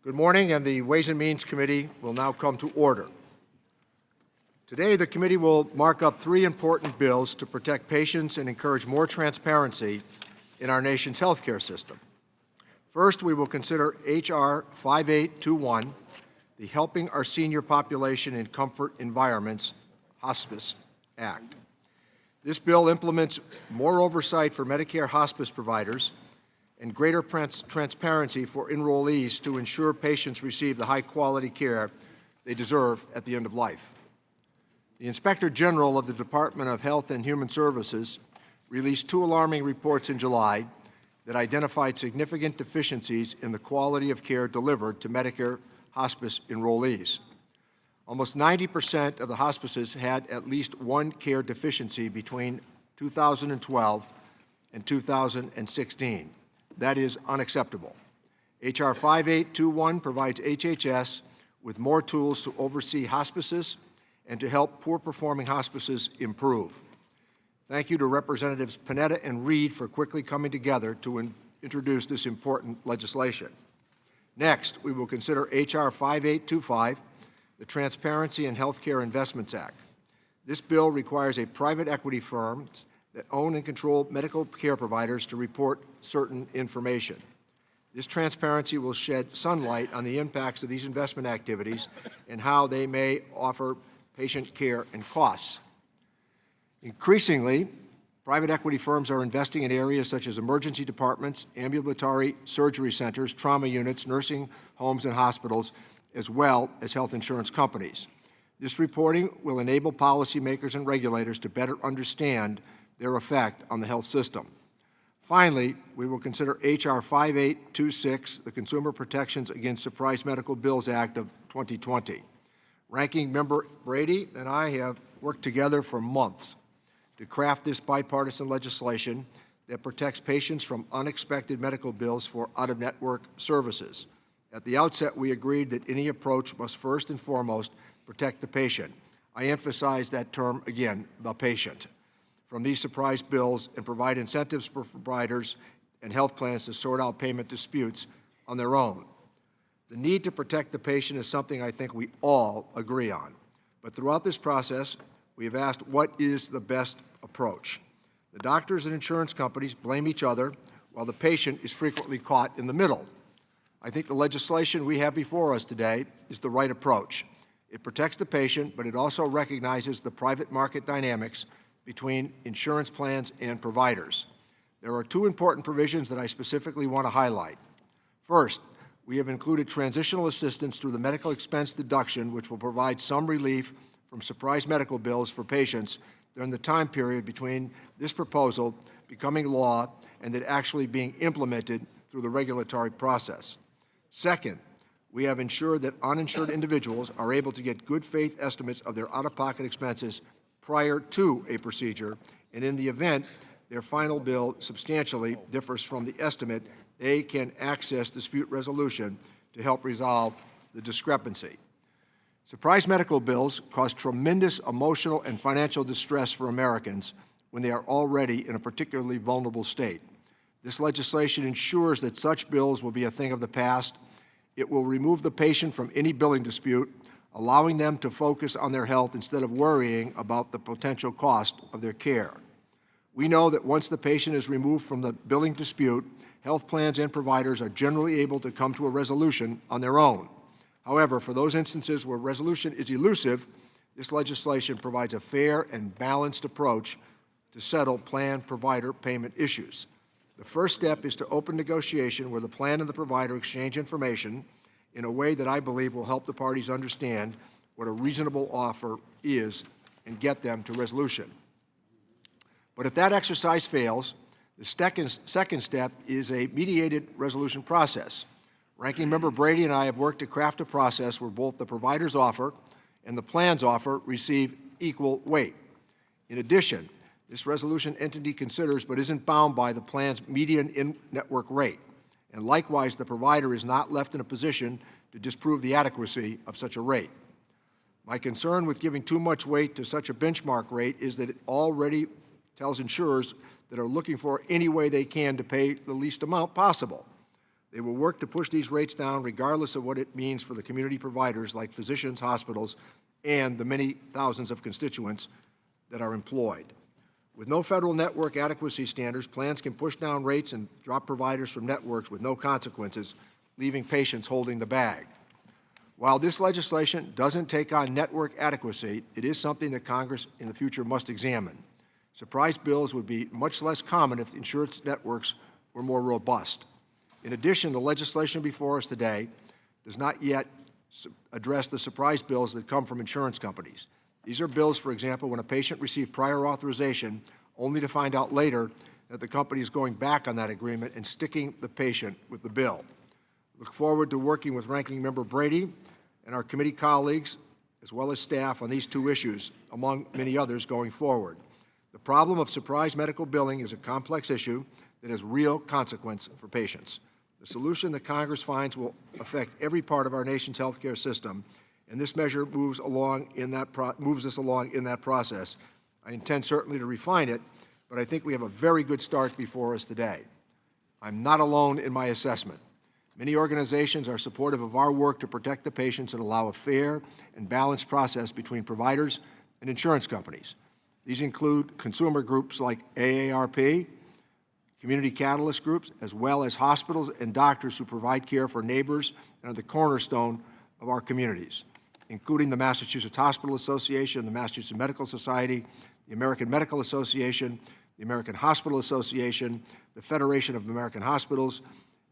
Good morning, and the Ways and Means Committee will now come to order. Today, the committee will mark up three important bills to protect patients and encourage more transparency in our nation's healthcare system. First, we will consider H.R. 5821, the Helping Our Senior Population in Comfort Environments Hospice Act. This bill implements more oversight for Medicare hospice providers and greater transparency for enrollees to ensure patients receive the high-quality care they deserve at the end of life. The Inspector General of the Department of Health and Human Services released two alarming reports in July that identified significant deficiencies in the quality of care delivered to Medicare hospice enrollees. Almost 90% of the hospices had at least one care deficiency between 2012 and 2016. That is unacceptable. H.R. 5821 provides HHS with more tools to oversee hospices and to help poor-performing hospices improve. Thank you to Representatives Panetta and Reed for quickly coming together to introduce this important legislation. Next, we will consider H.R. 5825, the Transparency in Healthcare Investments Act. This bill requires a private equity firm that own and control medical care providers to report certain information. This transparency will shed sunlight on the impacts of these investment activities and how they may offer patient care and costs. Increasingly, private equity firms are investing in areas such as emergency departments, ambulatory surgery centers, trauma units, nursing homes, and hospitals, as well as health insurance companies. This reporting will enable policymakers and regulators to better understand their effect on the health system. Finally, we will consider H.R. 5826, the Consumer Protections Against Surprise Medical Bills Act of 2020. Ranking Member Brady and I have worked together for months to craft this bipartisan legislation that protects patients from unexpected medical bills for out-of-network services. At the outset, we agreed that any approach must first and foremost protect the patient. I emphasize that term again, the patient, from these surprise bills and provide incentives for providers and health plans to sort out payment disputes on their own. The need to protect the patient is something I think we all agree on. But throughout this process, we have asked what is the best approach. The doctors and insurance companies blame each other while the patient is frequently caught in the middle. I think the legislation we have before us today is the right approach. It protects the patient, but it also recognizes the private market dynamics between insurance plans and providers. There are two important provisions that I specifically want to highlight. First, we have included transitional assistance through the medical expense deduction, which will provide some relief from surprise medical bills for patients during the time period between this proposal becoming law and it actually being implemented through the regulatory process. Second, we have ensured that uninsured individuals are able to get good faith estimates of their out-of-pocket expenses prior to a procedure, and in the event their final bill substantially differs from the estimate, they can access dispute resolution to help resolve the discrepancy. Surprise medical bills cause tremendous emotional and financial distress for Americans when they are already in a particularly vulnerable state. This legislation ensures that such bills will be a thing of the past. It will remove the patient from any billing dispute, allowing them to focus on their health instead of worrying about the potential cost of their care. We know that once the patient is removed from the billing dispute, health plans and providers are generally able to come to a resolution on their own. However, for those instances where resolution is elusive, this legislation provides a fair and balanced approach to settle plan-provider payment issues. The first step is to open negotiation where the plan and the provider exchange information in a way that I believe will help the parties understand what a reasonable offer is and get them to resolution. But if that exercise fails, the second step is a mediated resolution process. Ranking Member Brady and I have worked to craft a process where both the provider's offer and the plan's offer receive equal weight. In addition, this resolution entity considers but isn't bound by the plan's median in-network rate. And likewise, the provider is not left in a position to disprove the adequacy of such a rate. My concern with giving too much weight to such a benchmark rate is that it already tells insurers that are looking for any way they can to pay the least amount possible. They will work to push these rates down regardless of what it means for the community providers like physicians, hospitals, and the many thousands of constituents that are employed. With no federal network adequacy standards, plans can push down rates and drop providers from networks with no consequences, leaving patients holding the bag. While this legislation doesn't take on network adequacy, it is something that Congress in the future must examine. Surprise bills would be much less common if insurance networks were more robust. In addition, the legislation before us today does not yet address the surprise bills that come from insurance companies. These are bills, for example, when a patient received prior authorization only to find out later that the company is going back on that agreement and sticking the patient with the bill. I look forward to working with Ranking Member Brady and our committee colleagues, as well as staff, on these two issues, among many others, going forward. The problem of surprise medical billing is a complex issue that has real consequence for patients. The solution that Congress finds will affect every part of our nation's healthcare system, and this measure moves us along in that process. I intend certainly to refine it, but I think we have a very good start before us today. I'm not alone in my assessment. Many organizations are supportive of our work to protect the patients and allow a fair and balanced process between providers and insurance companies. These include consumer groups like AARP, community catalyst groups, as well as hospitals and doctors who provide care for neighbors and are the cornerstone of our communities, including the Massachusetts Hospital Association, the Massachusetts Medical Society, the American Medical Association, the American Hospital Association, the Federation of American Hospitals,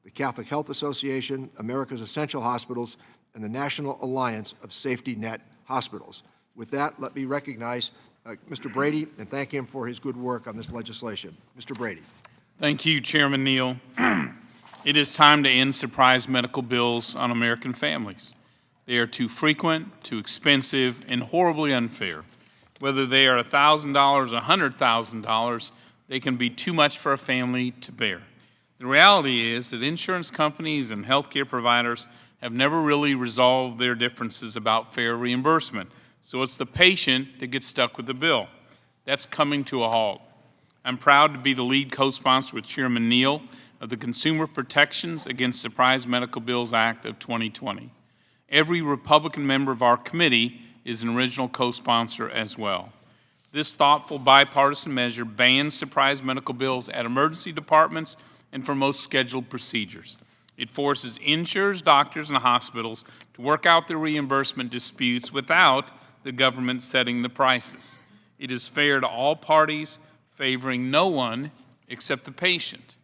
the Catholic Health Association, America's Essential Hospitals, and the National Alliance of Safety Net Hospitals. With that, let me recognize Mr. Brady and thank him for his good work on this legislation. Mr. Brady. Thank you, Chairman Neal. It is time to end surprise medical bills on American families. They are too frequent, too expensive, and horribly unfair. Whether they are $1,000 or $100,000, they can be too much for a family to bear. The reality is that insurance companies and healthcare providers have never really resolved their differences about fair reimbursement, so it's the patient that gets stuck with the bill. That's coming to a halt. I'm proud to be the lead co-sponsor with Chairman Neal of the Consumer Protections Against Surprise Medical Bills Act of 2020. Every Republican member of our committee is an original co-sponsor as well. This thoughtful bipartisan measure bans surprise medical bills at emergency departments and for most scheduled procedures. It forces insurers, doctors, and hospitals to work out their reimbursement disputes without the government setting the prices. It is fair to all parties, favoring no one except the patient.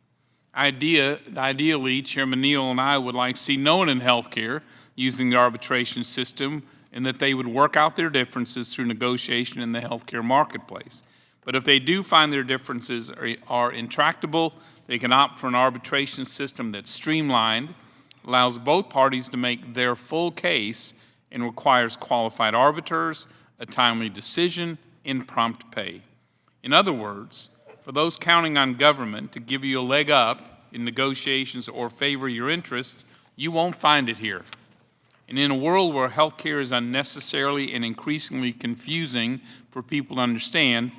Ideally, Chairman Neal and I would like to see no one in healthcare using the arbitration system and that they would work out their differences through negotiation in the healthcare marketplace. But if they do find their differences are intractable, they can opt for an arbitration system that's streamlined, allows both parties to make their full case, and requires qualified arbiters, a timely decision, and prompt pay. In other words, for those counting on government to give you a leg up in negotiations or favor your interests, you won't find it here. And in a world where healthcare is unnecessarily and increasingly confusing for people to understand,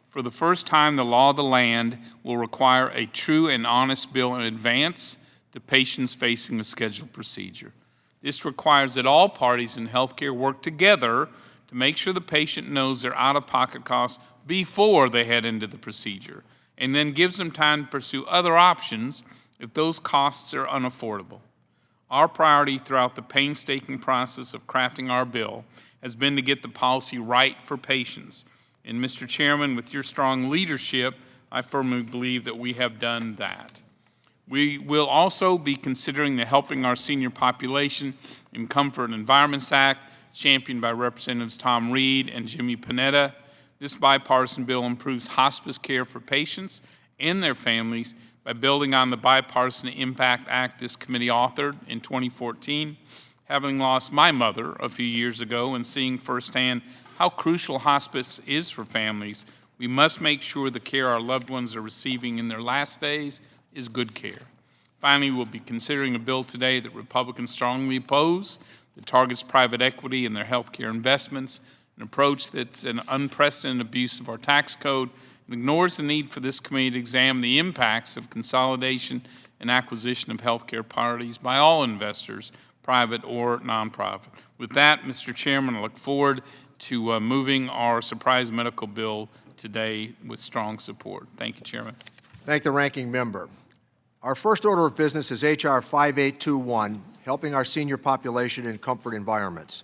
for the first time, the law of the land will require a true and honest bill in advance to patients facing a scheduled procedure. This requires that all parties in healthcare work together to make sure the patient knows their out-of-pocket costs before they head into the procedure, and then gives them time to pursue other options if those costs are unaffordable. Our priority throughout the painstaking process of crafting our bill has been to get the policy right for patients. And Mr. Chairman, with your strong leadership, I firmly believe that we have done that. We will also be considering the Helping Our Senior Population in Comfort and Environments Act, championed by Representatives Tom Reed and Jimmy Panetta. This bipartisan bill improves hospice care for patients and their families by building on the Bipartisan Impact Act this committee authored in 2014. Having lost my mother a few years ago and seeing firsthand how crucial hospice is for families, we must make sure the care our loved ones are receiving in their last days is good care. Finally, we'll be considering a bill today that Republicans strongly oppose that targets private equity and their health care investments, an approach that's an unprecedented abuse of our tax code and ignores the need for this committee to examine the impacts of consolidation and acquisition of healthcare properties by all investors, private or nonprofit. With that, Mr. Chairman, I look forward to moving our surprise medical bill today with strong support. Thank you, Chairman. Thank the ranking member. Our first order of business is H.R. 5821, helping our senior population in comfort environments.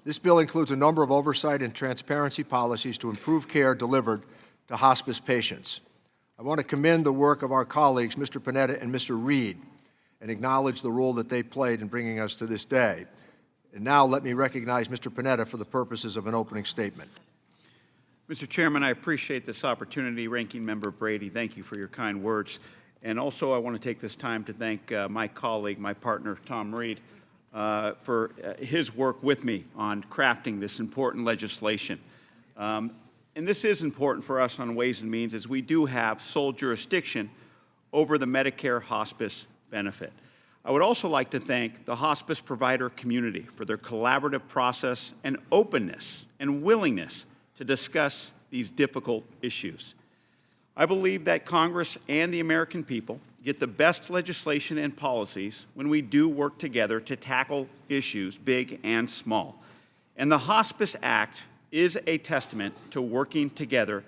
This bill includes a number of oversight and transparency policies to improve care delivered to hospice patients. I want to commend the work of our colleagues, Mr. Panetta and Mr. Reed, and acknowledge the role that they played in bringing us to this day. And now let me recognize Mr. Panetta for the purposes of an opening statement. Mr. Chairman, I appreciate this opportunity. Ranking Member Brady, thank you for your kind words. And also I want to take this time to thank my colleague, my partner, Tom Reed, for his work with me on crafting this important legislation. And this is important for us on Ways and Means, as we do have sole jurisdiction over the Medicare hospice benefit. I would also like to thank the hospice provider community for their collaborative process and openness and willingness to discuss these difficult issues. I believe that Congress and the American people get the best legislation and policies when we do work together to tackle issues big and small. And the Hospice Act is a testament to working together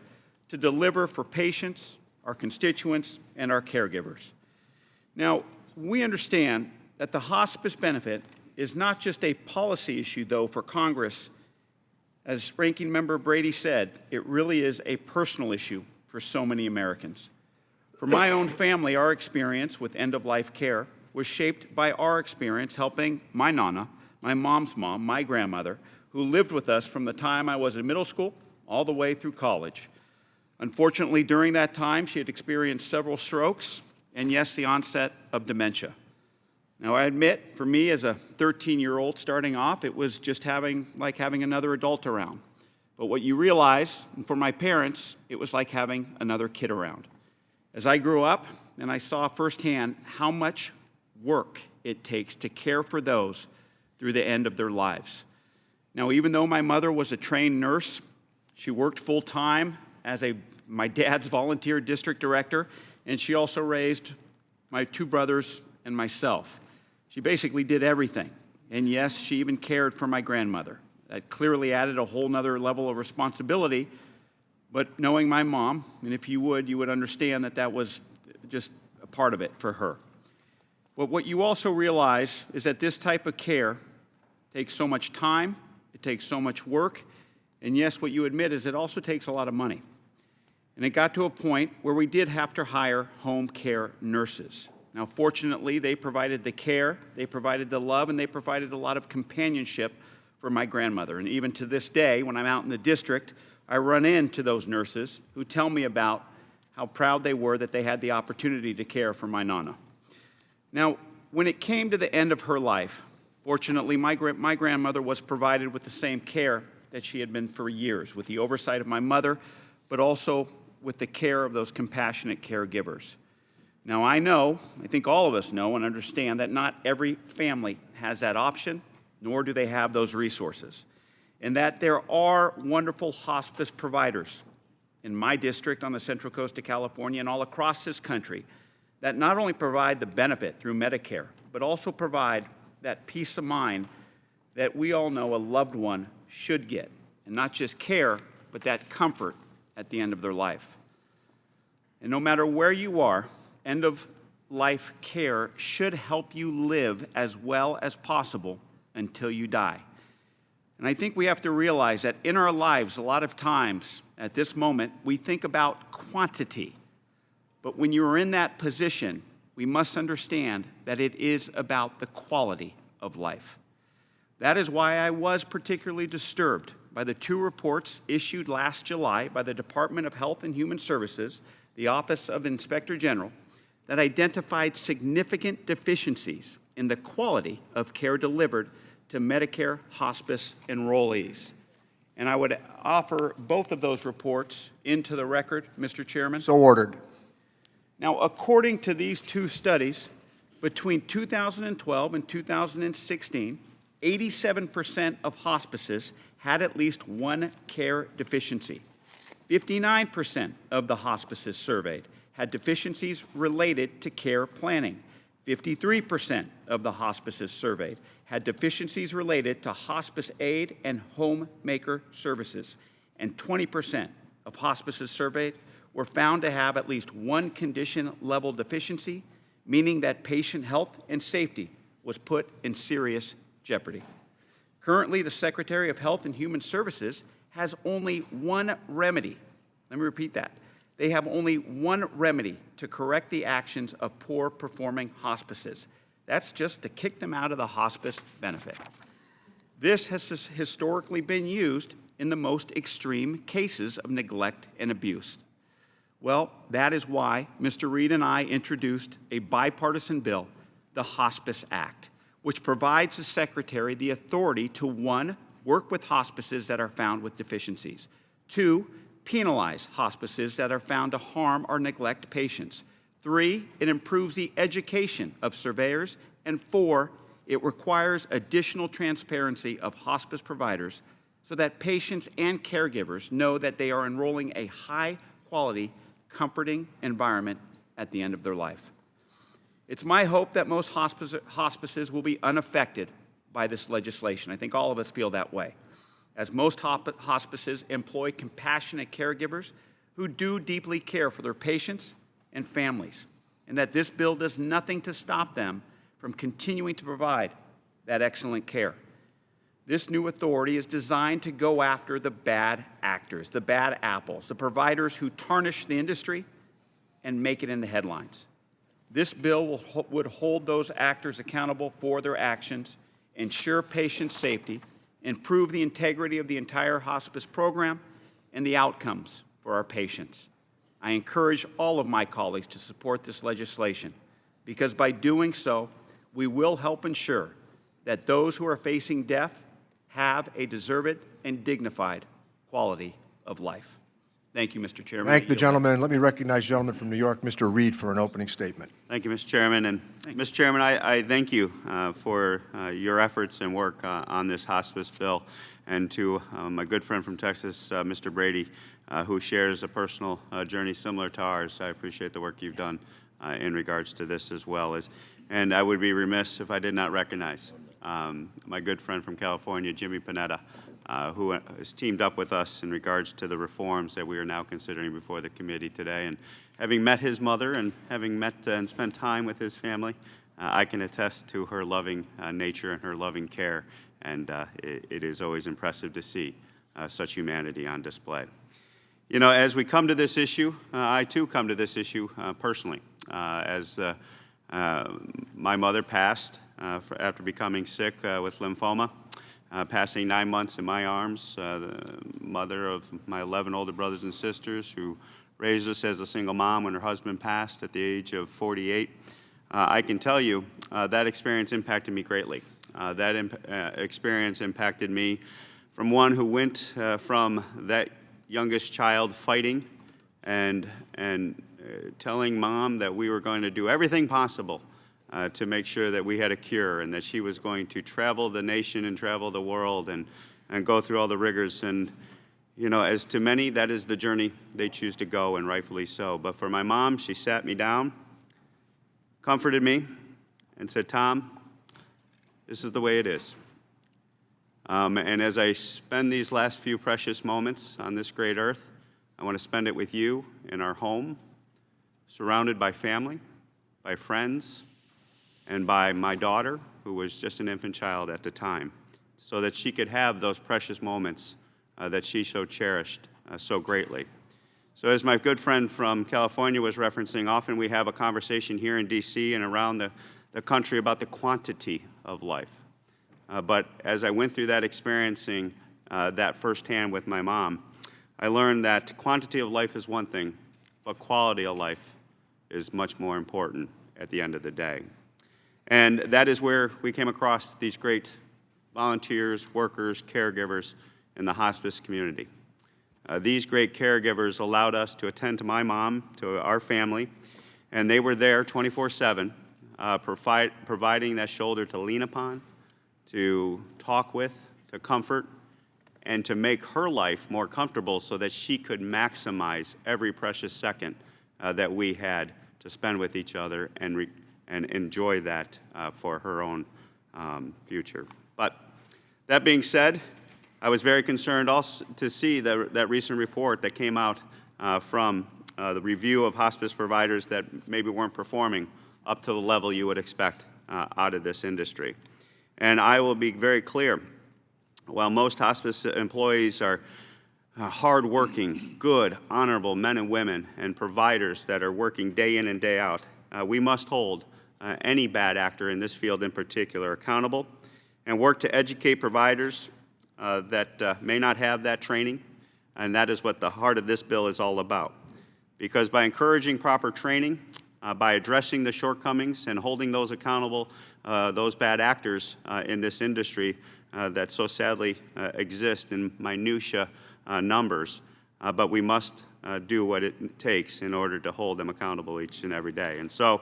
to deliver for patients, our constituents, and our caregivers. Now, we understand that the hospice benefit is not just a policy issue, though, for Congress. As Ranking Member Brady said, it really is a personal issue for so many Americans. For my own family, our experience with end-of-life care was shaped by our experience helping my Nana, my mom's mom, my grandmother, who lived with us from the time I was in middle school all the way through college. Unfortunately, during that time, she had experienced several strokes and, yes, the onset of dementia. Now, I admit, for me as a 13-year-old starting off, it was just like having another adult around. But what you realize, and for my parents, it was like having another kid around. As I grew up and I saw firsthand how much work it takes to care for those through the end of their lives. Now, even though my mother was a trained nurse, she worked full-time as my dad's volunteer district director, and she also raised my two brothers and myself. She basically did everything. And yes, she even cared for my grandmother. That clearly added a whole nother level of responsibility, but knowing my mom, and if you would understand that that was just a part of it for her. But what you also realize is that this type of care takes so much time, it takes so much work, and yes, what you admit is it also takes a lot of money. And it got to a point where we did have to hire home care nurses. Now, fortunately, they provided the care, they provided the love, and they provided a lot of companionship for my grandmother. And even to this day, when I'm out in the district, I run into those nurses who tell me about how proud they were that they had the opportunity to care for my Nana. Now, when it came to the end of her life, fortunately, my grandmother was provided with the same care that she had been for years, with the oversight of my mother, but also with the care of those compassionate caregivers. Now, I think all of us know and understand that not every family has that option, nor do they have those resources, and that there are wonderful hospice providers in my district on the Central Coast of California and all across this country that not only provide the benefit through Medicare, but also provide that peace of mind that we all know a loved one should get, and not just care, but that comfort at the end of their life. And no matter where you are, end-of-life care should help you live as well as possible until you die. And I think we have to realize that in our lives, a lot of times, at this moment, we think about quantity. But when you are in that position, we must understand that it is about the quality of life. That is why I was particularly disturbed by the two reports issued last July by the Department of Health and Human Services, the Office of Inspector General, that identified significant deficiencies in the quality of care delivered to Medicare hospice enrollees. And I would offer both of those reports into the record, Mr. Chairman. So ordered. Now, according to these two studies, between 2012 and 2016, 87% of hospices had at least one care deficiency. 59% of the hospices surveyed had deficiencies related to care planning. 53% of the hospices surveyed had deficiencies related to hospice aid and homemaker services, and 20% of hospices surveyed were found to have at least one condition level deficiency, meaning that patient health and safety was put in serious jeopardy. Currently, the Secretary of Health and Human Services has only one remedy. Let me repeat that. They have only one remedy to correct the actions of poor performing hospices. That's just to kick them out of the hospice benefit. This has historically been used in the most extreme cases of neglect and abuse. Well, that is why Mr. Reed and I introduced a bipartisan bill, the Hospice Act, which provides the Secretary the authority to, 1, work with hospices that are found with deficiencies, 2, penalize hospices that are found to harm or neglect patients, 3, it improves the education of surveyors, and 4, it requires additional transparency of hospice providers so that patients and caregivers know that they are enrolling a high-quality, comforting environment at the end of their life. It's my hope that most hospices will be unaffected by this legislation. I think all of us feel that way, as most hospices employ compassionate caregivers who do deeply care for their patients and families, and that this bill does nothing to stop them from continuing to provide that excellent care. This new authority is designed to go after the bad actors, the bad apples, the providers who tarnish the industry and make it in the headlines. This bill would hold those actors accountable for their actions, ensure patient safety, improve the integrity of the entire hospice program, and the outcomes for our patients. I encourage all of my colleagues to support this legislation, because by doing so, we will help ensure that those who are facing death have a deserved and dignified quality of life. Thank you, Mr. Chairman. Thank the gentleman. Let me recognize the gentleman from New York, Mr. Reed, for an opening statement. Thank you, Mr. Chairman. And Mr. Chairman, I thank you for your efforts and work on this hospice bill, and to my good friend from Texas, Mr. Brady, who shares a personal journey similar to ours. I appreciate the work you've done in regards to this as well. And I would be remiss if I did not recognize my good friend from California, Jimmy Panetta, who has teamed up with us in regards to the reforms that we are now considering before the committee today. And having met his mother and having met and spent time with his family, I can attest to her loving nature and her loving care. And it is always impressive to see such humanity on display. You know, as we come to this issue, I too come to this issue personally. As my mother passed after becoming sick with lymphoma, passing 9 months in my arms, the mother of my 11 older brothers and sisters, who raised us as a single mom when her husband passed at the age of 48. I can tell you that experience impacted me greatly. That experience impacted me from one who went from that youngest child fighting and telling mom that we were going to do everything possible to make sure that we had a cure, and that she was going to travel the nation and travel the world and go through all the rigors. And, you know, as to many, that is the journey they choose to go, and rightfully so. But for my mom, she sat me down, comforted me, and said, "Tom, this is the way it is." And as I spend these last few precious moments on this great earth, I want to spend it with you in our home, surrounded by family, by friends, and by my daughter, who was just an infant child at the time, so that she could have those precious moments that she so cherished so greatly. So as my good friend from California was referencing, often we have a conversation here in D.C. and around the country about the quantity of life. But as I went through that, experiencing that firsthand with my mom, I learned that quantity of life is one thing, but quality of life is much more important at the end of the day. And that is where we came across these great volunteers, workers, caregivers in the hospice community. These great caregivers allowed us to attend to my mom, to our family, and they were there 24/7, providing that shoulder to lean upon, to talk with, to comfort, and to make her life more comfortable so that she could maximize every precious second that we had to spend with each other and enjoy that for her own future. But that being said, I was very concerned also to see that recent report that came out from the review of hospice providers that maybe weren't performing up to the level you would expect out of this industry. And I will be very clear, while most hospice employees are hardworking, good, honorable men and women and providers that are working day in and day out, we must hold any bad actor in this field in particular accountable and work to educate providers that may not have that training, and that is what the heart of this bill is all about. Because by encouraging proper training, by addressing the shortcomings and holding those accountable, those bad actors in this industry that so sadly exist in minutia numbers, but we must do what it takes in order to hold them accountable each and every day. And so,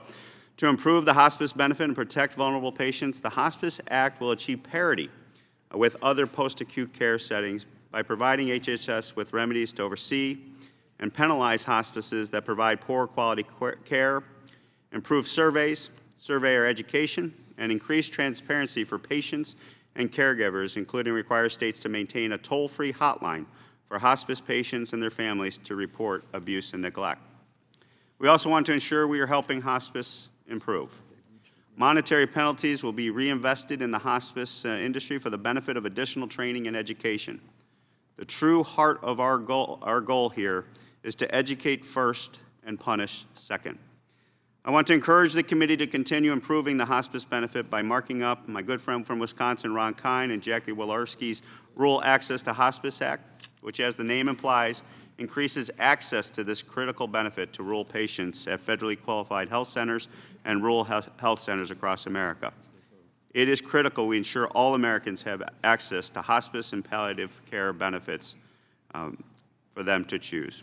to improve the hospice benefit and protect vulnerable patients, the Hospice Act will achieve parity with other post-acute care settings by providing HHS with remedies to oversee and penalize hospices that provide poor quality care, improve surveyor education, and increase transparency for patients and caregivers, including require states to maintain a toll-free hotline for hospice patients and their families to report abuse and neglect. We also want to ensure we are helping hospice improve. Monetary penalties will be reinvested in the hospice industry for the benefit of additional training and education. The true heart of our goal here is to educate first and punish second. I want to encourage the committee to continue improving the hospice benefit by marking up my good friend from Wisconsin, Ron Kine, and Jackie Walorski's Rural Access to Hospice Act, which, as the name implies, increases access to this critical benefit to rural patients at federally qualified health centers and rural health centers across America. It is critical we ensure all Americans have access to hospice and palliative care benefits for them to choose.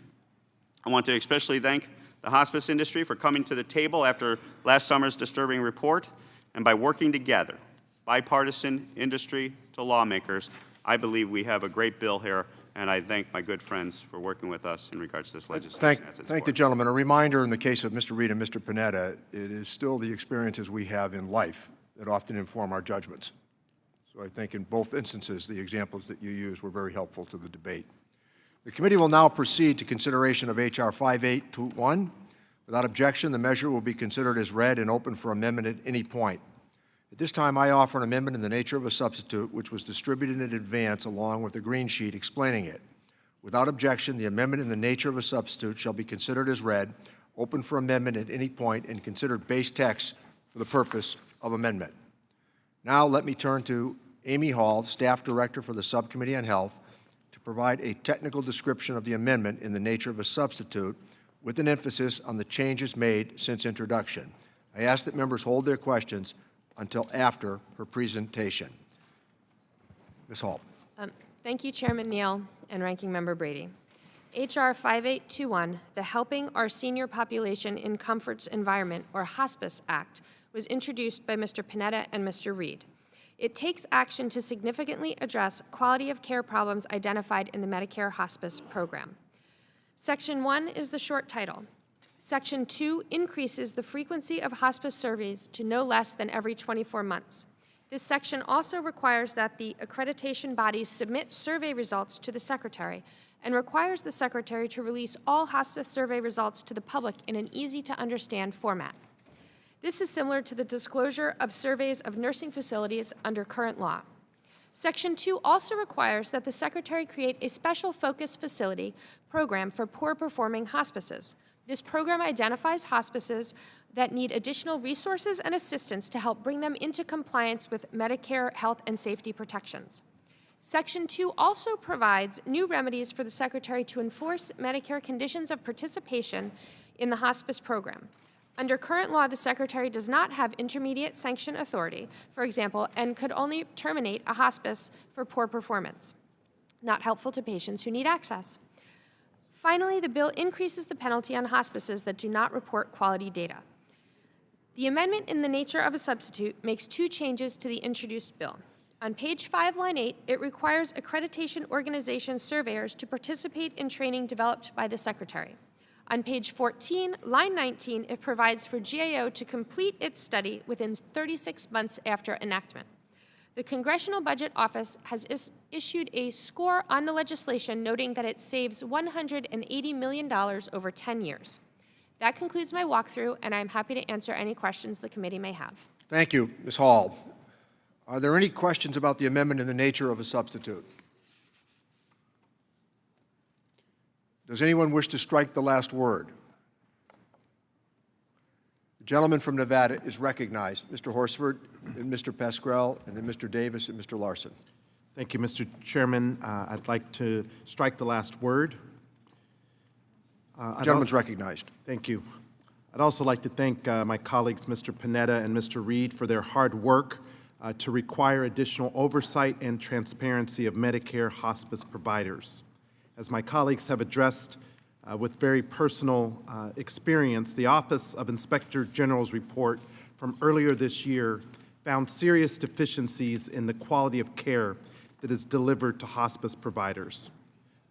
I want to especially thank the hospice industry for coming to the table after last summer's disturbing report, and by working together, bipartisan industry to lawmakers, I believe we have a great bill here, and I thank my good friends for working with us in regards to this legislation. Thank the gentleman. A reminder in the case of Mr. Reed and Mr. Panetta, it is still the experiences we have in life that often inform our judgments. So I think in both instances, the examples that you used were very helpful to the debate. The committee will now proceed to consideration of H.R. 5821. Without objection, the measure will be considered as read and open for amendment at any point. At this time, I offer an amendment in the nature of a substitute, which was distributed in advance along with a green sheet explaining it. Without objection, the amendment in the nature of a substitute shall be considered as read, open for amendment at any point, and considered base text for the purpose of amendment. Now let me turn to Amy Hall, Staff Director for the Subcommittee on Health, to provide a technical description of the amendment in the nature of a substitute with an emphasis on the changes made since introduction. I ask that members hold their questions until after her presentation. Ms. Hall. Thank you, Chairman Neal and Ranking Member Brady. H.R. 5821, the Helping Our Senior Population in Comfort's Environment, or Hospice Act, was introduced by Mr. Panetta and Mr. Reed. It takes action to significantly address quality of care problems identified in the Medicare hospice program. Section 1 is the short title. Section 2 increases the frequency of hospice surveys to no less than every 24 months. This section also requires that the accreditation bodies submit survey results to the Secretary and requires the Secretary to release all hospice survey results to the public in an easy-to-understand format. This is similar to the disclosure of surveys of nursing facilities under current law. Section 2 also requires that the Secretary create a special focus facility program for poor-performing hospices. This program identifies hospices that need additional resources and assistance to help bring them into compliance with Medicare health and safety protections. Section 2 also provides new remedies for the Secretary to enforce Medicare conditions of participation in the hospice program. Under current law, the Secretary does not have intermediate sanction authority, for example, and could only terminate a hospice for poor performance, not helpful to patients who need access. Finally, the bill increases the penalty on hospices that do not report quality data. The amendment in the nature of a substitute makes two changes to the introduced bill. On page 5, line 8, it requires accreditation organization surveyors to participate in training developed by the Secretary. On page 14, line 19, it provides for GAO to complete its study within 36 months after enactment. The Congressional Budget Office has issued a score on the legislation, noting that it saves $180 million over 10 years. That concludes my walkthrough, and I'm happy to answer any questions the committee may have. Thank you, Ms. Hall. Are there any questions about the amendment in the nature of a substitute? Does anyone wish to strike the last word? The gentleman from Nevada is recognized. Mr. Horsford, and Mr. Pascrell, and then Mr. Davis and Mr. Larson. Thank you, Mr. Chairman. I'd like to strike the last word. The gentleman's recognized. Thank you. I'd also like to thank my colleagues, Mr. Panetta and Mr. Reed, for their hard work to require additional oversight and transparency of Medicare hospice providers. As my colleagues have addressed with very personal experience, the Office of Inspector General's report from earlier this year found serious deficiencies in the quality of care that is delivered to hospice providers.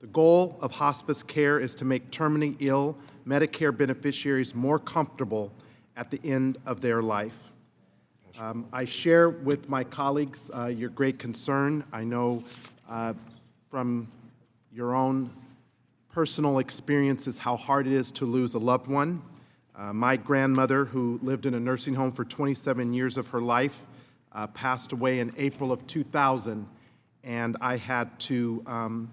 The goal of hospice care is to make terminally ill Medicare beneficiaries more comfortable at the end of their life. I share with my colleagues your great concern. I know from your own personal experiences how hard it is to lose a loved one. My grandmother, who lived in a nursing home for 27 years of her life, passed away in April of 2000, and I had to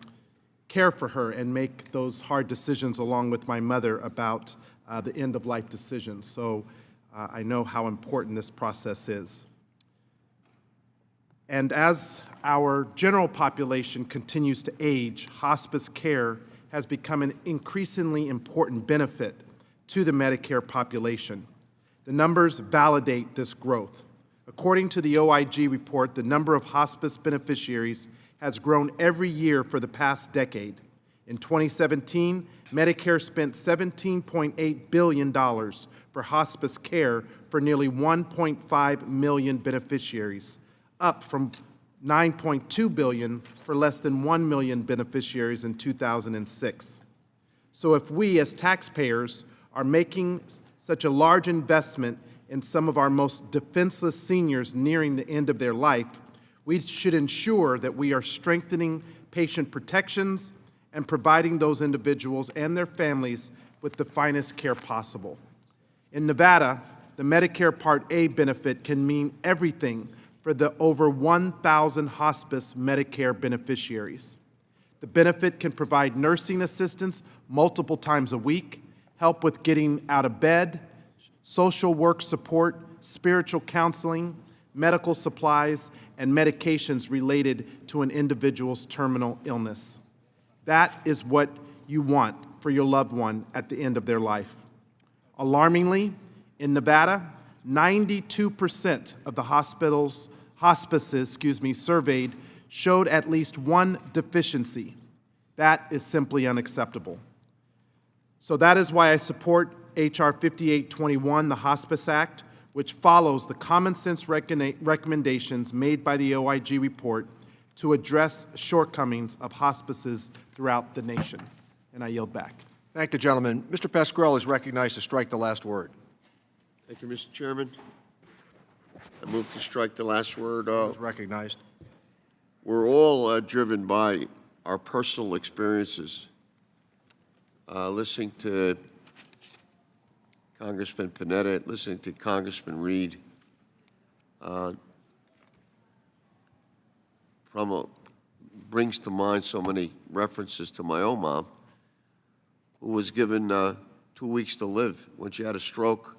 care for her and make those hard decisions along with my mother about the end-of-life decisions. So I know how important this process is. And as our general population continues to age, hospice care has become an increasingly important benefit to the Medicare population. The numbers validate this growth. According to the OIG report, the number of hospice beneficiaries has grown every year for the past decade. In 2017, Medicare spent $17.8 billion for hospice care for nearly 1.5 million beneficiaries, up from $9.2 billion for less than 1 million beneficiaries in 2006. So if we as taxpayers are making such a large investment in some of our most defenseless seniors nearing the end of their life, we should ensure that we are strengthening patient protections and providing those individuals and their families with the finest care possible. In Nevada, the Medicare Part A benefit can mean everything for the over 1,000 hospice Medicare beneficiaries. The benefit can provide nursing assistance multiple times a week, help with getting out of bed, social work support, spiritual counseling, medical supplies, and medications related to an individual's terminal illness. That is what you want for your loved one at the end of their life. Alarmingly, in Nevada, 92% of the hospices surveyed showed at least one deficiency. That is simply unacceptable. So that is why I support H.R. 5821, the Hospice Act, which follows the common sense recommendations made by the OIG report to address shortcomings of hospices throughout the nation. And I yield back. Thank the gentleman. Mr. Pascrell is recognized to strike the last word. Thank you, Mr. Chairman. I move to strike the last word. Is recognized. We're all driven by our personal experiences. Listening to Congressman Panetta, listening to Congressman Reed, brings to mind so many references to my own mom, who was given 2 weeks to live when she had a stroke.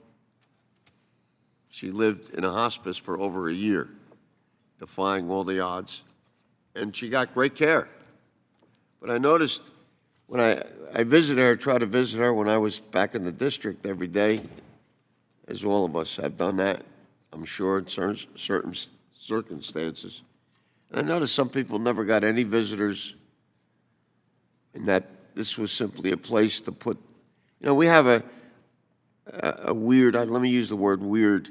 She lived in a hospice for over a year, defying all the odds, and she got great care. But I noticed when I visited her, tried to visit her when I was back in the district every day, as all of us have done that, I'm sure, in certain circumstances. And I noticed some people never got any visitors, and that this was simply a place to put, we have a weird, let me use the word weird,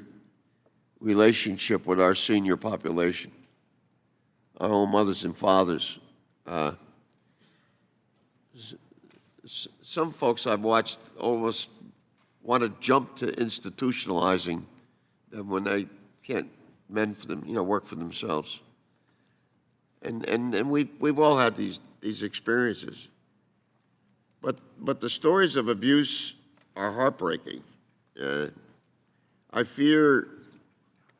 relationship with our senior population, our own mothers and fathers. some folks I've watched almost want to jump to institutionalizing them when they can't mend for them, work for themselves. And we've all had these experiences. But the stories of abuse are heartbreaking. I fear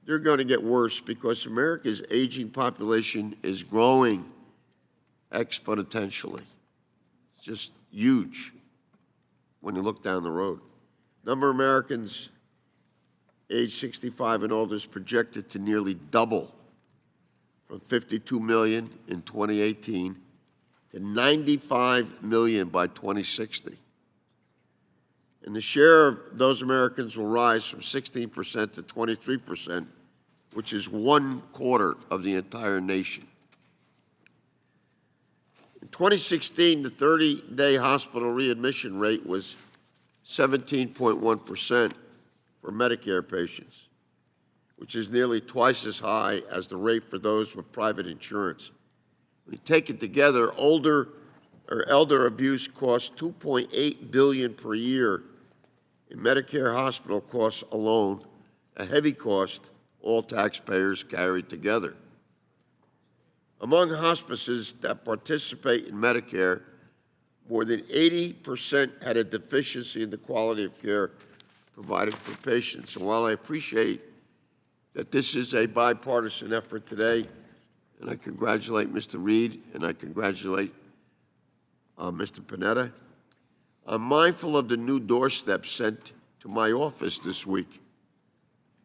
they're going to get worse because America's aging population is growing exponentially. It's just huge when you look down the road. Number of Americans age 65 and older is projected to nearly double from 52 million in 2018 to 95 million by 2060. And the share of those Americans will rise from 16% to 23%, which is 1/4 of the entire nation. In 2016, the 30-day hospital readmission rate was 17.1% for Medicare patients, which is nearly twice as high as the rate for those with private insurance. When you take it together, elder abuse costs $2.8 billion per year in Medicare hospital costs alone, a heavy cost all taxpayers carry together. Among hospices that participate in Medicare, more than 80% had a deficiency in the quality of care provided for patients. And while I appreciate that this is a bipartisan effort today, and I congratulate Mr. Reed and I congratulate Mr. Panetta, I'm mindful of the new doorstep sent to my office this week.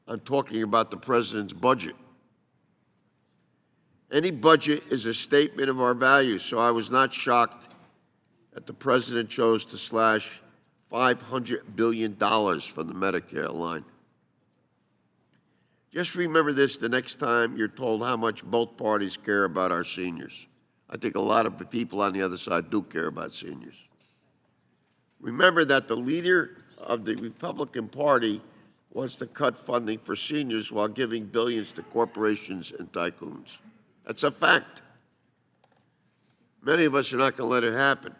I'm talking about the president's budget. Any budget is a statement of our values, so I was not shocked that the president chose to slash $500 billion from the Medicare line. Just remember this the next time you're told how much both parties care about our seniors. I think a lot of people on the other side do care about seniors. Remember that the leader of the Republican Party wants to cut funding for seniors while giving billions to corporations and tycoons. That's a fact. Many of us are not going to let it happen.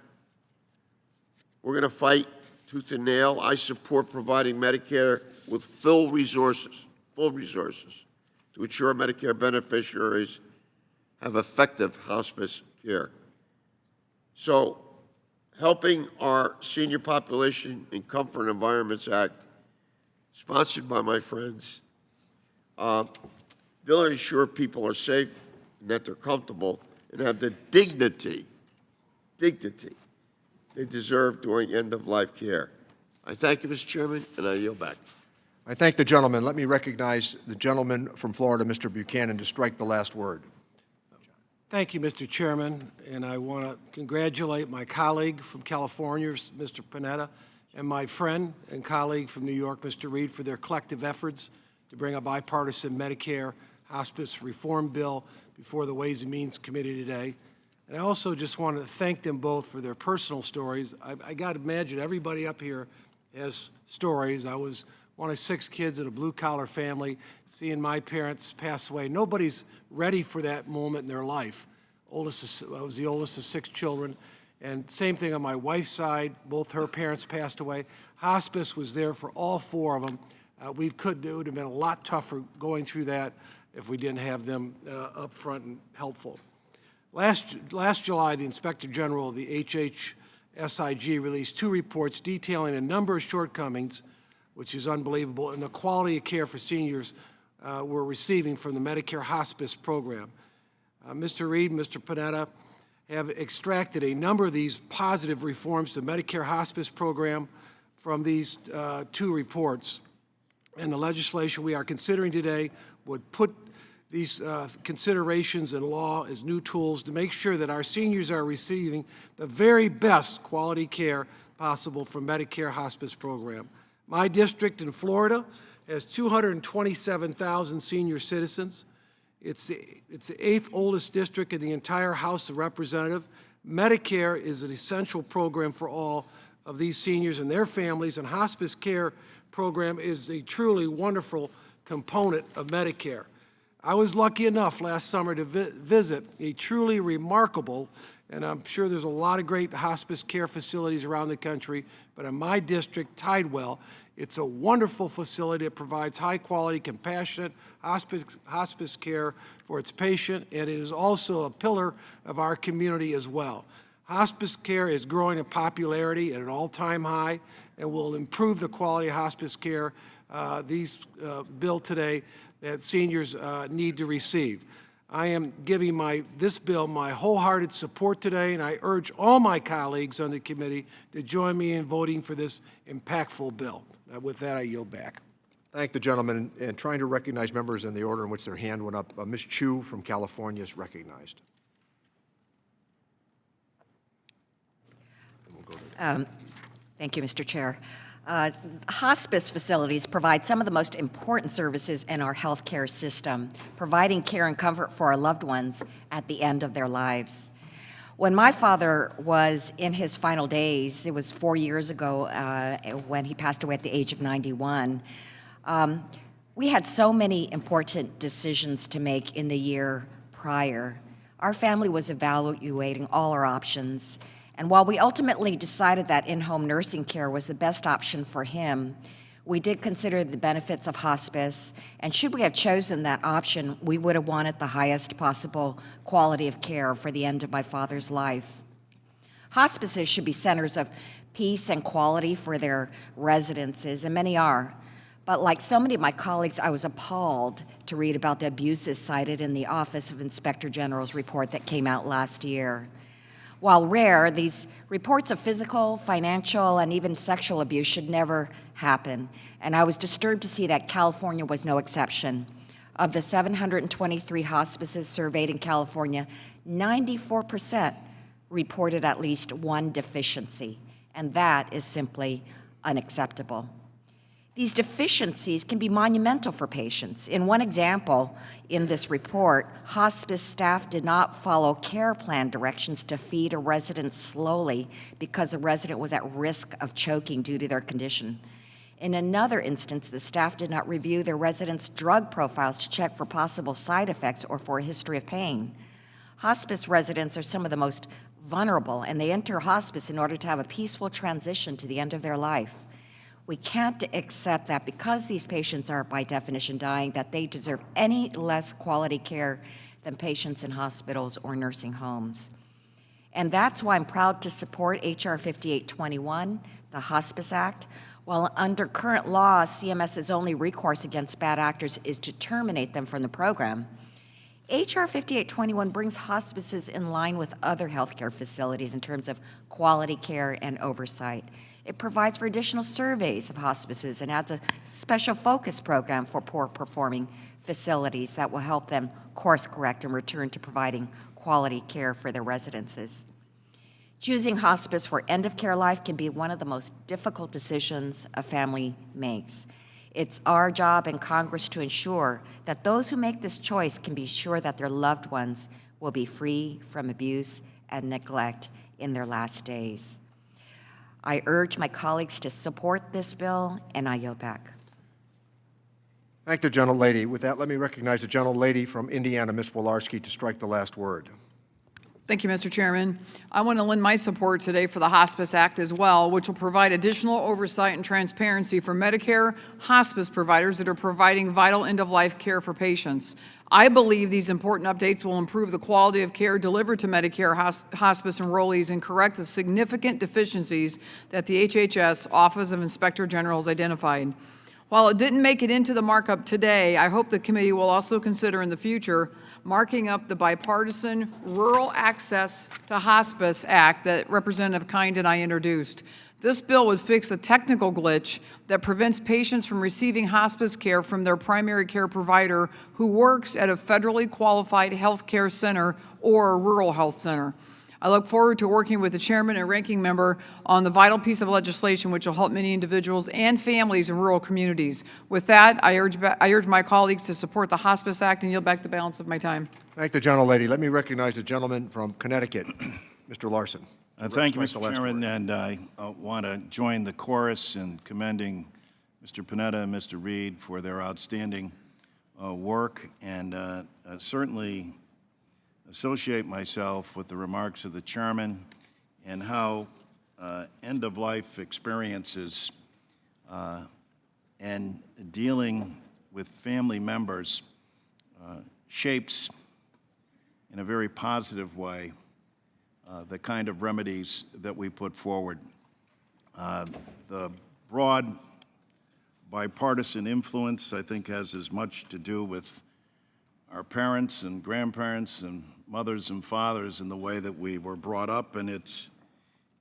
We're going to fight tooth and nail. I support providing Medicare with full resources to ensure Medicare beneficiaries have effective hospice care. So, helping our senior population in Comfort Environments Act, sponsored by my friends, they'll ensure people are safe and that they're comfortable and have the dignity they deserve during end-of-life care. I thank you, Mr. Chairman, and I yield back. I thank the gentleman. Let me recognize the gentleman from Florida, Mr. Buchanan, to strike the last word. Thank you, Mr. Chairman, and I want to congratulate my colleague from California, Mr. Panetta, and my friend and colleague from New York, Mr. Reed, for their collective efforts to bring a bipartisan Medicare hospice reform bill before the Ways and Means Committee today. And I also just want to thank them both for their personal stories. I got to imagine everybody up here has stories. I was one of 6 kids in a blue-collar family, seeing my parents pass away. Nobody's ready for that moment in their life. I was the oldest of 6 children, and same thing on my wife's side. Both her parents passed away. Hospice was there for all 4 of them. It would have been a lot tougher going through that if we didn't have them up front and helpful. Last July, the Inspector General of the HHSIG released 2 reports detailing a number of shortcomings, which is unbelievable, in the quality of care for seniors we're receiving from the Medicare hospice program. Mr. Reed and Mr. Panetta have extracted a number of these positive reforms to the Medicare hospice program from these 2 reports. And the legislation we are considering today would put these considerations in law as new tools to make sure that our seniors are receiving the very best quality care possible from Medicare hospice program. My district in Florida has 227,000 senior citizens. It's the 8th oldest district in the entire House of Representatives. Medicare is an essential program for all of these seniors and their families, and hospice care program is a truly wonderful component of Medicare. I was lucky enough last summer to visit a truly remarkable and I'm sure there's a lot of great hospice care facilities around the country, but in my district, Tidewell, it's a wonderful facility that provides high-quality, compassionate hospice care for its patient, and it is also a pillar of our community as well. Hospice care is growing in popularity at an all-time high and will improve the quality of hospice care bill today that seniors need to receive. I am giving this bill my wholehearted support today, and I urge all my colleagues on the committee to join me in voting for this impactful bill. With that, I yield back. Thank the gentleman, and trying to recognize members in the order in which their hand went up. Ms. Chu from California is recognized. And we'll go to Thank you, Mr. Chair. Hospice facilities provide some of the most important services in our healthcare system, providing care and comfort for our loved ones at the end of their lives. When my father was in his final days, it was 4 years ago when he passed away at the age of 91, we had so many important decisions to make in the year prior. Our family was evaluating all our options, and while we ultimately decided that in-home nursing care was the best option for him, we did consider the benefits of hospice, and should we have chosen that option, we would have wanted the highest possible quality of care for the end of my father's life. Hospices should be centers of peace and quality for their residences, and many are. But like so many of my colleagues, I was appalled to read about the abuses cited in the Office of Inspector General's report that came out last year. While rare, these reports of physical, financial, and even sexual abuse should never happen, and I was disturbed to see that California was no exception. Of the 723 hospices surveyed in California, 94% reported at least one deficiency, and that is simply unacceptable. These deficiencies can be monumental for patients. In one example, in this report, hospice staff did not follow care plan directions to feed a resident slowly because the resident was at risk of choking due to their condition. In another instance, the staff did not review their residents' drug profiles to check for possible side effects or for a history of pain. Hospice residents are some of the most vulnerable, and they enter hospice in order to have a peaceful transition to the end of their life. We can't accept that because these patients are, by definition, dying, that they deserve any less quality care than patients in hospitals or nursing homes. And that's why I'm proud to support H.R. 5821, the Hospice Act. While under current law, CMS's only recourse against bad actors is to terminate them from the program, H.R. 5821 brings hospices in line with other healthcare facilities in terms of quality care and oversight. It provides for additional surveys of hospices and adds a special focus program for poor-performing facilities that will help them course-correct and return to providing quality care for their residences. Choosing hospice for end-of-care life can be one of the most difficult decisions a family makes. It's our job in Congress to ensure that those who make this choice can be sure that their loved ones will be free from abuse and neglect in their last days. I urge my colleagues to support this bill, and I yield back. Thank the gentlelady. With that, let me recognize the gentlelady from Indiana, Ms. Wolarski, to strike the last word. Thank you, Mr. Chairman. I want to lend my support today for the Hospice Act as well, which will provide additional oversight and transparency for Medicare hospice providers that are providing vital end-of-life care for patients. I believe these important updates will improve the quality of care delivered to Medicare hospice enrollees and correct the significant deficiencies that the HHS Office of Inspector General has identified. While it didn't make it into the markup today, I hope the committee will also consider in the future marking up the bipartisan Rural Access to Hospice Act that Representative Kind and I introduced. This bill would fix a technical glitch that prevents patients from receiving hospice care from their primary care provider who works at a federally qualified health care center or a rural health center. I look forward to working with the chairman and ranking member on the vital piece of legislation which will help many individuals and families in rural communities. With that, I urge my colleagues to support the Hospice Act and yield back the balance of my time. Thank the gentlelady. Let me recognize the gentleman from Connecticut, Mr. Larson. Thank you, Mr. Chairman, and I want to join the chorus in commending Mr. Panetta and Mr. Reed for their outstanding work, and certainly associate myself with the remarks of the chairman and how end-of-life experiences and dealing with family members shapes in a very positive way the kind of remedies that we put forward. The broad bipartisan influence, I think, has as much to do with our parents and grandparents and mothers and fathers in the way that we were brought up, and it's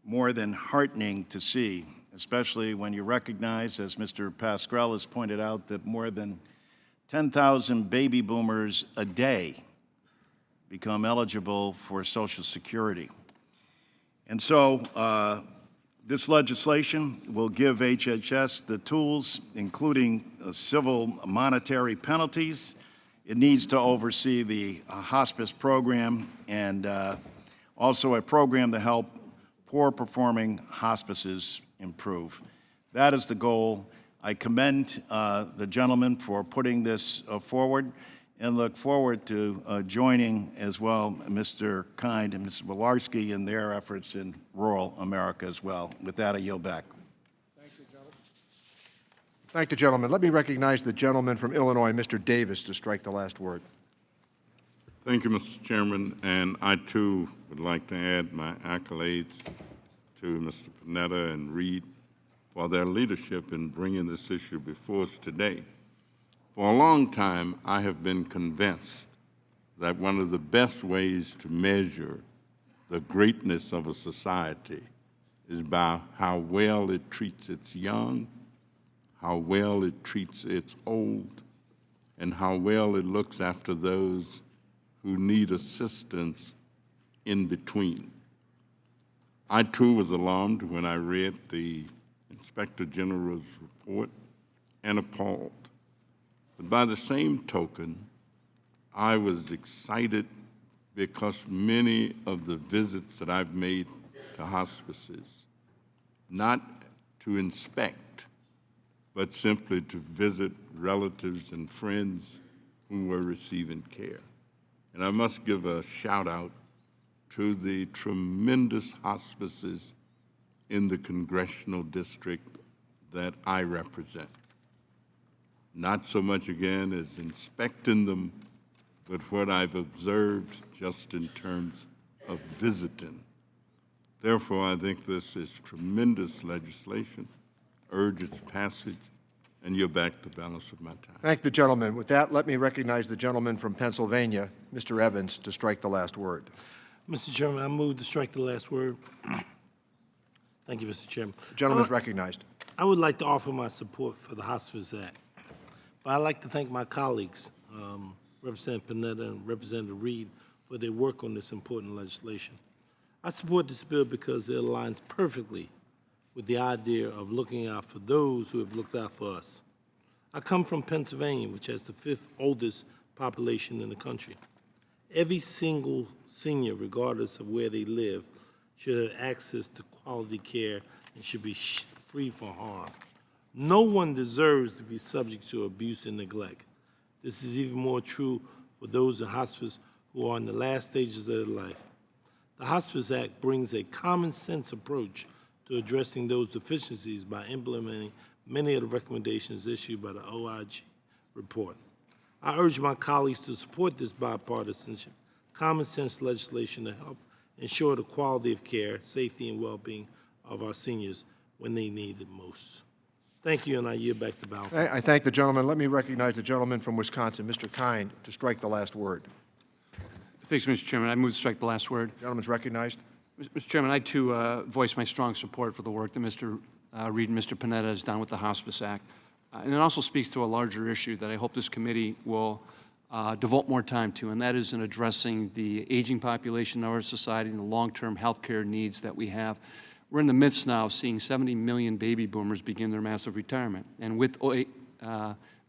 more than heartening to see, especially when you recognize, as Mr. Pascrell has pointed out, that more than 10,000 baby boomers a day become eligible for Social Security. And so this legislation will give HHS the tools, including civil monetary penalties. It needs to oversee the hospice program and also a program to help poor-performing hospices improve. That is the goal. I commend the gentleman for putting this forward and look forward to joining as well Mr. Kind and Mrs. Wolarski in their efforts in rural America as well. With that, I yield back. Thank the gentleman. Let me recognize the gentleman from Illinois, Mr. Davis, to strike the last word. Thank you, Mr. Chairman, and I too would like to add my accolades to Mr. Panetta and Reed for their leadership in bringing this issue before us today. For a long time, I have been convinced that one of the best ways to measure the greatness of a society is by how well it treats its young, how well it treats its old, and how well it looks after those who need assistance in between. I too was alarmed when I read the Inspector General's report and appalled. But by the same token, I was excited because many of the visits that I've made to hospices, not to inspect, but simply to visit relatives and friends who were receiving care. And I must give a shout out to the tremendous hospices in the congressional district that I represent. Not so much, again, as inspecting them, but what I've observed just in terms of visiting. Therefore, I think this is tremendous legislation, urge its passage, and yield back the balance of my time. Thank the gentleman. With that, let me recognize the gentleman from Pennsylvania, Mr. Evans, to strike the last word. Mr. Chairman, I move to strike the last word. Thank you, Mr. Chairman. The gentleman is recognized. I would like to offer my support for the Hospice Act. But I'd like to thank my colleagues, Representative Panetta and Representative Reed, for their work on this important legislation. I support this bill because it aligns perfectly with the idea of looking out for those who have looked out for us. I come from Pennsylvania, which has the 5th oldest population in the country. Every single senior, regardless of where they live, should have access to quality care and should be free from harm. No one deserves to be subject to abuse and neglect. This is even more true for those in hospice who are in the last stages of their life. The Hospice Act brings a common sense approach to addressing those deficiencies by implementing many of the recommendations issued by the OIG report. I urge my colleagues to support this bipartisan, common sense legislation to help ensure the quality of care, safety, and well-being of our seniors when they need it most. Thank you, and I yield back the balance. I thank the gentleman. Let me recognize the gentleman from Wisconsin, Mr. Kind, to strike the last word. Thanks, Mr. Chairman. I move to strike the last word. The gentleman's recognized. Mr. Chairman, I too voice my strong support for the work that Mr. Reed and Mr. Panetta has done with the Hospice Act. And it also speaks to a larger issue that I hope this committee will devote more time to, and that is in addressing the aging population of our society and the long-term health care needs that we have. We're in the midst now of seeing 70 million baby boomers begin their massive retirement. And with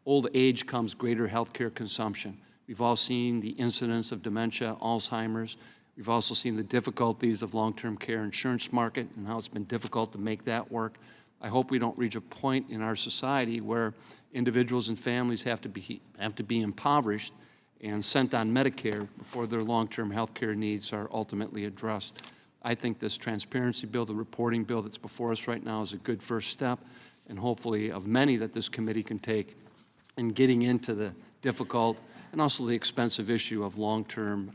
old age comes greater health care consumption. We've all seen the incidence of dementia, Alzheimer's. We've also seen the difficulties of long-term care insurance market and how it's been difficult to make that work. I hope we don't reach a point in our society where individuals and families have to be impoverished and sent on Medicare before their long-term health care needs are ultimately addressed. I think this transparency bill, the reporting bill that's before us right now, is a good first step, and hopefully of many that this committee can take in getting into the difficult and also the expensive issue of long-term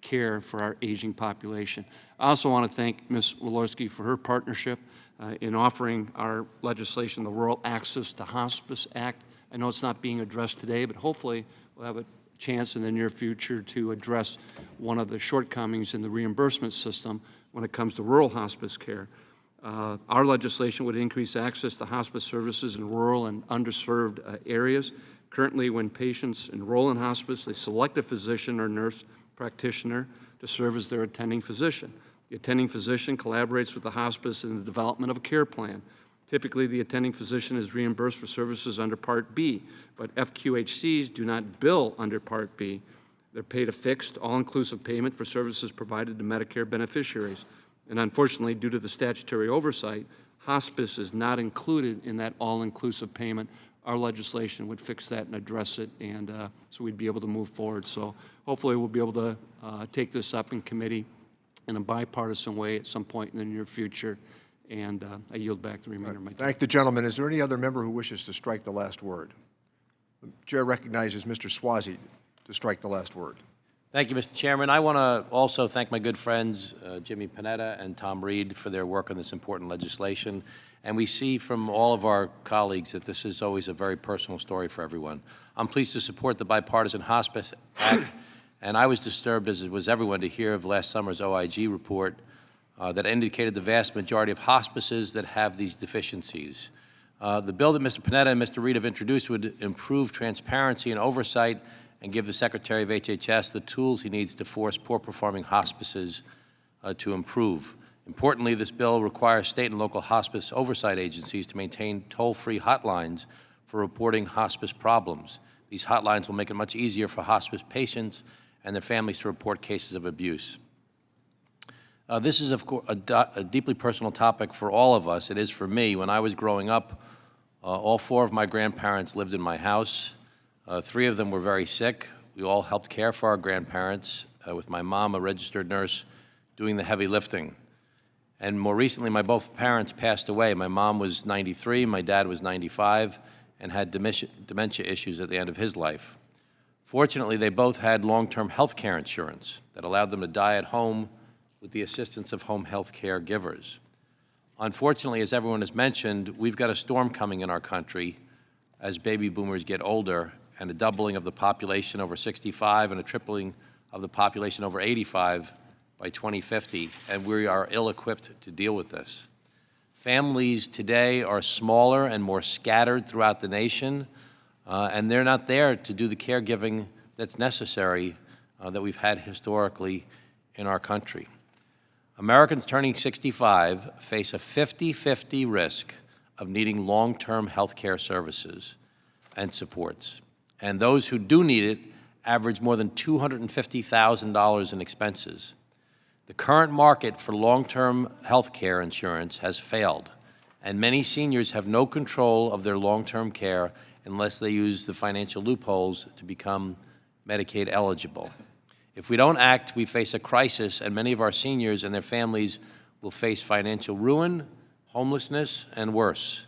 care for our aging population. I also want to thank Ms. Walorski for her partnership in offering our legislation, the Rural Access to Hospice Act. I know it's not being addressed today, but hopefully we'll have a chance in the near future to address one of the shortcomings in the reimbursement system when it comes to rural hospice care. Our legislation would increase access to hospice services in rural and underserved areas. Currently, when patients enroll in hospice, they select a physician or nurse practitioner to serve as their attending physician. The attending physician collaborates with the hospice in the development of a care plan. Typically, the attending physician is reimbursed for services under Part B, but FQHCs do not bill under Part B. They're paid a fixed, all-inclusive payment for services provided to Medicare beneficiaries. And unfortunately, due to the statutory oversight, hospice is not included in that all-inclusive payment. Our legislation would fix that and address it, and so we'd be able to move forward. So hopefully we'll be able to take this up in committee in a bipartisan way at some point in the near future. And I yield back the remainder of my time. Thank the gentleman. Is there any other member who wishes to strike the last word? The chair recognizes Mr. Swazi to strike the last word. Thank you, Mr. Chairman. I want to also thank my good friends, Jimmy Panetta and Tom Reed, for their work on this important legislation. And we see from all of our colleagues that this is always a very personal story for everyone. I'm pleased to support the Bipartisan Hospice Act, and I was disturbed, as was everyone, to hear of last summer's OIG report that indicated the vast majority of hospices that have these deficiencies. The bill that Mr. Panetta and Mr. Reed have introduced would improve transparency and oversight and give the Secretary of HHS the tools he needs to force poor-performing hospices to improve. Importantly, this bill requires state and local hospice oversight agencies to maintain toll-free hotlines for reporting hospice problems. These hotlines will make it much easier for hospice patients and their families to report cases of abuse. This is, of course, a deeply personal topic for all of us. It is for me. When I was growing up, all four of my grandparents lived in my house. Three of them were very sick. We all helped care for our grandparents, with my mom, a registered nurse, doing the heavy lifting. And more recently, my both parents passed away. My mom was 93, my dad was 95, and had dementia issues at the end of his life. Fortunately, they both had long-term health care insurance that allowed them to die at home with the assistance of home health care givers. Unfortunately, as everyone has mentioned, we've got a storm coming in our country as baby boomers get older, and a doubling of the population over 65 and a tripling of the population over 85 by 2050, and we are ill-equipped to deal with this. Families today are smaller and more scattered throughout the nation, and they're not there to do the caregiving that's necessary that we've had historically in our country. Americans turning 65 face a 50-50 risk of needing long-term health care services and supports. And those who do need it average more than $250,000 in expenses. The current market for long-term health care insurance has failed, and many seniors have no control of their long-term care unless they use the financial loopholes to become Medicaid eligible. If we don't act, we face a crisis, and many of our seniors and their families will face financial ruin, homelessness, and worse.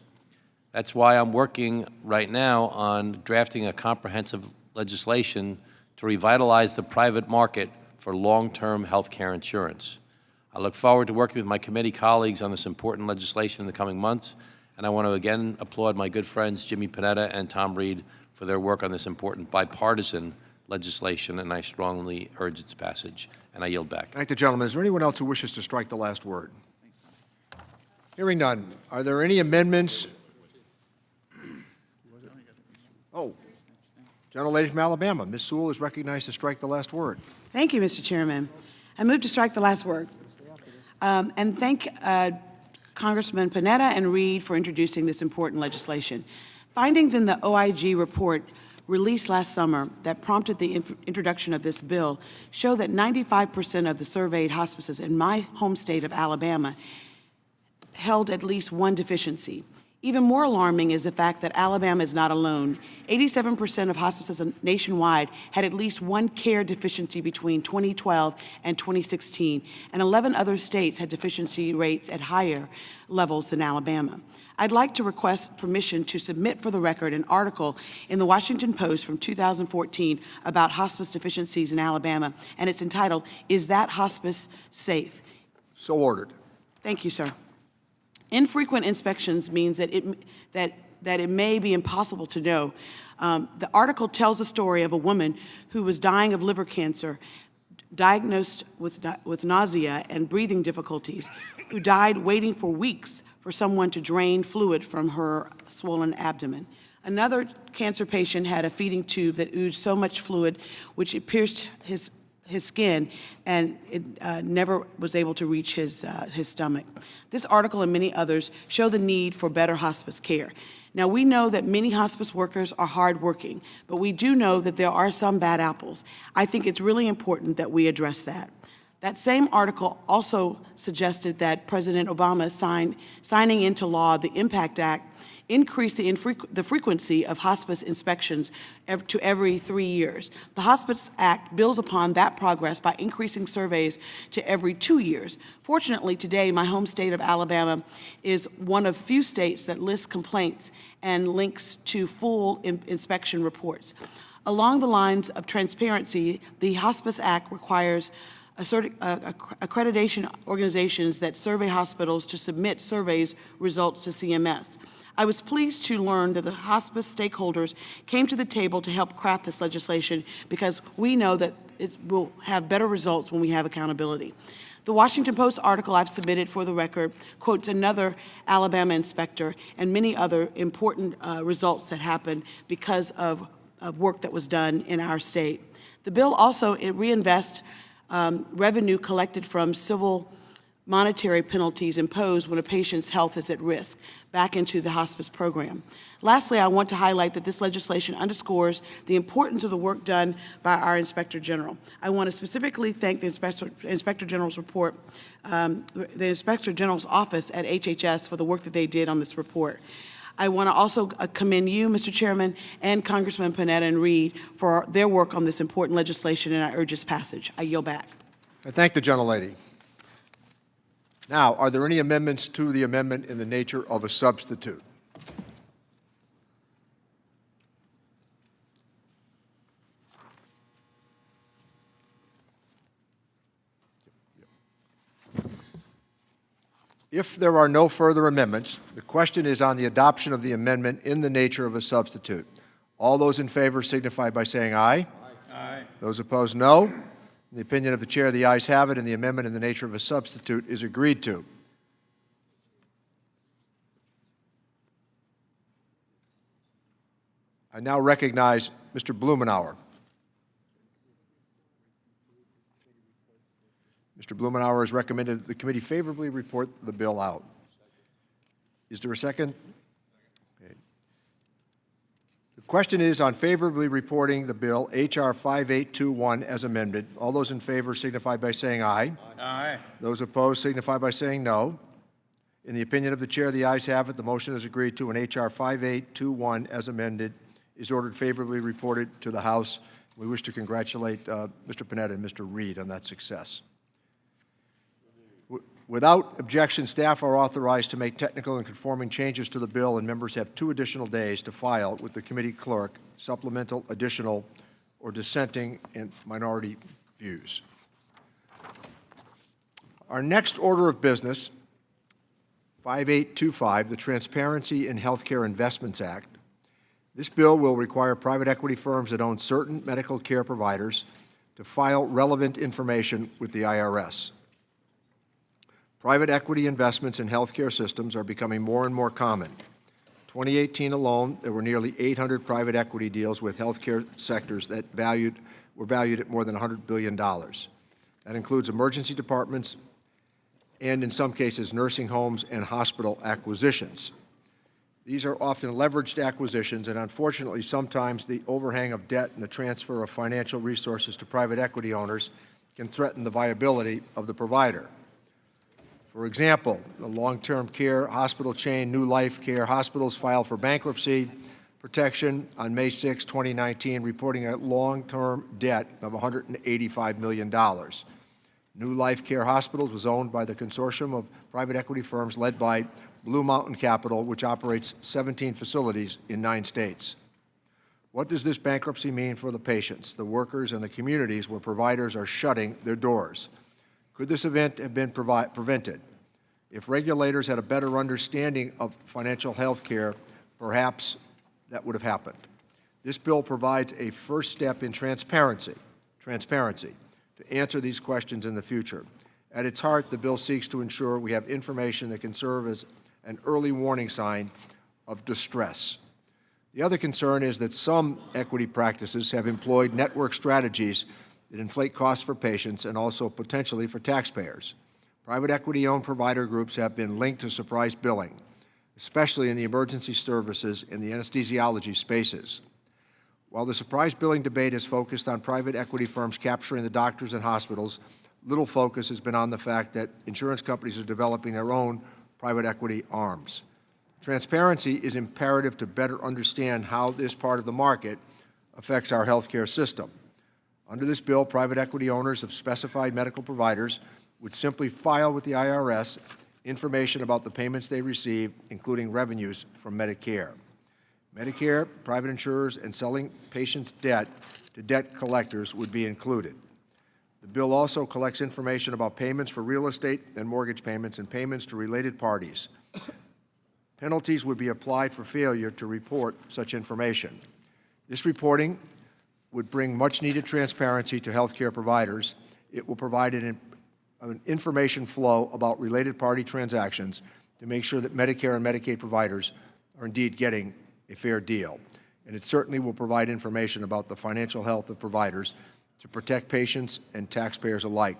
That's why I'm working right now on drafting a comprehensive legislation to revitalize the private market for long-term health care insurance. I look forward to working with my committee colleagues on this important legislation in the coming months, and I want to again applaud my good friends Jimmy Panetta and Tom Reed for their work on this important bipartisan legislation, and I strongly urge its passage. And I yield back. Thank the gentleman. Is there anyone else who wishes to strike the last word? Hearing none. Are there any amendments? Oh, gentlelady from Alabama, Ms. Sewell is recognized to strike the last word. Thank you, Mr. Chairman. I move to strike the last word. And thank Congressman Panetta and Reed for introducing this important legislation. Findings in the OIG report released last summer that prompted the introduction of this bill show that 95% of the surveyed hospices in my home state of Alabama held at least one deficiency. Even more alarming is the fact that Alabama is not alone. 87% of hospices nationwide had at least one care deficiency between 2012 and 2016, and 11 other states had deficiency rates at higher levels than Alabama. I'd like to request permission to submit for the record an article in the Washington Post from 2014 about hospice deficiencies in Alabama, and it's entitled, "Is That Hospice Safe?" So ordered. Thank you, sir. Infrequent inspections means that it may be impossible to know. The article tells the story of a woman who was dying of liver cancer, diagnosed with nausea and breathing difficulties, who died waiting for weeks for someone to drain fluid from her swollen abdomen. Another cancer patient had a feeding tube that oozed so much fluid which it pierced his skin, and it never was able to reach his stomach. This article and many others show the need for better hospice care. Now, we know that many hospice workers are hardworking, but we do know that there are some bad apples. I think it's really important that we address that. That same article also suggested that President Obama signing into law the IMPACT Act increased the frequency of hospice inspections to every 3 years. The Hospice Act builds upon that progress by increasing surveys to every 2 years. Fortunately, today, my home state of Alabama is one of few states that lists complaints and links to full inspection reports. Along the lines of transparency, the Hospice Act requires accreditation organizations that survey hospitals to submit surveys results to CMS. I was pleased to learn that the hospice stakeholders came to the table to help craft this legislation because we know that it will have better results when we have accountability. The Washington Post article I've submitted for the record quotes another Alabama inspector and many other important results that happened because of work that was done in our state. The bill also reinvests revenue collected from civil monetary penalties imposed when a patient's health is at risk back into the hospice program. Lastly, I want to highlight that this legislation underscores the importance of the work done by our Inspector General. I want to specifically thank the Inspector General's report, the Inspector General's office at HHS for the work that they did on this report. I want to also commend you, Mr. Chairman, and Congressman Panetta and Reed for their work on this important legislation, and I urge its passage. I yield back. I thank the gentlelady. Now, are there any amendments to the amendment in the nature of a substitute? If there are no further amendments, the question is on the adoption of the amendment in the nature of a substitute. All those in favor signify by saying aye. Aye. Those opposed, no. In the opinion of the chair, the ayes have it, and the amendment in the nature of a substitute is agreed to. I now recognize Mr. Blumenauer. Mr. Blumenauer has recommended that the committee favorably report the bill out. Is there a second? Okay. The question is on favorably reporting the bill, H.R. 5821, as amended. All those in favor signify by saying aye. Aye. Those opposed signify by saying no. In the opinion of the chair, the ayes have it. The motion is agreed to, and H.R. 5821, as amended, is ordered favorably reported to the House. We wish to congratulate Mr. Panetta and Mr. Reed on that success. Without objection, staff are authorized to make technical and conforming changes to the bill, and members have 2 additional days to file with the committee clerk supplemental, additional, or dissenting and minority views. Our next order of business, 5825, the Transparency in Healthcare Investments Act. This bill will require private equity firms that own certain medical care providers to file relevant information with the IRS. Private equity investments in healthcare systems are becoming more and more common. 2018 alone, there were nearly 800 private equity deals with healthcare sectors that were valued at more than $100 billion. That includes emergency departments and, in some cases, nursing homes and hospital acquisitions. These are often leveraged acquisitions, and unfortunately, sometimes the overhang of debt and the transfer of financial resources to private equity owners can threaten the viability of the provider. For example, the long-term care hospital chain New Life Care Hospitals filed for bankruptcy protection on May 6, 2019, reporting a long-term debt of $185 million. New Life Care Hospitals was owned by the consortium of private equity firms led by Blue Mountain Capital, which operates 17 facilities in 9 states. What does this bankruptcy mean for the patients, the workers, and the communities where providers are shutting their doors? Could this event have been prevented? If regulators had a better understanding of financial health care, perhaps that would have happened. This bill provides a first step in transparency to answer these questions in the future. At its heart, the bill seeks to ensure we have information that can serve as an early warning sign of distress. The other concern is that some equity practices have employed network strategies that inflate costs for patients and also potentially for taxpayers. Private equity-owned provider groups have been linked to surprise billing, especially in the emergency services and the anesthesiology spaces. While the surprise billing debate is focused on private equity firms capturing the doctors and hospitals, little focus has been on the fact that insurance companies are developing their own private equity arms. Transparency is imperative to better understand how this part of the market affects our healthcare system. Under this bill, private equity owners of specified medical providers would simply file with the IRS information about the payments they receive, including revenues from Medicare. Medicare, private insurers, and selling patients' debt to debt collectors would be included. The bill also collects information about payments for real estate and mortgage payments and payments to related parties. Penalties would be applied for failure to report such information. This reporting would bring much-needed transparency to healthcare providers. It will provide an information flow about related party transactions to make sure that Medicare and Medicaid providers are indeed getting a fair deal. And it certainly will provide information about the financial health of providers to protect patients and taxpayers alike.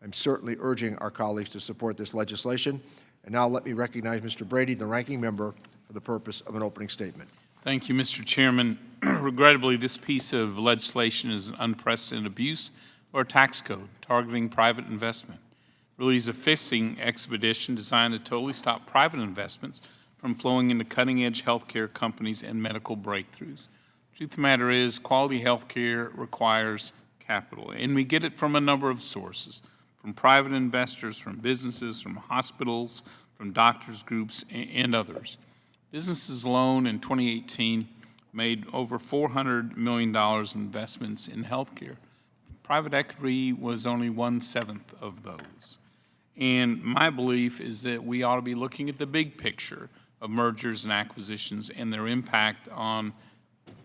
I'm certainly urging our colleagues to support this legislation. And now let me recognize Mr. Brady, the ranking member, for the purpose of an opening statement. Thank you, Mr. Chairman. Regrettably, this piece of legislation is an unprecedented abuse of our tax code targeting private investment. It really is a fishing expedition designed to totally stop private investments from flowing into cutting-edge healthcare companies and medical breakthroughs. The truth of the matter is, quality healthcare requires capital, and we get it from a number of sources, from private investors, from businesses, from hospitals, from doctors' groups, and others. Businesses alone in 2018 made over $400 million in investments in healthcare. Private equity was only 1/7 of those. And my belief is that we ought to be looking at the big picture of mergers and acquisitions and their impact on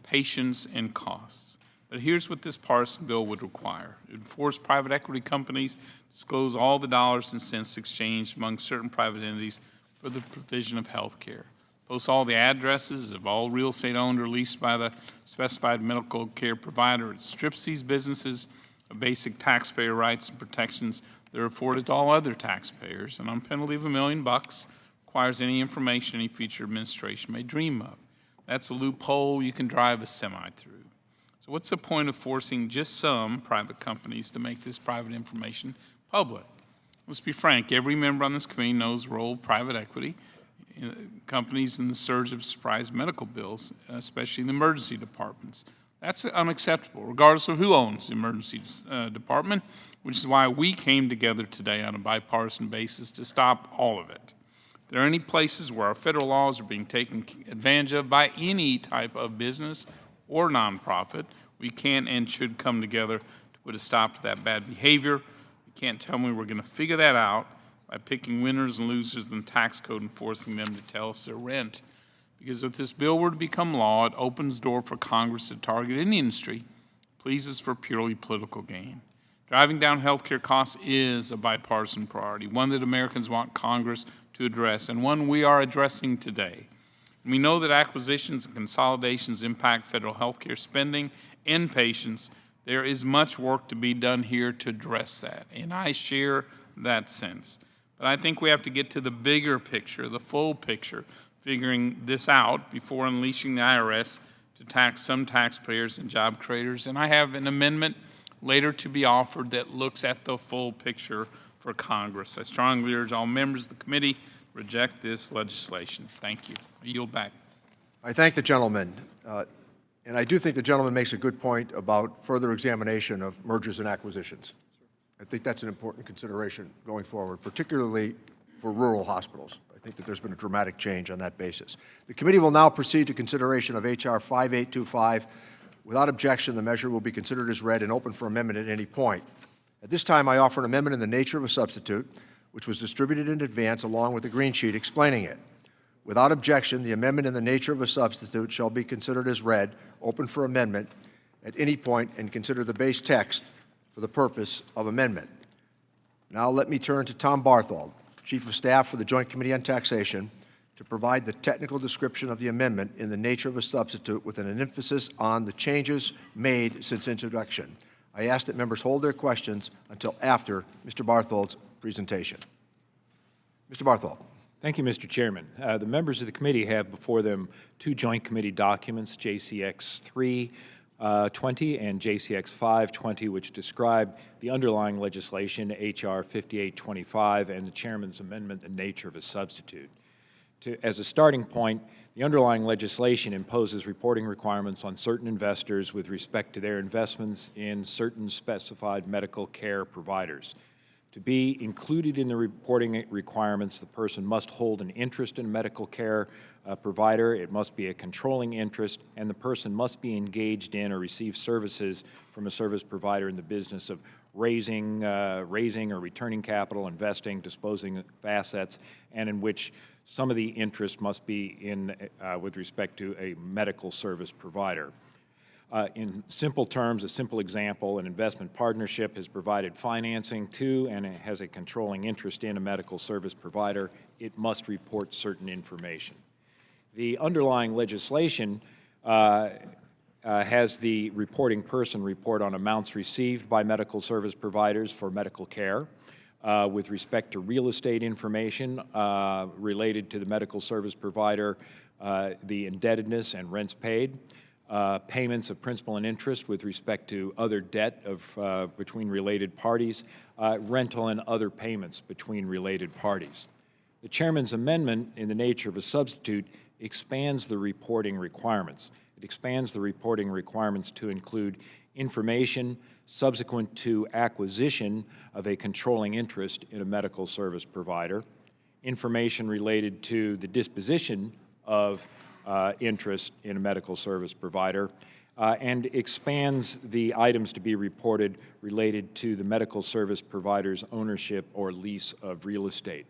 patients and costs. But here's what this partisan bill would require. It would force private equity companies to disclose all the dollars and cents exchanged among certain private entities for the provision of health care. Post all the addresses of all real estate owned or leased by the specified medical care provider. It strips these businesses of basic taxpayer rights and protections that are afforded to all other taxpayers, and on penalty of $1 million, requires any information any future administration may dream of. That's a loophole you can drive a semi through. So what's the point of forcing just some private companies to make this private information public? Let's be frank, every member on this committee knows the role of private equity companies in the surge of surprise medical bills, especially in the emergency departments. That's unacceptable, regardless of who owns the emergency department, which is why we came together today on a bipartisan basis to stop all of it. If there are any places where our federal laws are being taken advantage of by any type of business or nonprofit, we can and should come together to put a stop to that bad behavior. You can't tell me we're going to figure that out by picking winners and losers in the tax code and forcing them to tell us their rent. Because if this bill were to become law, it opens the door for Congress to target any industry pleases for purely political gain. Driving down health care costs is a bipartisan priority, one that Americans want Congress to address, and one we are addressing today. We know that acquisitions and consolidations impact federal health care spending and patients. There is much work to be done here to address that, and I share that sense. But I think we have to get to the bigger picture, the full picture, figuring this out before unleashing the IRS to tax some taxpayers and job creators. And I have an amendment later to be offered that looks at the full picture for Congress. I strongly urge all members of the committee to reject this legislation. Thank you. I yield back. I thank the gentleman, and I do think the gentleman makes a good point about further examination of mergers and acquisitions. I think that's an important consideration going forward, particularly for rural hospitals. I think that there's been a dramatic change on that basis. The committee will now proceed to consideration of H.R. 5825. Without objection, the measure will be considered as read and open for amendment at any point. At this time, I offer an amendment in the nature of a substitute, which was distributed in advance along with the green sheet explaining it. Without objection, the amendment in the nature of a substitute shall be considered as read, open for amendment at any point, and consider the base text for the purpose of amendment. Now let me turn to Tom Barthold, Chief of Staff for the Joint Committee on Taxation, to provide the technical description of the amendment in the nature of a substitute with an emphasis on the changes made since introduction. I ask that members hold their questions until after Mr. Barthold's presentation. Mr. Barthold. Thank you, Mr. Chairman. The members of the committee have before them two joint committee documents, JCX 320 and JCX 520, which describe the underlying legislation, H.R. 5825, and the chairman's amendment in the nature of a substitute. As a starting point, the underlying legislation imposes reporting requirements on certain investors with respect to their investments in certain specified medical care providers. To be included in the reporting requirements, the person must hold an interest in a medical care provider, it must be a controlling interest, and the person must be engaged in or receive services from a service provider in the business of raising or returning capital, investing, disposing of assets, and in which some of the interest must be in with respect to a medical service provider. In simple terms, a simple example, an investment partnership has provided financing to and it has a controlling interest in a medical service provider. It must report certain information. The underlying legislation has the reporting person report on amounts received by medical service providers for medical care. With respect to real estate information related to the medical service provider, the indebtedness and rents paid, payments of principal and interest with respect to other debt of between related parties, rental and other payments between related parties. The chairman's amendment in the nature of a substitute expands the reporting requirements. It expands the reporting requirements to include information subsequent to acquisition of a controlling interest in a medical service provider, information related to the disposition of interest in a medical service provider, and expands the items to be reported related to the medical service provider's ownership or lease of real estate.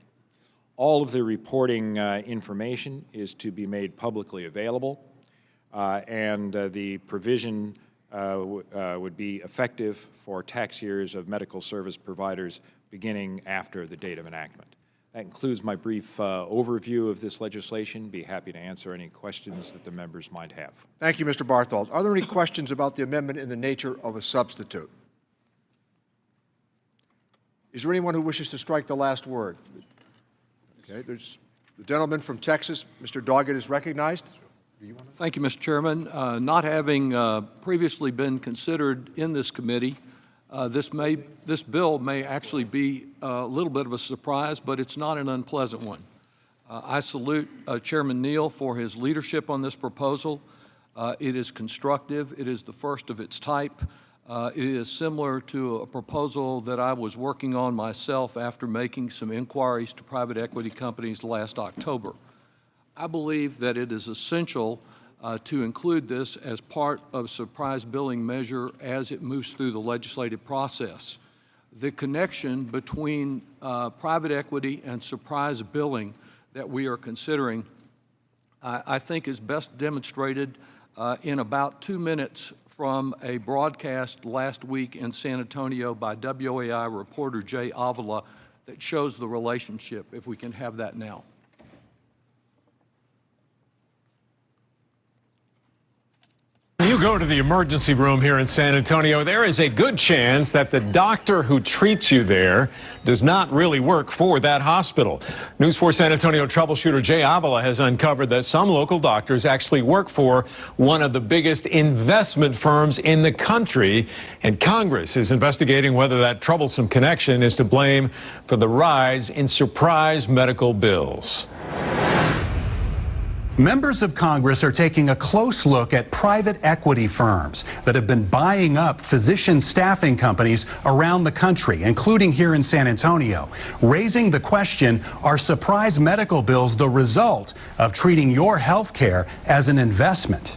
All of the reporting information is to be made publicly available, and the provision would be effective for tax years of medical service providers beginning after the date of enactment. That concludes my brief overview of this legislation. Be happy to answer any questions that the members might have. Thank you, Mr. Barthold. Are there any questions about the amendment in the nature of a substitute? Is there anyone who wishes to strike the last word? Okay, there's the gentleman from Texas, Mr. Doggett, is recognized. Thank you, Mr. Chairman. Not having previously been considered in this committee, this bill may actually be a little bit of a surprise, but it's not an unpleasant one. I salute Chairman Neal for his leadership on this proposal. It is constructive. It is the first of its type. It is similar to a proposal that I was working on myself after making some inquiries to private equity companies last October. I believe that it is essential to include this as part of surprise billing measure as it moves through the legislative process. The connection between private equity and surprise billing that we are considering, I think is best demonstrated in about 2 minutes from a broadcast last week in San Antonio by WAI reporter Jay Avila that shows the relationship, if we can have that now. You go to the emergency room here in San Antonio, there is a good chance that the doctor who treats you there does not really work for that hospital. News 4 San Antonio troubleshooter Jay Avila has uncovered that some local doctors actually work for one of the biggest investment firms in the country, and Congress is investigating whether that troublesome connection is to blame for the rise in surprise medical bills. Members of Congress are taking a close look at private equity firms that have been buying up physician staffing companies around the country, including here in San Antonio, raising the question, are surprise medical bills the result of treating your health care as an investment?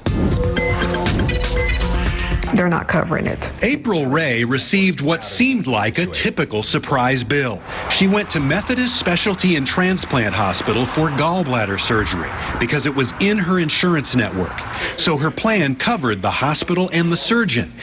They're not covering it. April Ray received what seemed like a typical surprise bill. She went to Methodist Specialty and Transplant Hospital for gallbladder surgery because it was in her insurance network. So her plan covered the hospital and the surgeon.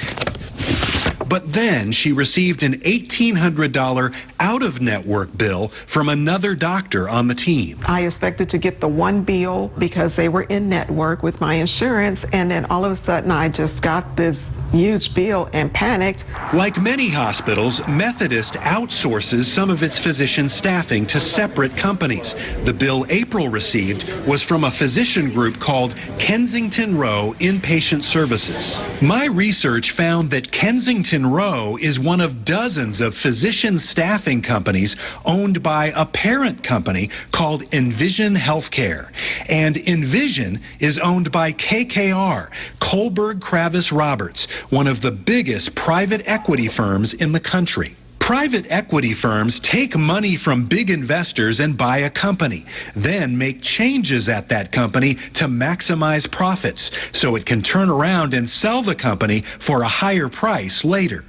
But then she received an $1,800 out-of-network bill from another doctor on the team. I expected to get the one bill because they were in network with my insurance, and then all of a sudden I just got this huge bill and panicked. Like many hospitals, Methodist outsources some of its physician staffing to separate companies. The bill April received was from a physician group called Kensington Row Inpatient Services. My research found that Kensington Row is one of dozens of physician staffing companies owned by a parent company called Envision Healthcare. And Envision is owned by KKR, Kohlberg Kravis Roberts, one of the biggest private equity firms in the country. Private equity firms take money from big investors and buy a company, then make changes at that company to maximize profits so it can turn around and sell the company for a higher price later.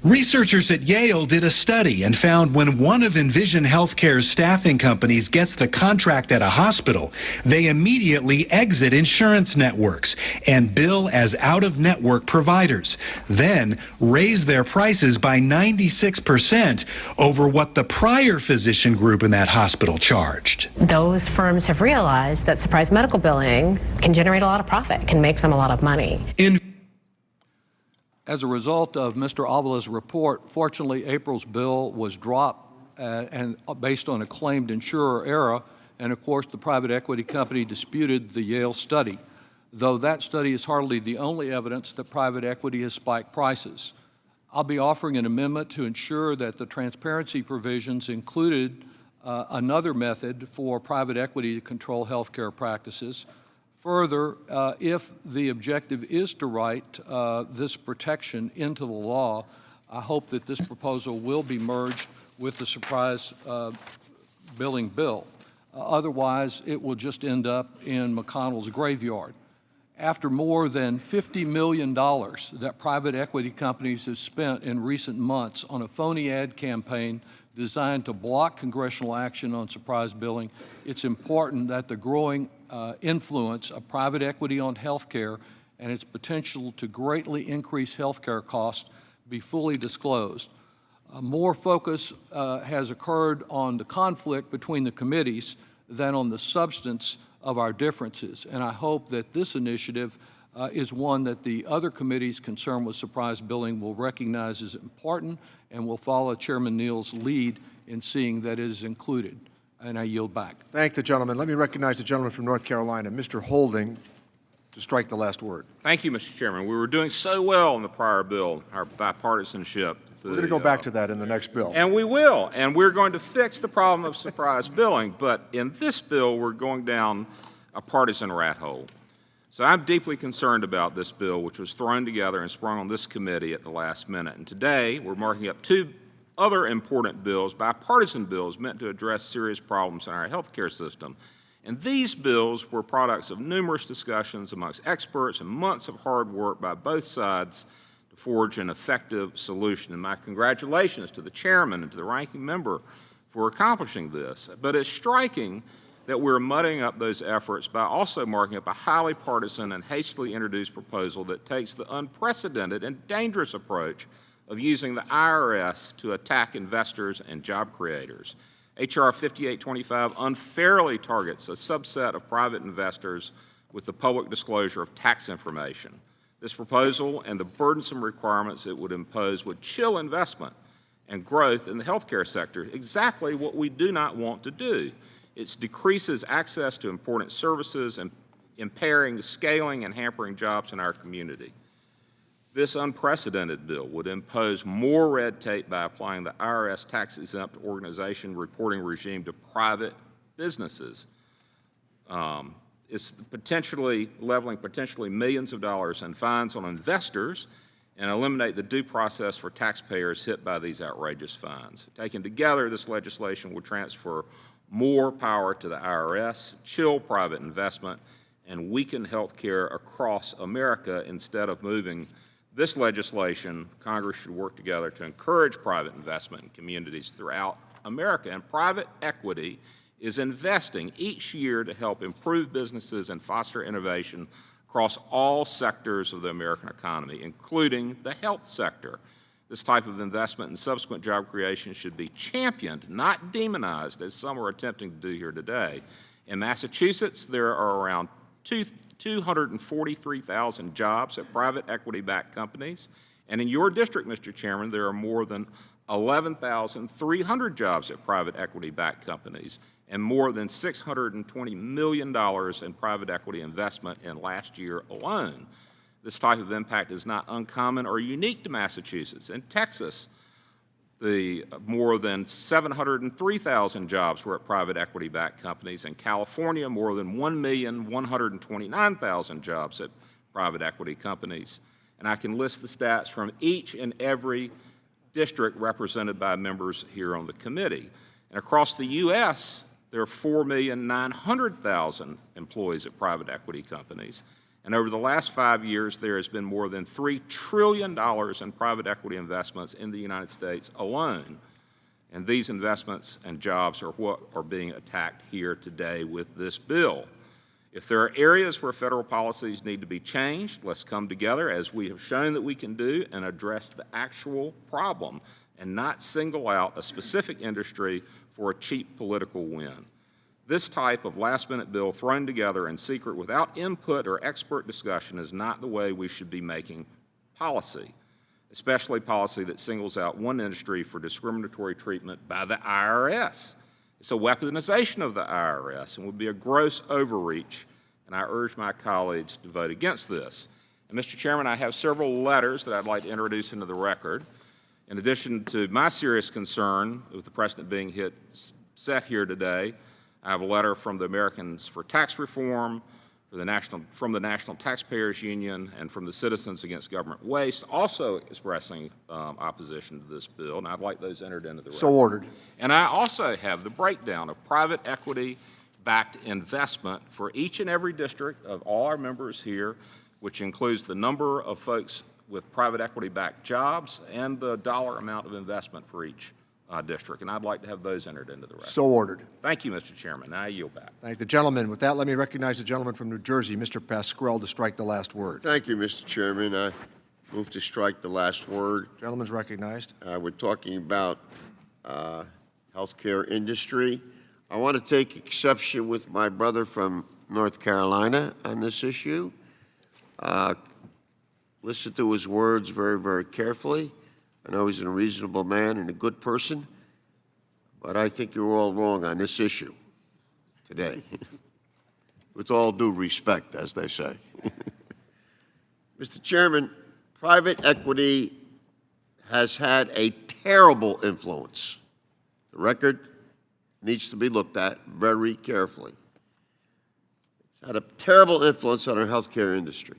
Researchers at Yale did a study and found when one of Envision Healthcare's staffing companies gets the contract at a hospital, they immediately exit insurance networks and bill as out-of-network providers, then raise their prices by 96% over what the prior physician group in that hospital charged. Those firms have realized that surprise medical billing can generate a lot of profit, can make them a lot of money. As a result of Mr. Avila's report, fortunately, April's bill was dropped and based on a claimed insurer error, and of course, the private equity company disputed the Yale study, though that study is hardly the only evidence that private equity has spiked prices. I'll be offering an amendment to ensure that the transparency provisions included another method for private equity to control healthcare practices. Further, if the objective is to write this protection into the law, I hope that this proposal will be merged with the surprise billing bill. Otherwise, it will just end up in McConnell's graveyard. After more than $50 million that private equity companies have spent in recent months on a phony ad campaign designed to block congressional action on surprise billing, it's important that the growing influence of private equity on health care and its potential to greatly increase health care costs be fully disclosed. More focus has occurred on the conflict between the committees than on the substance of our differences, and I hope that this initiative is one that the other committees concerned with surprise billing will recognize as important and will follow Chairman Neal's lead in seeing that it is included. And I yield back. Thank the gentleman. Let me recognize the gentleman from North Carolina, Mr. Holding, to strike the last word. Thank you, Mr. Chairman. We were doing so well in the prior bill, our bipartisanship. We're going to go back to that in the next bill. And we will. And we're going to fix the problem of surprise billing. But in this bill, we're going down a partisan rat hole. So I'm deeply concerned about this bill, which was thrown together and sprung on this committee at the last minute. And today, we're marking up two other important bills, bipartisan bills, meant to address serious problems in our health care system. And these bills were products of numerous discussions amongst experts and months of hard work by both sides to forge an effective solution. And my congratulations to the chairman and to the ranking member for accomplishing this. But it's striking that we're mudding up those efforts by also marking up a highly partisan and hastily introduced proposal that takes the unprecedented and dangerous approach of using the IRS to attack investors and job creators. H.R. 5825 unfairly targets a subset of private investors with the public disclosure of tax information. This proposal and the burdensome requirements it would impose would chill investment and growth in the healthcare sector, exactly what we do not want to do. It decreases access to important services and impairing scaling and hampering jobs in our community. This unprecedented bill would impose more red tape by applying the IRS tax-exempt organization reporting regime to private businesses. It's potentially leveling millions of dollars in fines on investors and eliminate the due process for taxpayers hit by these outrageous fines. Taken together, this legislation would transfer more power to the IRS, chill private investment, and weaken health care across America. Instead of moving this legislation, Congress should work together to encourage private investment in communities throughout America. And private equity is investing each year to help improve businesses and foster innovation across all sectors of the American economy, including the health sector. This type of investment and subsequent job creation should be championed, not demonized, as some are attempting to do here today. In Massachusetts, there are around 243,000 jobs at private equity-backed companies. And in your district, Mr. Chairman, there are more than 11,300 jobs at private equity-backed companies and more than $620 million in private equity investment in last year alone. This type of impact is not uncommon or unique to Massachusetts. In Texas, the more than 703,000 jobs were at private equity-backed companies. In California, more than 1,129,000 jobs at private equity companies. And I can list the stats from each and every district represented by members here on the committee. And across the U.S., there are 4,900,000 employees at private equity companies. And over the last 5 years, there has been more than $3 trillion in private equity investments in the United States alone. And these investments and jobs are what are being attacked here today with this bill. If there are areas where federal policies need to be changed, let's come together, as we have shown that we can do, and address the actual problem and not single out a specific industry for a cheap political win. This type of last-minute bill thrown together in secret without input or expert discussion is not the way we should be making policy, especially policy that singles out one industry for discriminatory treatment by the IRS. It's a weaponization of the IRS and would be a gross overreach, and I urge my colleagues to vote against this. And Mr. Chairman, I have several letters that I'd like to introduce into the record. In addition to my serious concern with the precedent being set here today, I have a letter from the Americans for Tax Reform, from the National Taxpayers Union, and from the Citizens Against Government Waste, also expressing opposition to this bill, and I'd like those entered into the record. So ordered. And I also have the breakdown of private equity-backed investment for each and every district of all our members here, which includes the number of folks with private equity-backed jobs and the dollar amount of investment for each district, and I'd like to have those entered into the record. So ordered. Thank you, Mr. Chairman. Now I yield back. Thank the gentleman. With that, let me recognize the gentleman from New Jersey, Mr. Pascrell, to strike the last word. Thank you, Mr. Chairman. I move to strike the last word. Gentleman's recognized. We're talking about healthcare industry. I want to take exception with my brother from North Carolina on this issue. Listen to his words very, very carefully. I know he's a reasonable man and a good person, but I think you're all wrong on this issue today. With all due respect, as they say. Mr. Chairman, private equity has had a terrible influence. The record needs to be looked at very carefully. It's had a terrible influence on our healthcare industry.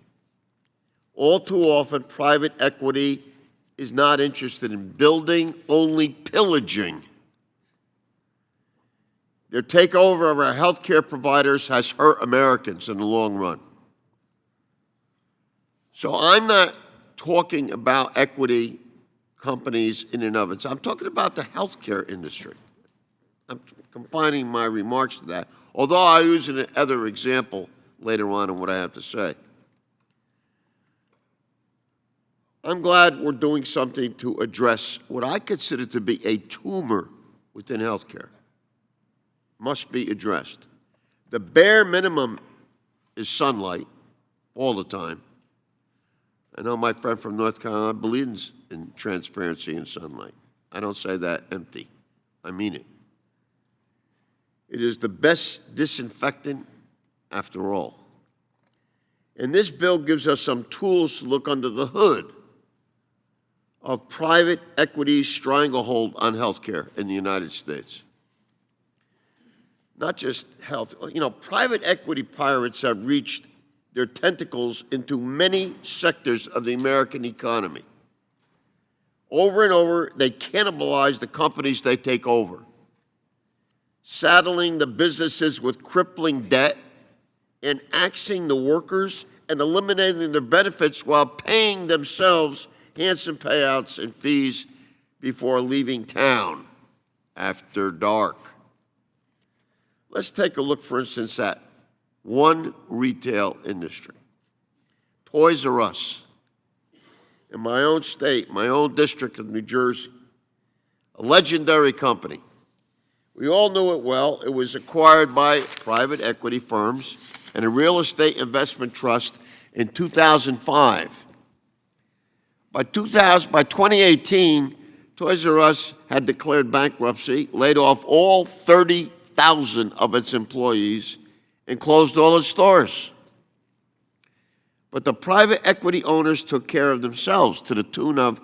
All too often, private equity is not interested in building, only pillaging. Their takeover of our healthcare providers has hurt Americans in the long run. So I'm not talking about equity companies in and of itself. I'm talking about the healthcare industry. I'm confining my remarks to that, although I'll use another example later on in what I have to say. I'm glad we're doing something to address what I consider to be a tumor within healthcare. Must be addressed. The bare minimum is sunlight all the time. I know my friend from North Carolina believes in transparency and sunlight. I don't say that empty. I mean it. It is the best disinfectant after all. And this bill gives us some tools to look under the hood of private equity's stranglehold on healthcare in the United States. Not just health. You know, private equity pirates have reached their tentacles into many sectors of the American economy. Over and over, they cannibalize the companies they take over, saddling the businesses with crippling debt and axing the workers and eliminating their benefits while paying themselves handsome payouts and fees before leaving town after dark. Let's take a look, for instance, at one retail industry. Toys R Us. In my own state, my own district of New Jersey, a legendary company. We all knew it well. It was acquired by private equity firms and a real estate investment trust in 2005. By 2018, Toys R Us had declared bankruptcy, laid off all 30,000 of its employees, and closed all its stores. But the private equity owners took care of themselves to the tune of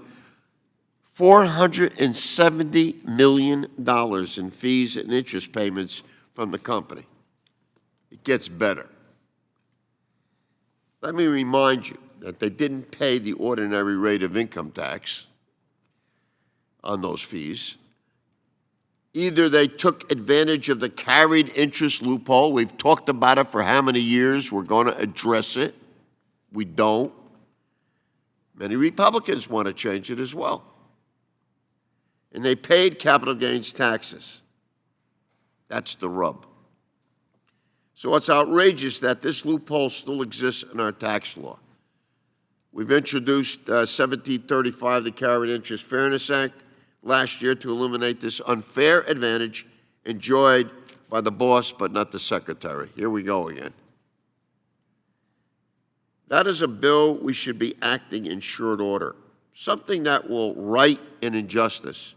$470 million in fees and interest payments from the company. It gets better. Let me remind you that they didn't pay the ordinary rate of income tax on those fees. Either they took advantage of the carried interest loophole. We've talked about it for how many years? We're going to address it. We don't. Many Republicans want to change it as well. And they paid capital gains taxes. That's the rub. So it's outrageous that this loophole still exists in our tax law. We've introduced 1735, the Carried Interest Fairness Act, last year to eliminate this unfair advantage enjoyed by the boss but not the secretary. Here we go again. That is a bill we should be acting in short order, something that will right an injustice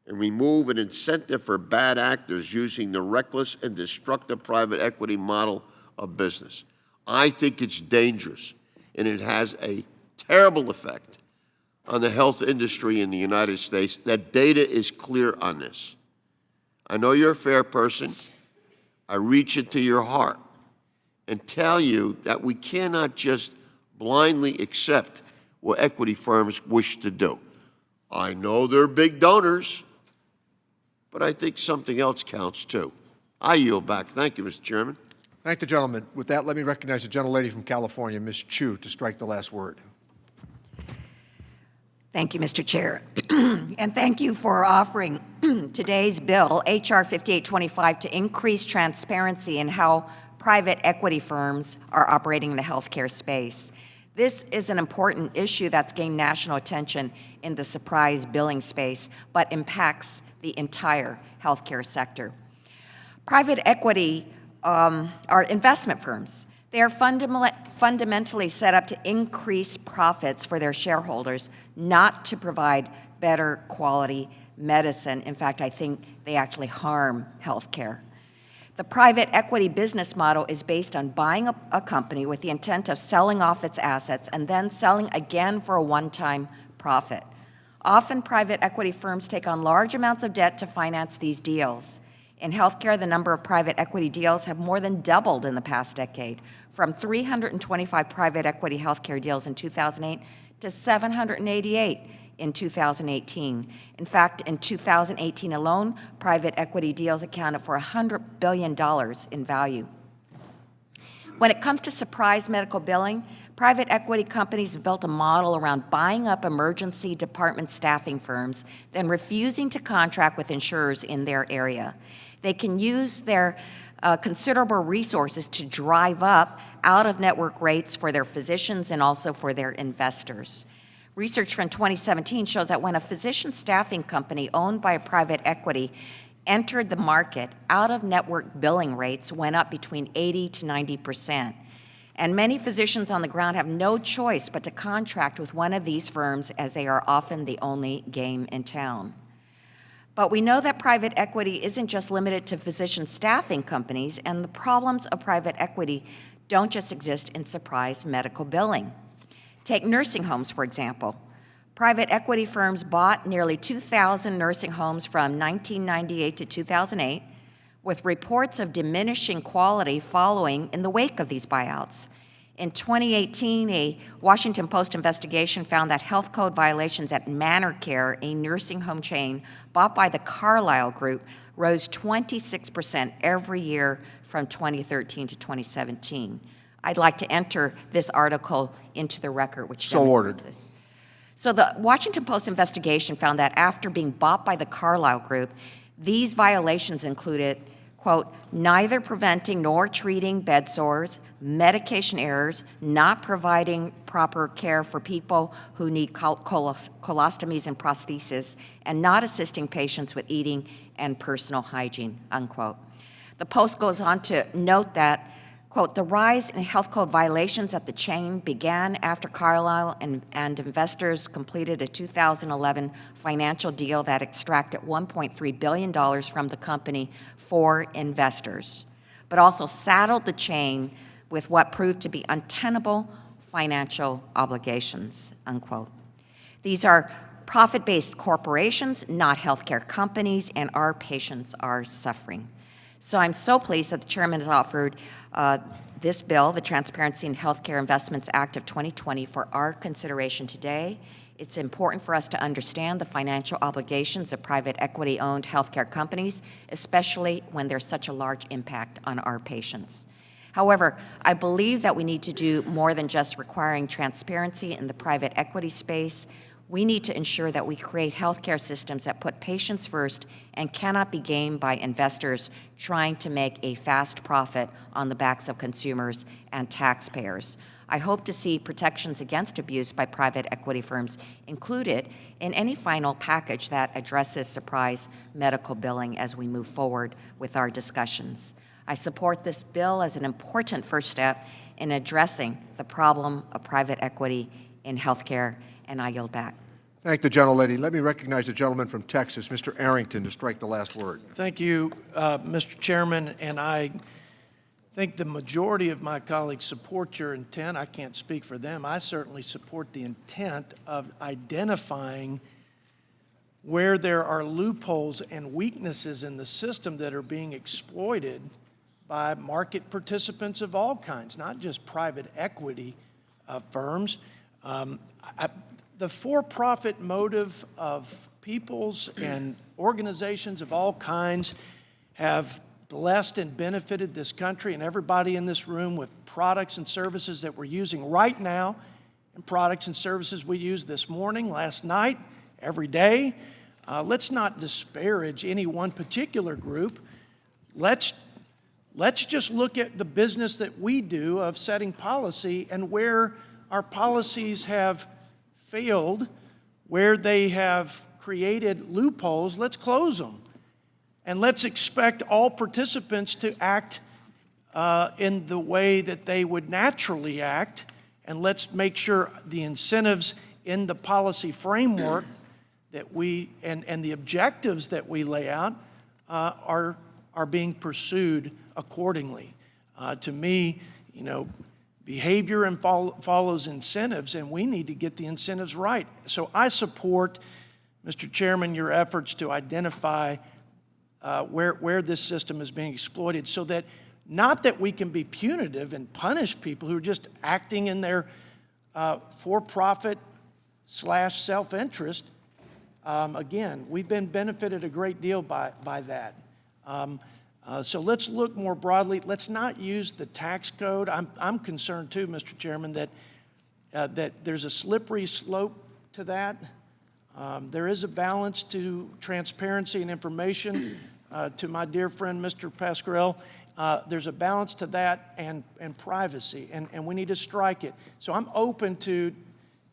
and remove an incentive for bad actors using the reckless and destructive private equity model of business. I think it's dangerous, and it has a terrible effect on the health industry in the United States. That data is clear on this. I know you're a fair person. I reach into your heart and tell you that we cannot just blindly accept what equity firms wish to do. I know they're big donors, but I think something else counts too. I yield back. Thank you, Mr. Chairman. Thank the gentleman. With that, let me recognize the gentlelady from California, Ms. Chu, to strike the last word. Thank you, Mr. Chair. And thank you for offering today's bill, H.R. 5825, to increase transparency in how private equity firms are operating in the healthcare space. This is an important issue that's gained national attention in the surprise billing space, but impacts the entire healthcare sector. Private equity are investment firms. They are fundamentally set up to increase profits for their shareholders, not to provide better quality medicine. In fact, I think they actually harm healthcare. The private equity business model is based on buying a company with the intent of selling off its assets and then selling again for a one-time profit. Often, private equity firms take on large amounts of debt to finance these deals. In healthcare, the number of private equity deals have more than doubled in the past decade, from 325 private equity healthcare deals in 2008 to 788 in 2018. In fact, in 2018 alone, private equity deals accounted for $100 billion in value. When it comes to surprise medical billing, private equity companies have built a model around buying up emergency department staffing firms, then refusing to contract with insurers in their area. They can use their considerable resources to drive up out-of-network rates for their physicians and also for their investors. Research from 2017 shows that when a physician staffing company owned by a private equity entered the market, out-of-network billing rates went up between 80 to 90%. And many physicians on the ground have no choice but to contract with one of these firms, as they are often the only game in town. But we know that private equity isn't just limited to physician staffing companies, and the problems of private equity don't just exist in surprise medical billing. Take nursing homes, for example. Private equity firms bought nearly 2,000 nursing homes from 1998 to 2008, with reports of diminishing quality following in the wake of these buyouts. In 2018, a Washington Post investigation found that health code violations at Manor Care, a nursing home chain bought by the Carlyle Group, rose 26% every year from 2013 to 2017. I'd like to enter this article into the record, which So ordered. this. So the Washington Post investigation found that after being bought by the Carlyle Group, these violations included, quote, neither preventing nor treating bed sores, medication errors, not providing proper care for people who need colostomies and prosthesis, and not assisting patients with eating and personal hygiene, unquote. The Post goes on to note that, quote, the rise in health code violations at the chain began after Carlyle and investors completed a 2011 financial deal that extracted $1.3 billion from the company for investors, but also saddled the chain with what proved to be untenable financial obligations, unquote. These are profit-based corporations, not healthcare companies, and our patients are suffering. So I'm so pleased that the chairman has offered this bill, the Transparency in Healthcare Investments Act of 2020, for our consideration today. It's important for us to understand the financial obligations of private equity-owned healthcare companies, especially when there's such a large impact on our patients. However, I believe that we need to do more than just requiring transparency in the private equity space. We need to ensure that we create healthcare systems that put patients first and cannot be gamed by investors trying to make a fast profit on the backs of consumers and taxpayers. I hope to see protections against abuse by private equity firms included in any final package that addresses surprise medical billing as we move forward with our discussions. I support this bill as an important first step in addressing the problem of private equity in healthcare, and I yield back. Thank the gentlelady. Let me recognize the gentleman from Texas, Mr. Arrington, to strike the last word. Thank you, Mr. Chairman, and I think the majority of my colleagues support your intent. I can't speak for them. I certainly support the intent of identifying where there are loopholes and weaknesses in the system that are being exploited by market participants of all kinds, not just private equity firms. The for-profit motive of peoples and organizations of all kinds have blessed and benefited this country and everybody in this room with products and services that we're using right now, and products and services we used this morning, last night, every day. Let's not disparage any one particular group. Let's just look at the business that we do of setting policy, and where our policies have failed, where they have created loopholes, let's close them. And let's expect all participants to act in the way that they would naturally act, and let's make sure the incentives in the policy framework that we, and the objectives that we lay out are being pursued accordingly. To me, behavior follows incentives, and we need to get the incentives right. So I support, Mr. Chairman, your efforts to identify where this system is being exploited, so that not that we can be punitive and punish people who are just acting in their for-profit / self-interest. Again, we've been benefited a great deal by that. So let's look more broadly. Let's not use the tax code. I'm concerned too, Mr. Chairman, that there's a slippery slope to that. There is a balance to transparency and information. To my dear friend, Mr. Pasquarello, there's a balance to that and privacy, and we need to strike it. So I'm open to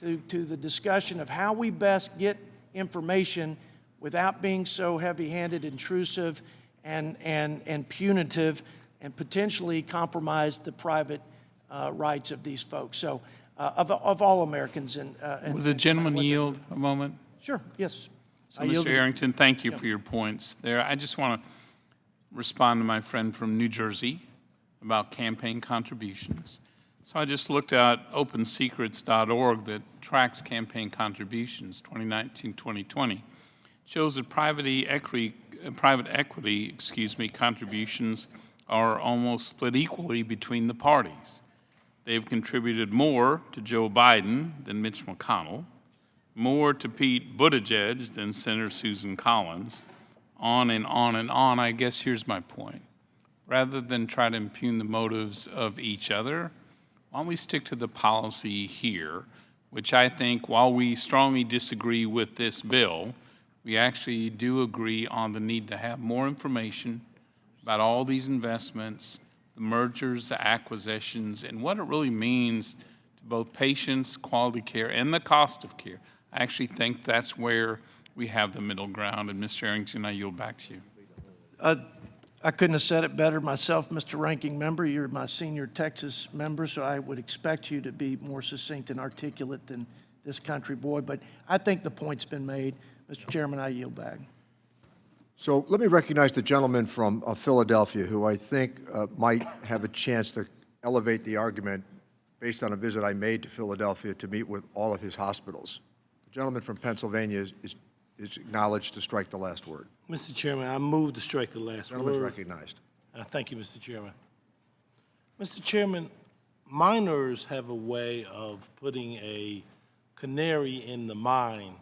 the discussion of how we best get information without being so heavy-handed, intrusive, and punitive, and potentially compromise the private rights of these folks, so of all Americans. Would the gentleman yield a moment? Sure, yes. So, I yield Mr. to- Arrington, thank you for your points there. I just want to respond to my friend from New Jersey about campaign contributions. So I just looked at opensecrets.org that tracks campaign contributions 2019-2020. Shows that private equity, contributions are almost split equally between the parties. They've contributed more to Joe Biden than Mitch McConnell, more to Pete Buttigieg than Senator Susan Collins, on and on and on. I guess here's my point. Rather than try to impugn the motives of each other, why don't we stick to the policy here, which I think, while we strongly disagree with this bill, we actually do agree on the need to have more information about all these investments, the mergers, the acquisitions, and what it really means to both patients, quality care, and the cost of care. I actually think that's where we have the middle ground. And Mr. Arrington, I yield back to you. I couldn't have said it better myself, Mr. Ranking Member. You're my senior Texas member, so I would expect you to be more succinct and articulate than this country boy. But I think the point's been made. Mr. Chairman, I yield back. So let me recognize the gentleman from Philadelphia, who I think might have a chance to elevate the argument based on a visit I made to Philadelphia to meet with all of his hospitals. The gentleman from Pennsylvania is acknowledged to strike the last word. Mr. Chairman, I move to strike the last word. Gentleman's recognized. Thank you, Mr. Chairman. Mr. Chairman, miners have a way of putting a canary in the mine.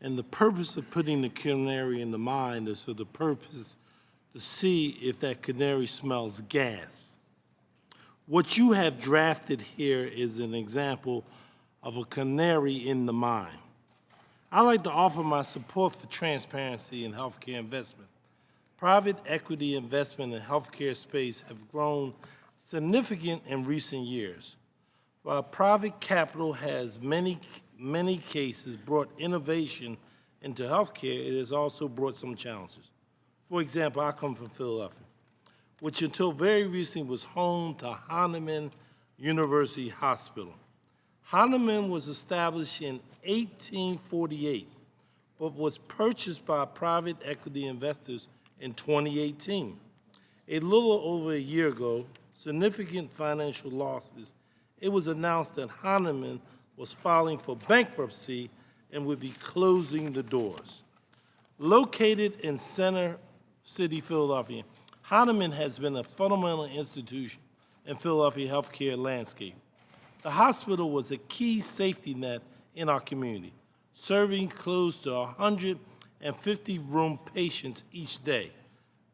And the purpose of putting the canary in the mine is for the purpose to see if that canary smells gas. What you have drafted here is an example of a canary in the mine. I'd like to offer my support for transparency in healthcare investment. Private equity investment in healthcare space have grown significant in recent years. While private capital has many cases brought innovation into healthcare, it has also brought some challenges. For example, I come from Philadelphia, which until very recently was home to Hahnemann University Hospital. Hahnemann was established in 1848, but was purchased by private equity investors in 2018. A little over a year ago, significant financial losses, it was announced that Hahnemann was filing for bankruptcy and would be closing the doors. Located in Center City, Philadelphia, Hahnemann has been a fundamental institution in Philadelphia healthcare landscape. The hospital was a key safety net in our community, serving close to 150 room patients each day,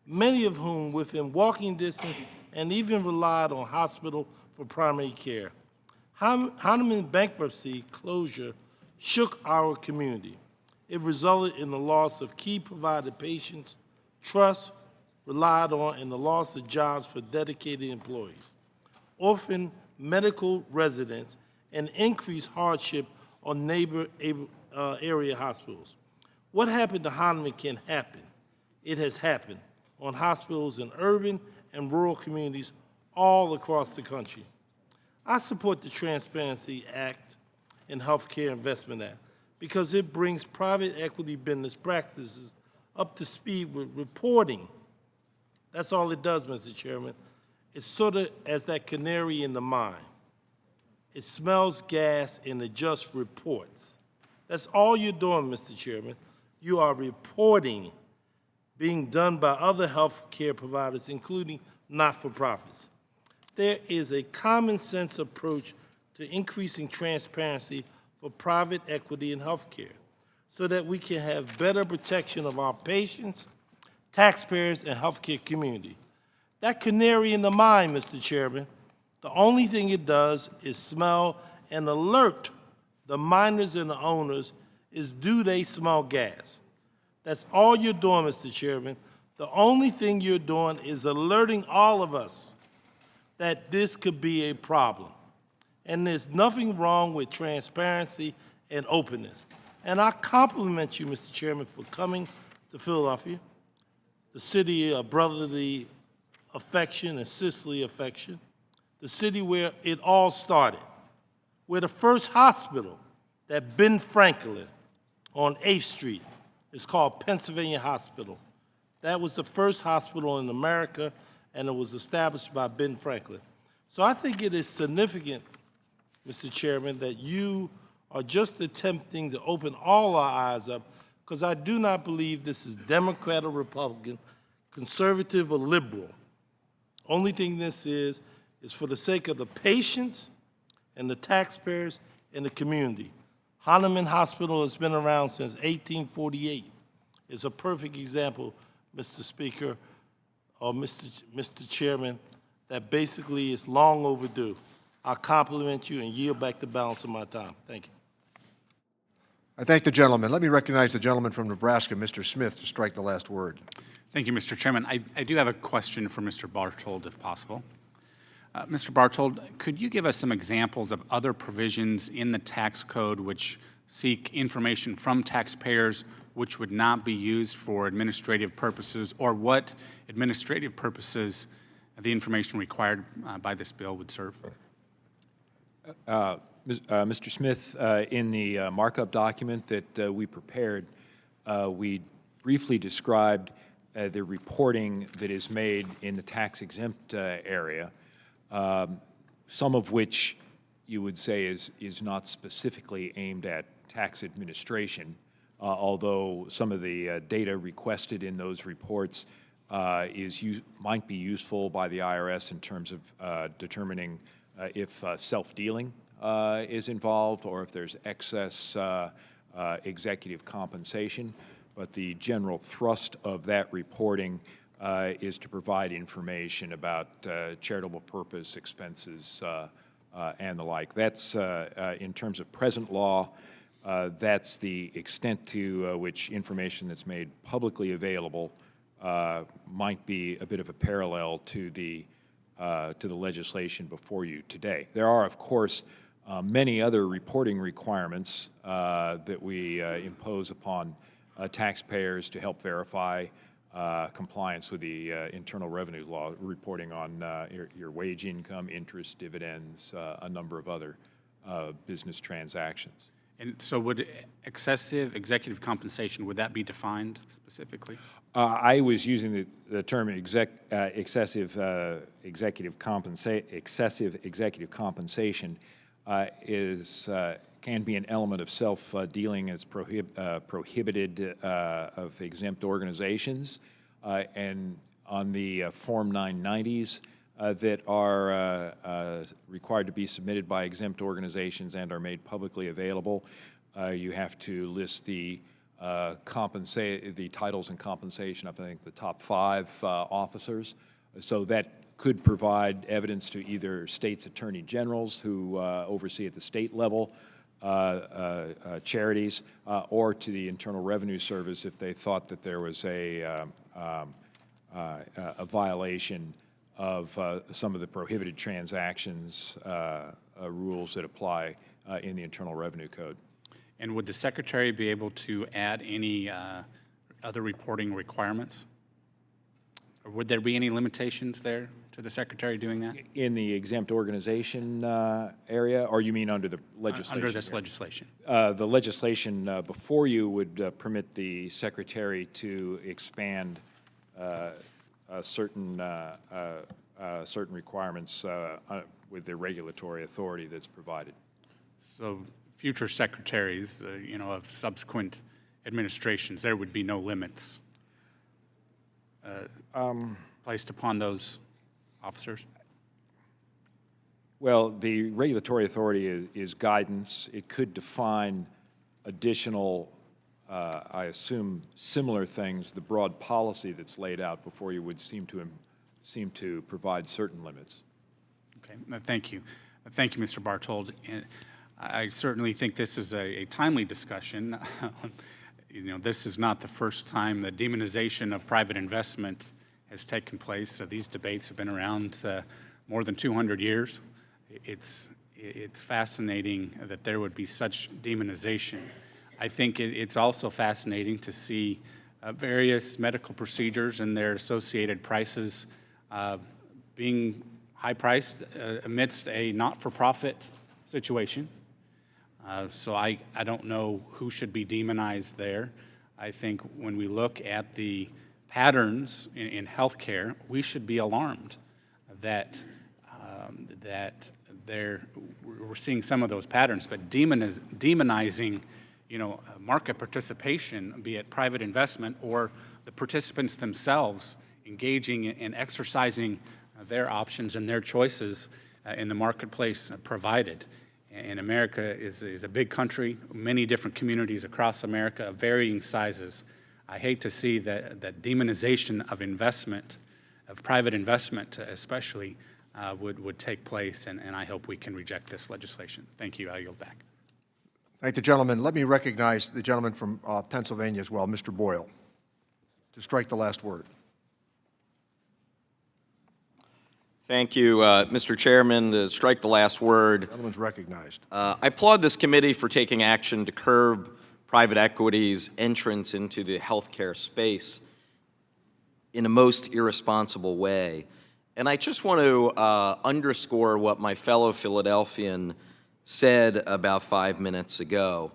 many of whom within walking distance and even relied on hospital for primary care. Hahnemann bankruptcy closure shook our community. It resulted in the loss of key provided patients, trust relied on, and the loss of jobs for dedicated employees, orphan medical residents, and increased hardship on neighbor area hospitals. What happened to Hahnemann can happen. It has happened on hospitals in urban and rural communities all across the country. I support the Transparency Act and Healthcare Investment Act because it brings private equity business practices up to speed with reporting. That's all it does, Mr. Chairman. It's sort of as that canary in the mine. It smells gas and it just reports. That's all you're doing, Mr. Chairman. You are reporting being done by other health care providers, including not-for-profits. There is a common sense approach to increasing transparency for private equity in healthcare so that we can have better protection of our patients, taxpayers, and healthcare community. That canary in the mine, Mr. Chairman, the only thing it does is smell and alert the miners and the owners is do they smell gas. That's all you're doing, Mr. Chairman. The only thing you're doing is alerting all of us that this could be a problem. And there's nothing wrong with transparency and openness. And I compliment you, Mr. Chairman, for coming to Philadelphia, the city of brotherly affection and sisterly affection, the city where it all started, where the first hospital that Ben Franklin on 8th Street is called Pennsylvania Hospital. That was the first hospital in America, and it was established by Ben Franklin. So I think it is significant, Mr. Chairman, that you are just attempting to open all our eyes up, because I do not believe this is Democrat or Republican, conservative or liberal. Only thing this is for the sake of the patients and the taxpayers and the community. Hahnemann Hospital has been around since 1848. It's a perfect example, Mr. Speaker, or Mr. Chairman, that basically is long overdue. I compliment you and yield back the balance of my time. Thank you. I thank the gentleman. Let me recognize the gentleman from Nebraska, Mr. Smith, to strike the last word. Thank you, Mr. Chairman. I do have a question for Mr. Bartold, if possible. Mr. Bartold, could you give us some examples of other provisions in the tax code which seek information from taxpayers which would not be used for administrative purposes, or what administrative purposes the information required by this bill would serve? Mr. Smith, in the markup document that we prepared, we briefly described the reporting that is made in the tax-exempt area, some of which you would say is not specifically aimed at tax administration, although some of the data requested in those reports might be useful by the IRS in terms of determining if self-dealing is involved or if there's excess executive compensation. But the general thrust of that reporting is to provide information about charitable purpose expenses and the like. That's, in terms of present law, that's the extent to which information that's made publicly available might be a bit of a parallel to the legislation before you today. There are, of course, many other reporting requirements that we impose upon taxpayers to help verify compliance with the Internal Revenue Law, reporting on your wage income, interest, dividends, a number of other business transactions. And so would excessive executive compensation, would that be defined specifically? I was using the term excessive executive compensation can be an element of self-dealing as prohibited of exempt organizations, and on the Form 990s that are required to be submitted by exempt organizations and are made publicly available, you have to list the titles and compensation of, I think, the top 5 officers. So that could provide evidence to either states' attorney generals who oversee at the state level charities, or to the Internal Revenue Service if they thought that there was a violation of some of the prohibited transactions rules that apply in the Internal Revenue Code. And would the Secretary be able to add any other reporting requirements? Or would there be any limitations there to the Secretary doing that? In the exempt organization area, or you mean under the legislation? Under this legislation. The legislation before you would permit the Secretary to expand certain requirements with the regulatory authority that's provided. So future secretaries, of subsequent administrations, there would be no limits placed upon those officers? Well, the regulatory authority is guidance. It could define additional, I assume, similar things. The broad policy that's laid out before you would seem to provide certain limits. Okay, thank you. Thank you, Mr. Bartold. And I certainly think this is a timely discussion. This is not the first time the demonization of private investment has taken place. So these debates have been around more than 200 years. It's fascinating that there would be such demonization. I think it's also fascinating to see various medical procedures and their associated prices being high-priced amidst a not-for-profit situation. So I don't know who should be demonized there. I think when we look at the patterns in healthcare, we should be alarmed that we're seeing some of those patterns, but demonizing, market participation, be it private investment or the participants themselves engaging in exercising their options and their choices in the marketplace provided. And America is a big country, many different communities across America of varying sizes. I hate to see that demonization of investment, of private investment especially, would take place, and I hope we can reject this legislation. Thank you. I yield back. Thank the gentleman. Let me recognize the gentleman from Pennsylvania as well, Mr. Boyle, to strike the last word. Thank you, Mr. Chairman. To strike the last word. Gentleman's recognized. I applaud this committee for taking action to curb private equity's entrance into the healthcare space in a most irresponsible way. And I just want to underscore what my fellow Philadelphian said about 5 minutes ago,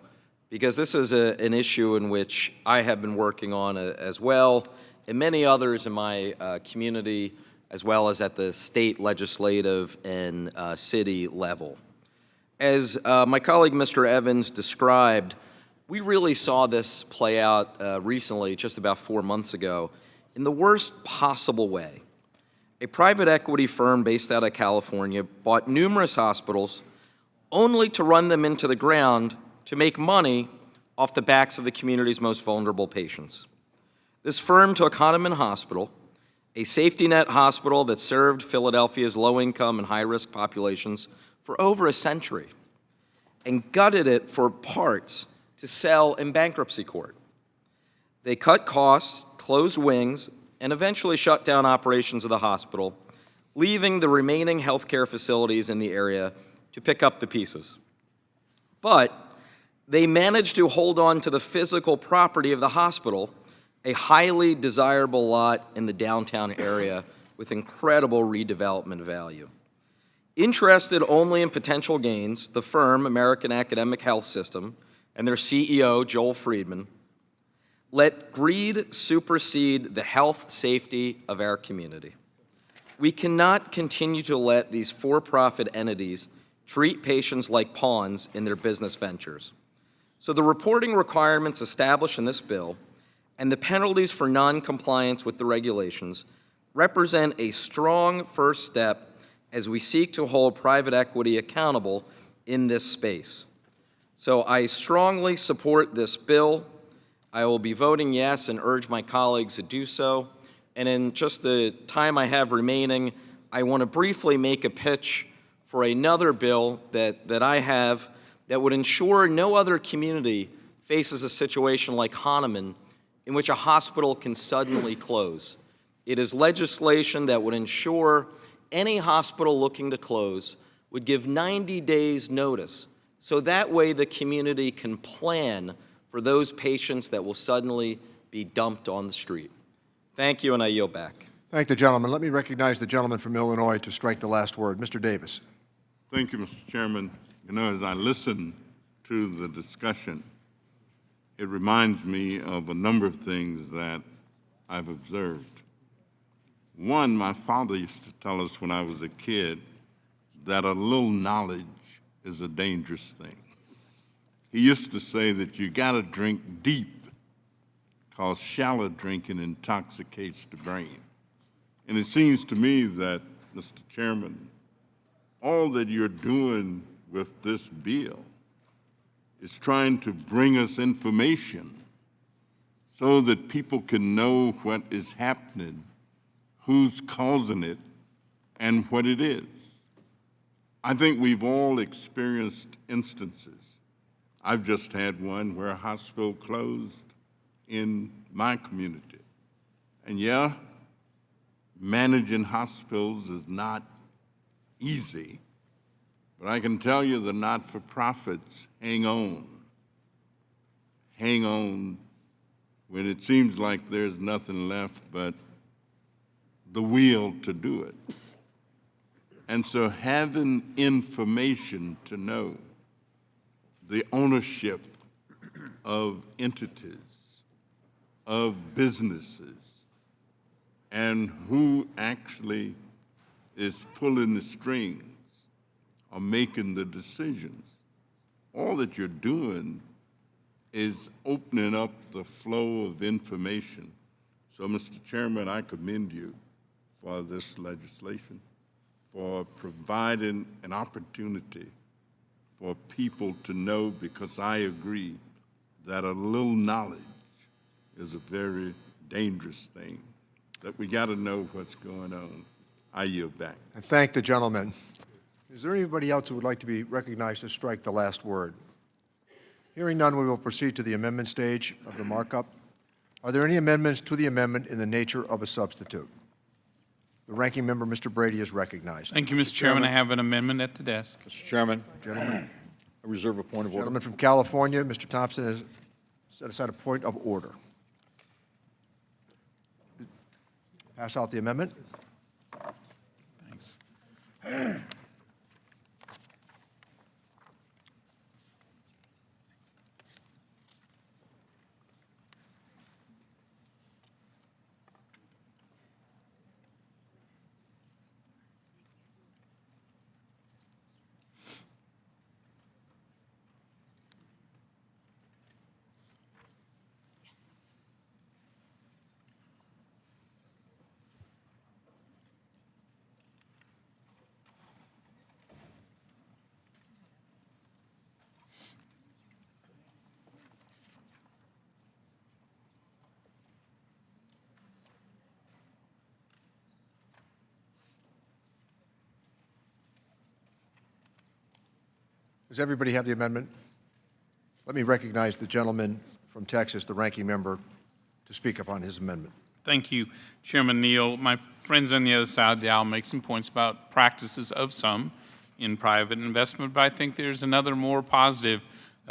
because this is an issue in which I have been working on as well, and many others in my community, as well as at the state legislative and city level. As my colleague Mr. Evans described, we really saw this play out recently, just about 4 months ago, in the worst possible way. A private equity firm based out of California bought numerous hospitals only to run them into the ground to make money off the backs of the community's most vulnerable patients. This firm took Hahnemann Hospital, a safety net hospital that served Philadelphia's low-income and high-risk populations for over a century, and gutted it for parts to sell in bankruptcy court. They cut costs, closed wings, and eventually shut down operations of the hospital, leaving the remaining healthcare facilities in the area to pick up the pieces. But they managed to hold on to the physical property of the hospital, a highly desirable lot in the downtown area with incredible redevelopment value. Interested only in potential gains, the firm, American Academic Health System, and their CEO, Joel Friedman, let greed supersede the health safety of our community. We cannot continue to let these for-profit entities treat patients like pawns in their business ventures. So the reporting requirements established in this bill and the penalties for non-compliance with the regulations represent a strong first step as we seek to hold private equity accountable in this space. So I strongly support this bill. I will be voting yes and urge my colleagues to do so. And in just the time I have remaining, I want to briefly make a pitch for another bill that I have that would ensure no other community faces a situation like Hahnemann in which a hospital can suddenly close. It is legislation that would ensure any hospital looking to close would give 90 days notice, so that way the community can plan for those patients that will suddenly be dumped on the street. Thank you, and I yield back. Thank the gentleman. Let me recognize the gentleman from Illinois to strike the last word. Mr. Davis. Thank you, Mr. Chairman. As I listen to the discussion, it reminds me of a number of things that I've observed. One, my father used to tell us when I was a kid that a little knowledge is a dangerous thing. He used to say that you got to drink deep because shallow drinking intoxicates the brain. And it seems to me that, Mr. Chairman, all that you're doing with this bill is trying to bring us information so that people can know what is happening, who's causing it, and what it is. I think we've all experienced instances. I've just had one where a hospital closed in my community. And yeah, managing hospitals is not easy, but I can tell you the not-for-profits hang on when it seems like there's nothing left but the will to do it. And so having information to know the ownership of entities, of businesses, and who actually is pulling the strings or making the decisions, all that you're doing is opening up the flow of information. So, Mr. Chairman, I commend you for this legislation, for providing an opportunity for people to know, because I agree that a little knowledge is a very dangerous thing, that we got to know what's going on. I yield back. I thank the gentleman. Is there anybody else who would like to be recognized to strike the last word? Hearing none, we will proceed to the amendment stage of the markup. Are there any amendments to the amendment in the nature of a substitute? The ranking member, Mr. Brady, is recognized. Thank you, Mr. Chairman. I have an amendment at the desk. Mr. Chairman, Gentlemen, I reserve a point of order. gentleman from California, Mr. Thompson, has set aside a point of order. Pass out the amendment. Thanks. Does everybody have the amendment? Let me recognize the gentleman from Texas, the ranking member, to speak upon his amendment. Thank you, Chairman Neal. My friends on the other side of the aisle make some points about practices of some in private investment, but I think there's another more positive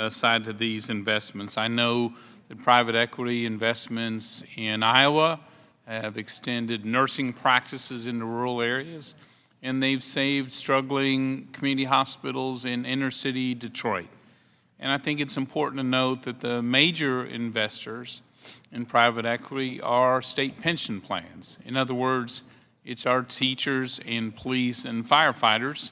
side to these investments. I know that private equity investments in Iowa have extended nursing practices into rural areas, and they've saved struggling community hospitals in inner city Detroit. And I think it's important to note that the major investors in private equity are state pension plans. In other words, it's our teachers and police and firefighters,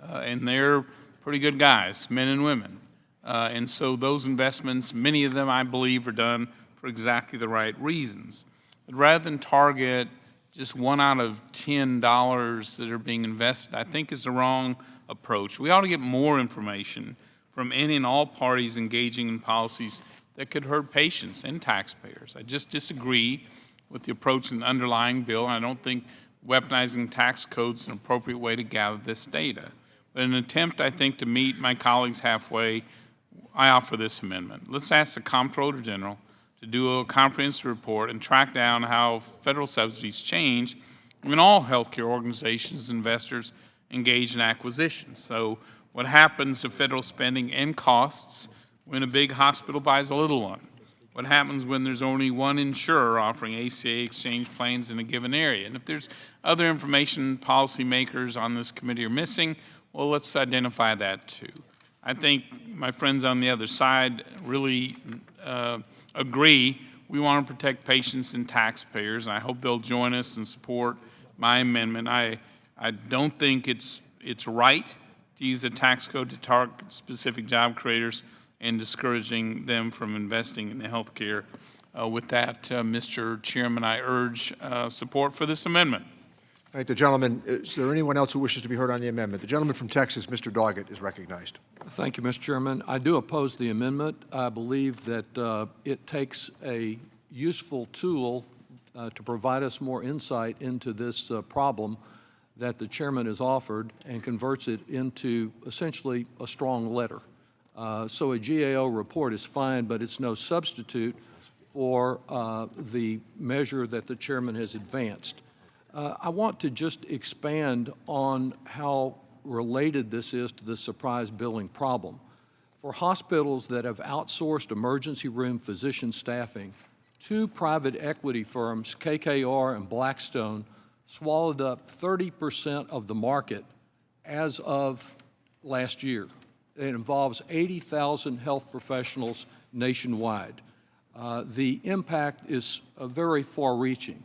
and they're pretty good guys, men and women. And so those investments, many of them I believe are done for exactly the right reasons. But rather than target just 1 out of $10 that are being invested, I think is the wrong approach. We ought to get more information from any and all parties engaging in policies that could hurt patients and taxpayers. I just disagree with the approach in the underlying bill. I don't think weaponizing tax codes is an appropriate way to gather this data. But in an attempt, I think, to meet my colleagues halfway, I offer this amendment. Let's ask the Comptroller General to do a comprehensive report and track down how federal subsidies change when all healthcare organizations and investors engage in acquisitions. So what happens to federal spending and costs when a big hospital buys a little one? What happens when there's only one insurer offering ACA exchange plans in a given area? And if there's other information policymakers on this committee are missing, well, let's identify that too. I think my friends on the other side really agree we want to protect patients and taxpayers, and I hope they'll join us and support my amendment. I don't think it's right to use a tax code to target specific job creators and discouraging them from investing in health care. With that, Mr. Chairman, I urge support for this amendment. Thank the gentleman. Is there anyone else who wishes to be heard on the amendment? The gentleman from Texas, Mr. Doggett, is recognized. Thank you, Mr. Chairman. I do oppose the amendment. I believe that it takes a useful tool to provide us more insight into this problem that the chairman has offered and converts it into essentially a strong letter. So a GAO report is fine, but it's no substitute for the measure that the chairman has advanced. I want to just expand on how related this is to the surprise billing problem. For hospitals that have outsourced emergency room physician staffing, 2 private equity firms, KKR and Blackstone, swallowed up 30% of the market as of last year. It involves 80,000 health professionals nationwide. The impact is very far-reaching.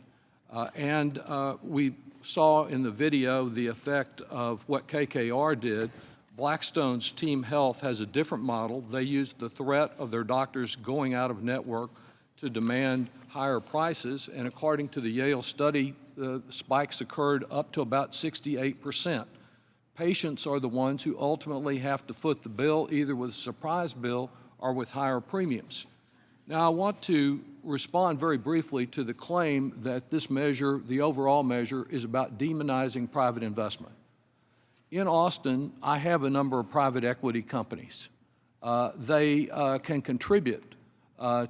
And we saw in the video the effect of what KKR did. Blackstone's Team Health has a different model. They used the threat of their doctors going out of network to demand higher prices, and according to the Yale study, the spikes occurred up to about 68%. Patients are the ones who ultimately have to foot the bill, either with a surprise bill or with higher premiums. Now, I want to respond very briefly to the claim that this measure, the overall measure, is about demonizing private investment. In Austin, I have a number of private equity companies. They can contribute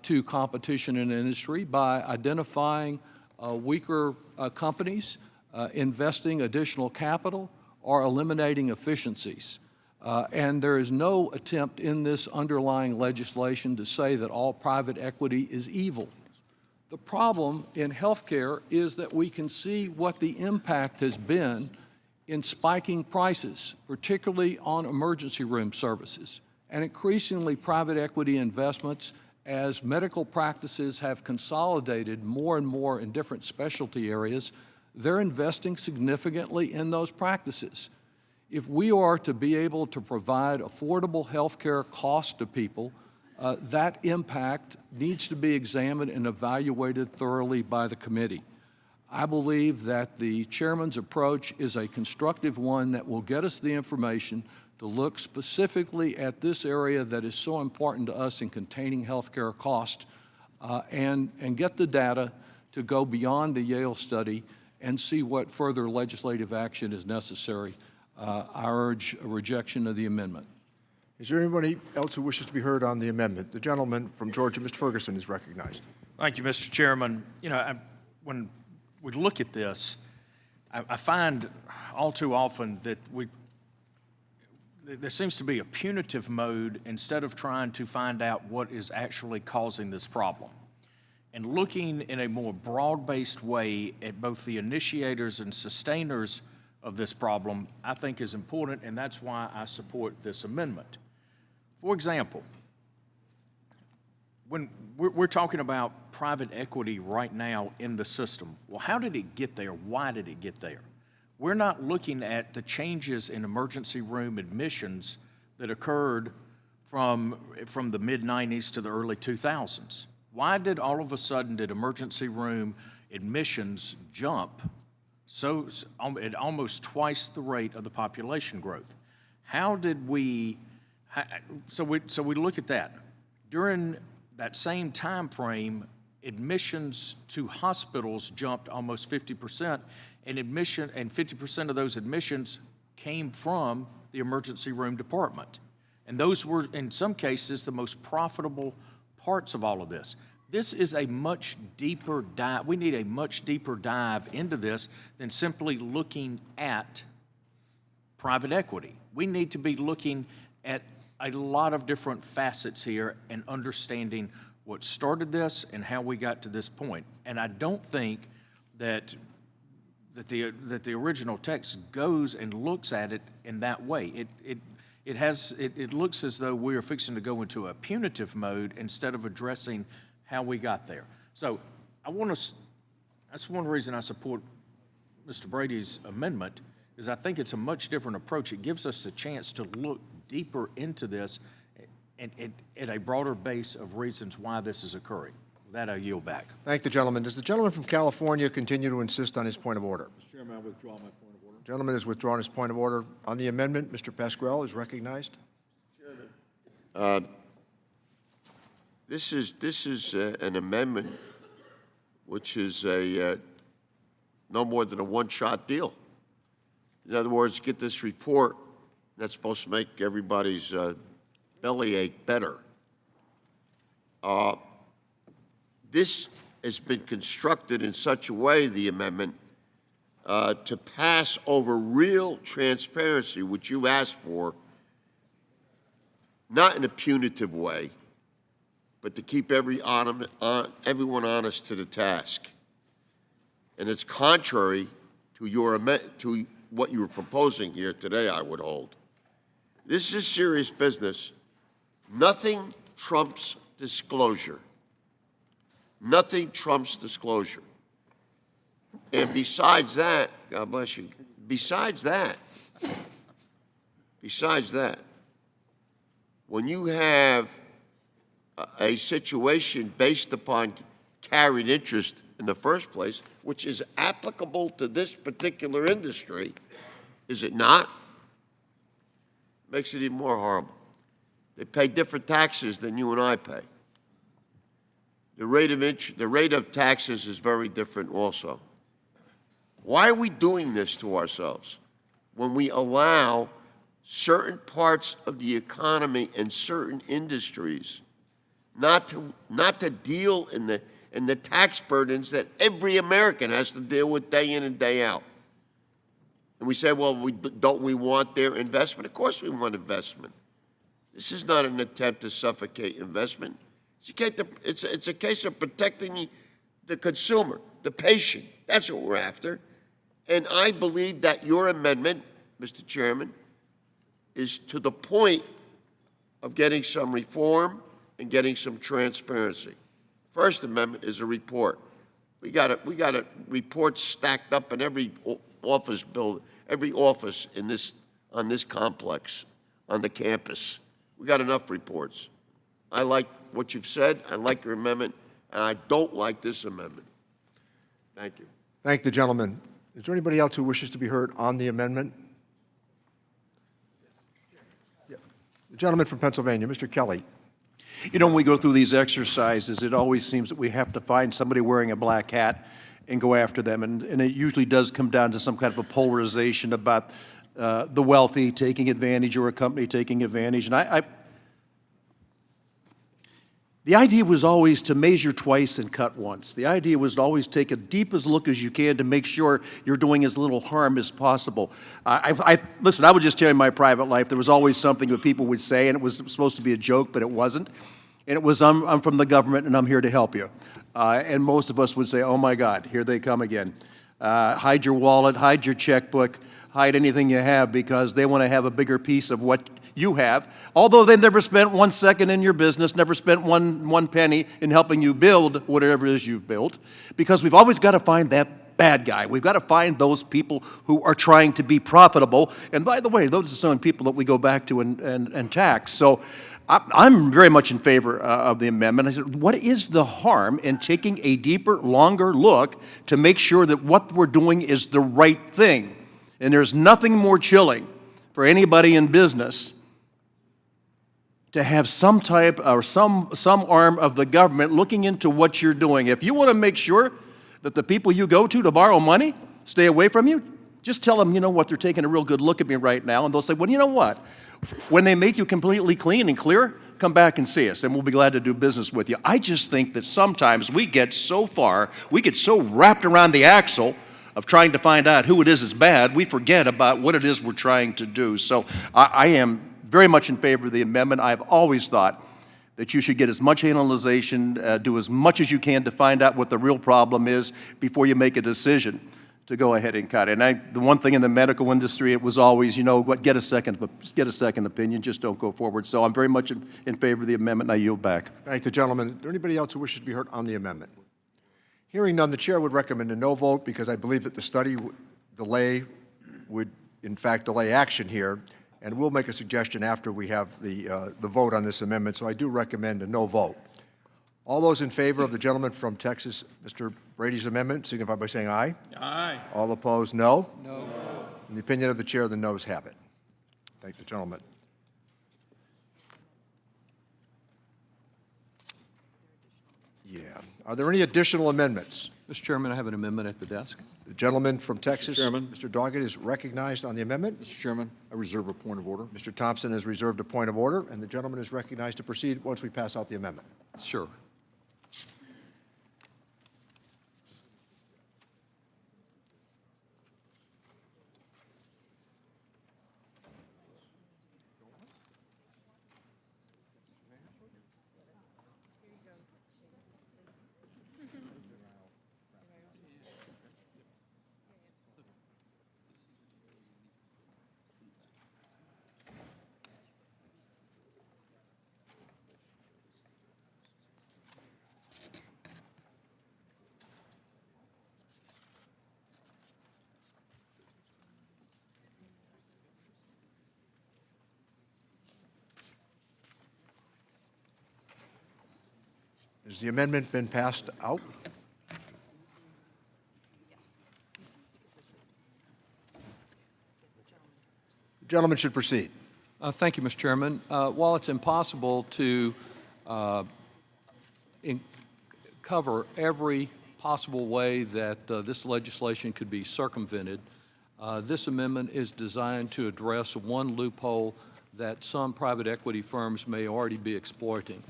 to competition in the industry by identifying weaker companies, investing additional capital, or eliminating efficiencies. And there is no attempt in this underlying legislation to say that all private equity is evil. The problem in healthcare is that we can see what the impact has been in spiking prices, particularly on emergency room services, and increasingly private equity investments as medical practices have consolidated more and more in different specialty areas. They're investing significantly in those practices. If we are to be able to provide affordable health care costs to people, that impact needs to be examined and evaluated thoroughly by the committee. I believe that the chairman's approach is a constructive one that will get us the information to look specifically at this area that is so important to us in containing health care costs, and get the data to go beyond the Yale study and see what further legislative action is necessary. I urge a rejection of the amendment. Is there anybody else who wishes to be heard on the amendment? The gentleman from Georgia, Mr. Ferguson, is recognized. Thank you, Mr. Chairman. You know, when we look at this, I find all too often that there seems to be a punitive mode instead of trying to find out what is actually causing this problem. And looking in a more broad-based way at both the initiators and sustainers of this problem, I think is important, and that's why I support this amendment. For example, when we're talking about private equity right now in the system, well, how did it get there? Why did it get there? We're not looking at the changes in emergency room admissions that occurred from the mid-90s to the early 2000s. Why did all of a sudden did emergency room admissions jump at almost twice the rate of the population growth? How did we, so we look at that. During that same time frame, admissions to hospitals jumped almost 50%, and 50% of those admissions came from the emergency room department. And those were, in some cases, the most profitable parts of all of this. This is a much deeper dive. We need a much deeper dive into this than simply looking at private equity. We need to be looking at a lot of different facets here and understanding what started this and how we got to this point. And I don't think that the original text goes and looks at it in that way. It looks as though we are fixing to go into a punitive mode instead of addressing how we got there. So that's one reason I support Mr. Brady's amendment, is I think it's a much different approach. It gives us a chance to look deeper into this and at a broader base of reasons why this is occurring. With that, I yield back. Thank the gentleman. Does the gentleman from California continue to insist on his point of order? Mr. Chairman, I withdraw my point of order. The gentleman has withdrawn his point of order. On the amendment, Mr. Pasquale is recognized. This is an amendment which is no more than a one-shot deal. In other words, get this report that's supposed to make everybody's bellyache better. This has been constructed in such a way, the amendment, to pass over real transparency, which you asked for, not in a punitive way, but to keep everyone honest to the task. And it's contrary to what you were proposing here today, I would hold. This is serious business. Nothing trumps disclosure. Nothing trumps disclosure. And besides that, God bless you, besides that, when you have a situation based upon carried interest in the first place, which is applicable to this particular industry, is it not? Makes it even more horrible. They pay different taxes than you and I pay. The rate of taxes is very different also. Why are we doing this to ourselves when we allow certain parts of the economy and certain industries not to deal in the tax burdens that every American has to deal with day in and day out? And we say, well, don't we want their investment? Of course we want investment. This is not an attempt to suffocate investment. It's a case of protecting the consumer, the patient. That's what we're after. And I believe that your amendment, Mr. Chairman, is to the point of getting some reform and getting some transparency. First Amendment is a report. We got a report stacked up in every office building, every office on this complex, on the campus. We got enough reports. I like what you've said. I like your amendment, and I don't like this amendment. Thank you. Thank the gentleman. Is there anybody else who wishes to be heard on the amendment? Yeah. The gentleman from Pennsylvania, Mr. Kelly. You know, when we go through these exercises, it always seems that we have to find somebody wearing a black hat and go after them. And it usually does come down to some kind of a polarization about the wealthy taking advantage or a company taking advantage. And the idea was always to measure twice and cut once. The idea was to always take a deepest look as you can to make sure you're doing as little harm as possible. Listen, I would just tell you in my private life, there was always something that people would say, and it was supposed to be a joke, but it wasn't. And it was, I'm from the government, and I'm here to help you. And most of us would say, oh, my God, here they come again. Hide your wallet, hide your checkbook, hide anything you have, because they want to have a bigger piece of what you have, although they never spent 1 second in your business, never spent one penny in helping you build whatever it is you've built, because we've always got to find that bad guy. We've got to find those people who are trying to be profitable. And by the way, those are some people that we go back to and tax. So I'm very much in favor of the amendment. I said, what is the harm in taking a deeper, longer look to make sure that what we're doing is the right thing? And there's nothing more chilling for anybody in business to have some type or some arm of the government looking into what you're doing. If you want to make sure that the people you go to borrow money stay away from you, just tell them, you know what, they're taking a real good look at me right now, and they'll say, well, you know what, when they make you completely clean and clear, come back and see us, and we'll be glad to do business with you. I just think that sometimes we get so far, we get so wrapped around the axle of trying to find out who it is that's bad, we forget about what it is we're trying to do. So I am very much in favor of the amendment. I've always thought that you should get as much analyzation, do as much as you can to find out what the real problem is before you make a decision to go ahead and cut it. And the one thing in the medical industry, it was always, you know what, get a second opinion, just don't go forward. So I'm very much in favor of the amendment, and I yield back. Thank the gentleman. Is there anybody else who wishes to be heard on the amendment? Hearing none, the chair would recommend a no vote because I believe that the study delay would, in fact, delay action here. And we'll make a suggestion after we have the vote on this amendment, so I do recommend a no vote. All those in favor of the gentleman from Texas, Mr. Brady's amendment, signify by saying aye. Aye. All opposed, no. No. In the opinion of the chair, the noes have it. Thank the gentleman. Yeah. Are there any additional amendments? Mr. Chairman, I have an amendment at the desk. The gentleman from Texas, Mr. Chairman. Mr. Doggett, is recognized on the amendment. Mr. Chairman, I reserve a point of order. Mr. Thompson has reserved a point of order, and the gentleman is recognized to proceed once we pass out the amendment. Sure. Has the amendment been passed out? The gentleman should proceed. Thank you, Mr. Chairman. While it's impossible to cover every possible way that this legislation could be circumvented, this amendment is designed to address one loophole that some private equity firms may already be exploiting.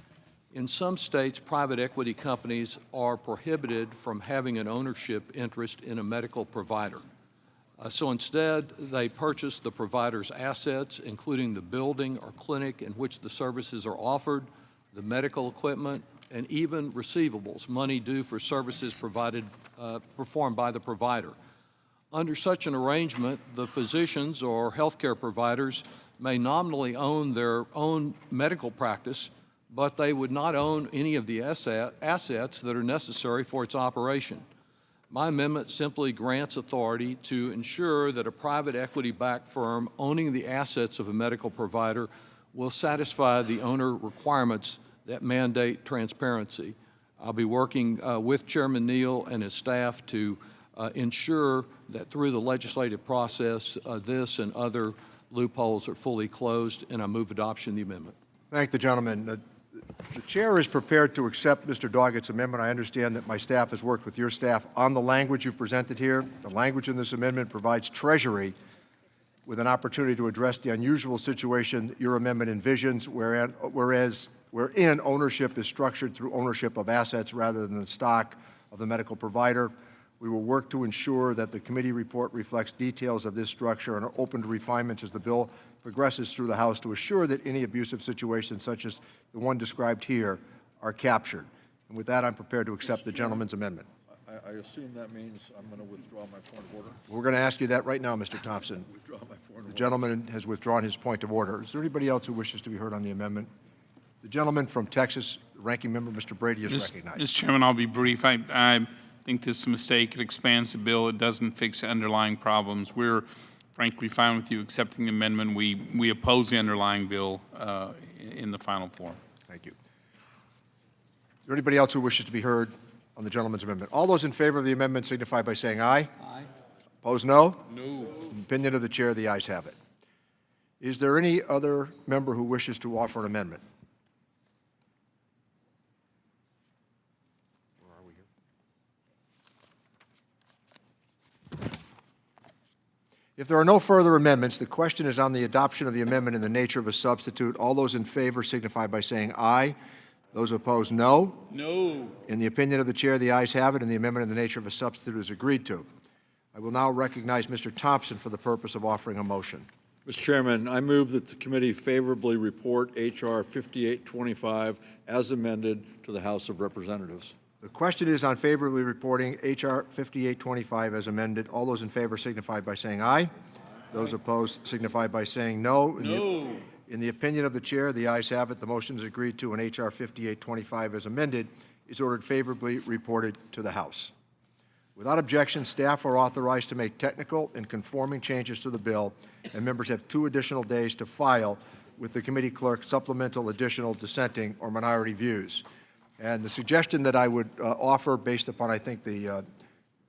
In some states, private equity companies are prohibited from having an ownership interest in a medical provider. So instead, they purchase the provider's assets, including the building or clinic in which the services are offered, the medical equipment, and even receivables, money due for services performed by the provider. Under such an arrangement, the physicians or healthcare providers may nominally own their own medical practice, but they would not own any of the assets that are necessary for its operation. My amendment simply grants authority to ensure that a private equity-backed firm owning the assets of a medical provider will satisfy the owner requirements that mandate transparency. I'll be working with Chairman Neal and his staff to ensure that through the legislative process, this and other loopholes are fully closed, and I move adoption of the amendment. Thank the gentleman. The chair is prepared to accept Mr. Doggett's amendment. I understand that my staff has worked with your staff on the language you've presented here. The language in this amendment provides Treasury with an opportunity to address the unusual situation your amendment envisions, wherein ownership is structured through ownership of assets rather than the stock of the medical provider. We will work to ensure that the committee report reflects details of this structure and are open to refinements as the bill progresses through the House to assure that any abusive situations such as the one described here are captured. And with that, I'm prepared to accept the gentleman's amendment. I assume that means I'm going to withdraw my point of order? We're going to ask you that right now, Mr. Thompson. Withdraw my point of order. The gentleman has withdrawn his point of order. Is there anybody else who wishes to be heard on the amendment? The gentleman from Texas, the ranking member, Mr. Brady, is recognized. Mr. Chairman, I'll be brief. I think this is a mistake. It expands the bill. It doesn't fix the underlying problems. We're frankly fine with you accepting the amendment. We oppose the underlying bill in the final form. Thank you. Is there anybody else who wishes to be heard on the gentleman's amendment? All those in favor of the amendment signify by saying aye. Aye. Opposed, no? No. In the opinion of the chair, the ayes have it. Is there any other member who wishes to offer an amendment? Where are we here? If there are no further amendments, the question is on the adoption of the amendment in the nature of a substitute. All those in favor signify by saying aye. Those opposed, no. No. In the opinion of the chair, the ayes have it, and the amendment in the nature of a substitute is agreed to. I will now recognize Mr. Thompson for the purpose of offering a motion. Mr. Chairman, I move that the committee favorably report H.R. 5825 as amended to the House of Representatives. The question is on favorably reporting H.R. 5825 as amended. All those in favor signify by saying aye. Those opposed signify by saying no. No. In the opinion of the chair, the ayes have it. The motion is agreed to, and H.R. 5825 as amended is ordered favorably reported to the House. Without objection, staff are authorized to make technical and conforming changes to the bill, and members have 2 additional days to file with the committee clerk supplemental, additional, dissenting, or minority views. And the suggestion that I would offer, based upon, I think, the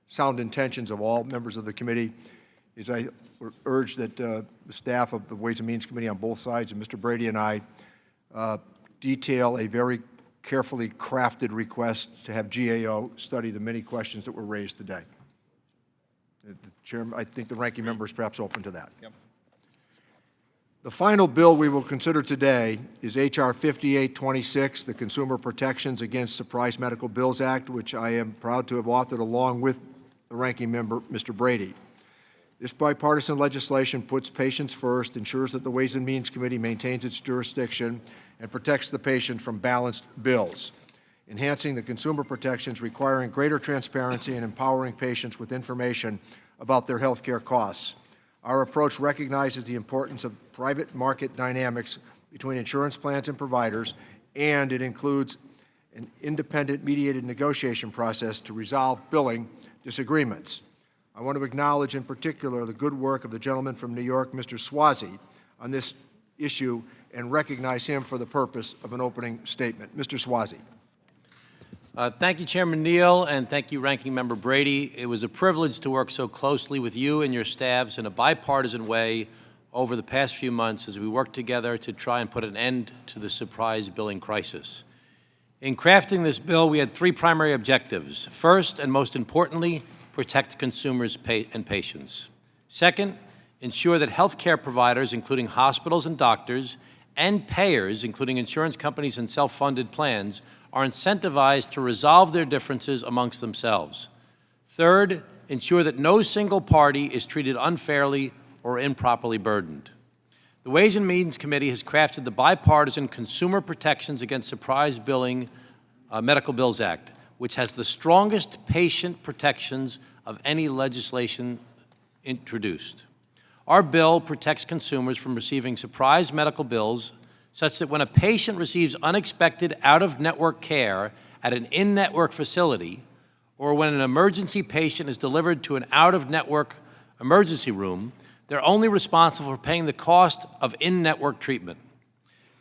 sound intentions of all members of the committee, is I urge that the staff of the Ways and Means Committee on both sides, and Mr. Brady and I, detail a very carefully crafted request to have GAO study the many questions that were raised today. The chairman, I think the ranking member is perhaps open to that. Yep. The final bill we will consider today is H.R. 5826, the Consumer Protections Against Surprise Medical Bills Act, which I am proud to have authored along with the ranking member, Mr. Brady. This bipartisan legislation puts patients first, ensures that the Ways and Means Committee maintains its jurisdiction, and protects the patient from balanced bills, enhancing the consumer protections, requiring greater transparency, and empowering patients with information about their health care costs. Our approach recognizes the importance of private market dynamics between insurance plans and providers, and it includes an independent mediated negotiation process to resolve billing disagreements. I want to acknowledge in particular the good work of the gentleman from New York, Mr. Swazi, on this issue and recognize him for the purpose of an opening statement. Mr. Swazi. Thank you, Chairman Neal, and thank you, Ranking Member Brady. It was a privilege to work so closely with you and your staffs in a bipartisan way over the past few months as we worked together to try and put an end to the surprise billing crisis. In crafting this bill, we had three primary objectives. First, and most importantly, protect consumers and patients. Second, ensure that health care providers, including hospitals and doctors, and payers, including insurance companies and self-funded plans, are incentivized to resolve their differences amongst themselves. Third, ensure that no single party is treated unfairly or improperly burdened. The Ways and Means Committee has crafted the bipartisan Consumer Protections Against Surprise Billing Medical Bills Act, which has the strongest patient protections of any legislation introduced. Our bill protects consumers from receiving surprise medical bills such that when a patient receives unexpected out-of-network care at an in-network facility, or when an emergency patient is delivered to an out-of-network emergency room, they're only responsible for paying the cost of in-network treatment.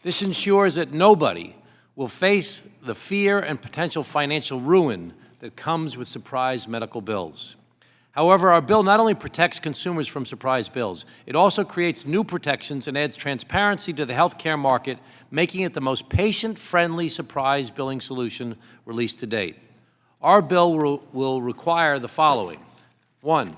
This ensures that nobody will face the fear and potential financial ruin that comes with surprise medical bills. However, our bill not only protects consumers from surprise bills, it also creates new protections and adds transparency to the healthcare market, making it the most patient-friendly surprise billing solution released to date. Our bill will require the following. 1,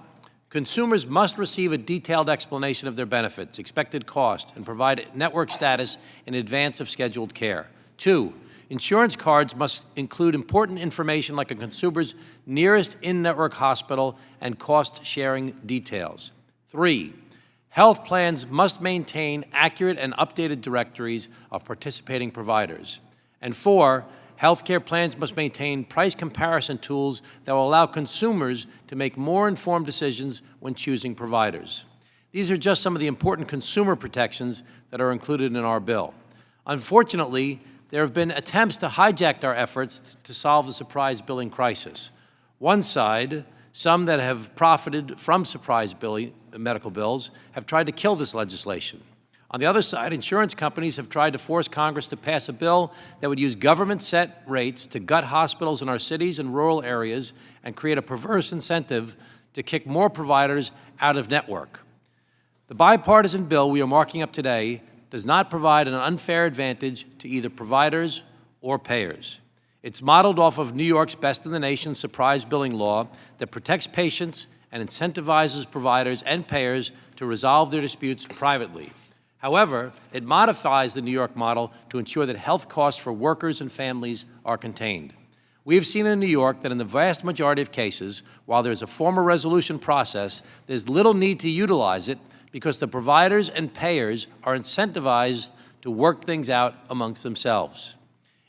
consumers must receive a detailed explanation of their benefits, expected cost, and provide network status in advance of scheduled care. 2, insurance cards must include important information like a consumer's nearest in-network hospital and cost-sharing details. 3, health plans must maintain accurate and updated directories of participating providers. And 4, healthcare plans must maintain price comparison tools that will allow consumers to make more informed decisions when choosing providers. These are just some of the important consumer protections that are included in our bill. Unfortunately, there have been attempts to hijack our efforts to solve the surprise billing crisis. One side, some that have profited from surprise medical bills, have tried to kill this legislation. On the other side, insurance companies have tried to force Congress to pass a bill that would use government-set rates to gut hospitals in our cities and rural areas and create a perverse incentive to kick more providers out of network. The bipartisan bill we are marking up today does not provide an unfair advantage to either providers or payers. It's modeled off of New York's best-in-the-nation surprise billing law that protects patients and incentivizes providers and payers to resolve their disputes privately. However, it modifies the New York model to ensure that health costs for workers and families are contained. We have seen in New York that in the vast majority of cases, while there's a formal resolution process, there's little need to utilize it because the providers and payers are incentivized to work things out amongst themselves.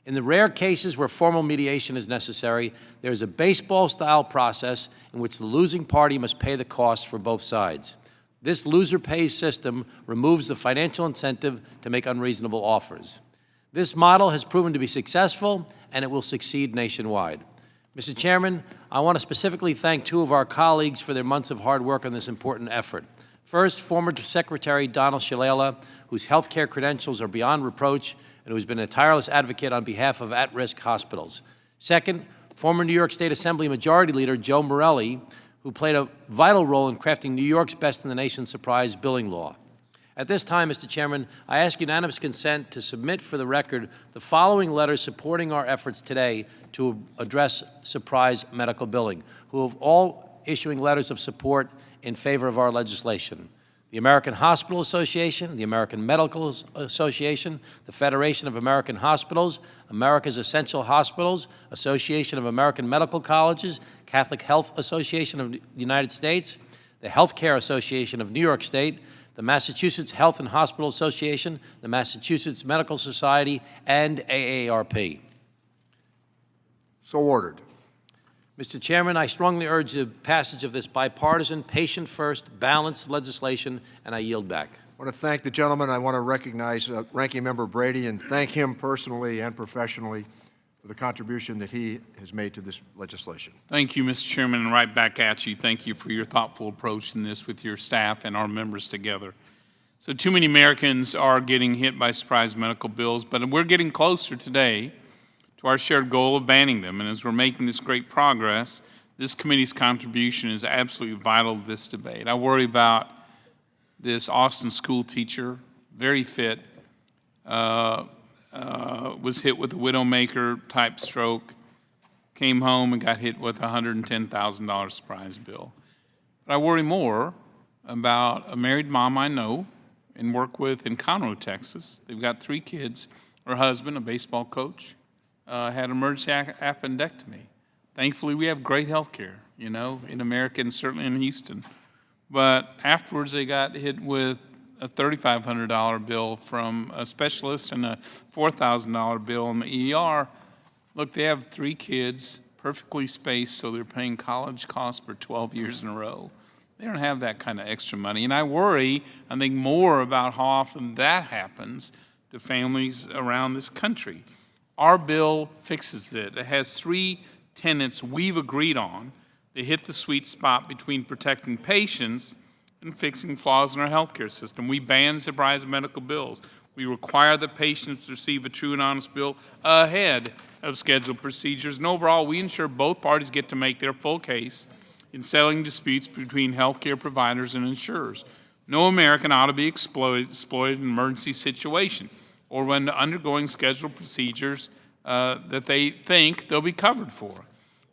In the rare cases where formal mediation is necessary, there is a baseball-style process in which the losing party must pay the cost for both sides. This loser-pays system removes the financial incentive to make unreasonable offers. This model has proven to be successful, and it will succeed nationwide. Mr. Chairman, I want to specifically thank two of our colleagues for their months of hard work on this important effort. First, former Secretary Donald Shalala, whose health care credentials are beyond reproach and who has been a tireless advocate on behalf of at-risk hospitals. Second, former New York State Assembly Majority Leader Joe Morelli, who played a vital role in crafting New York's best-in-the-nation surprise billing law. At this time, Mr. Chairman, I ask unanimous consent to submit for the record the following letters supporting our efforts today to address surprise medical billing, who are all issuing letters of support in favor of our legislation. The American Hospital Association, the American Medical Association, the Federation of American Hospitals, America's Essential Hospitals, Association of American Medical Colleges, Catholic Health Association of the United States, the Healthcare Association of New York State, the Massachusetts Health and Hospital Association, the Massachusetts Medical Society, and AARP. So ordered. Mr. Chairman, I strongly urge the passage of this bipartisan, patient-first, balanced legislation, and I yield back. I want to thank the gentleman. I want to recognize Ranking Member Brady and thank him personally and professionally for the contribution that he has made to this legislation. Thank you, Mr. Chairman, and right back at you. Thank you for your thoughtful approach in this with your staff and our members together. So too many Americans are getting hit by surprise medical bills, but we're getting closer today to to our shared goal of banning them. And as we're making this great progress, this committee's contribution is absolutely vital to this debate. I worry about this Austin school teacher, very fit, was hit with a widowmaker type stroke, came home and got hit with a $110,000 surprise bill. But I worry more about a married mom I know and work with in Conroe, Texas. They've got 3 kids. Her husband, a baseball coach, had emergency appendectomy. Thankfully, we have great health care, you know, in America and certainly in Houston. But afterwards, they got hit with a $3,500 bill from a specialist and a $4,000 bill in the ER. Look, they have 3 kids, perfectly spaced, so they're paying college costs for 12 years in a row. They don't have that kind of extra money. And I worry, I think, more about how often that happens to families around this country. Our bill fixes it. It has 3 tenets we've agreed on. They hit the sweet spot between protecting patients and fixing flaws in our healthcare system. We ban surprise medical bills. We require that patients receive a true and honest bill ahead of scheduled procedures. And overall, we ensure both parties get to make their full case in settling disputes between healthcare providers and insurers. No American ought to be exploited in an emergency situation or when undergoing scheduled procedures that they think they'll be covered for.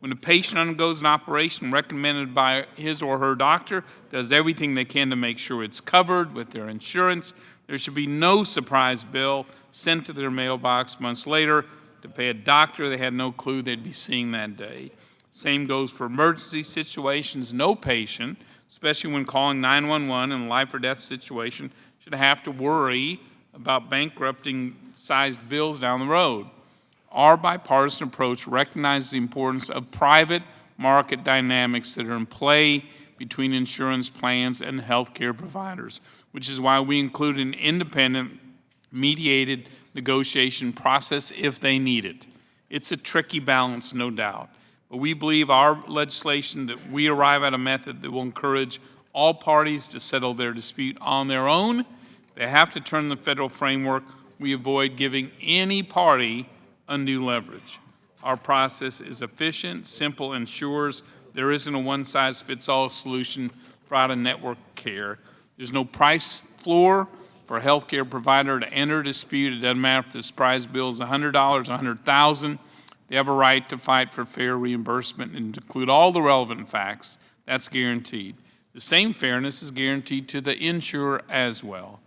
When a patient undergoes an operation recommended by his or her doctor, does everything they can to make sure it's covered with their insurance, there should be no surprise bill sent to their mailbox months later to pay a doctor they had no clue they'd be seeing that day. Same goes for emergency situations. No patient, especially when calling 911 in a life or death situation, should have to worry about bankrupting-sized bills down the road. Our bipartisan approach recognizes the importance of private market dynamics that are in play between insurance plans and healthcare providers, which is why we include an independent, mediated negotiation process if they need it. It's a tricky balance, no doubt, but we believe our legislation that we arrive at a method that will encourage all parties to settle their dispute on their own. They have to turn the federal framework. We avoid giving any party undue leverage. Our process is efficient, simple, and ensures there isn't a one-size-fits-all solution for out-of-network care. There's no price floor for a healthcare provider to enter a dispute. It doesn't matter if the surprise bill is $100, $100,000. They have a right to fight for fair reimbursement and include all the relevant facts. That's guaranteed. The same fairness is guaranteed to the insurer as well.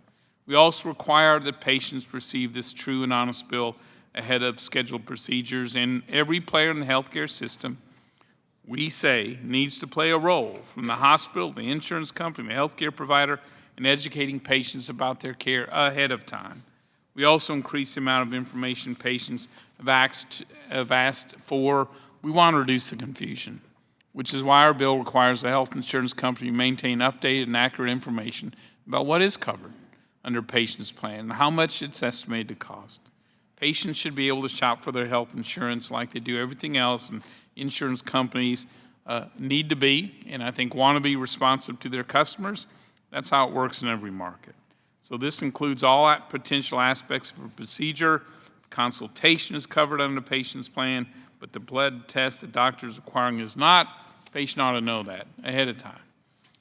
We also require that patients receive this true and honest bill ahead of scheduled procedures, and every player in the healthcare system, we say, needs to play a role, from the hospital, the insurance company, the healthcare provider, in educating patients about their care ahead of time. We also increase the amount of information patients have asked for. We want to reduce the confusion, which is why our bill requires the health insurance company to maintain updated and accurate information about what is covered under a patient's plan and how much it's estimated to cost. Patients should be able to shop for their health insurance like they do everything else, and insurance companies need to be, and I think want to be, responsive to their customers. That's how it works in every market. So this includes all potential aspects of a procedure. Consultation is covered under the patient's plan, but the blood test the doctor is requiring is not. The patient ought to know that ahead of time.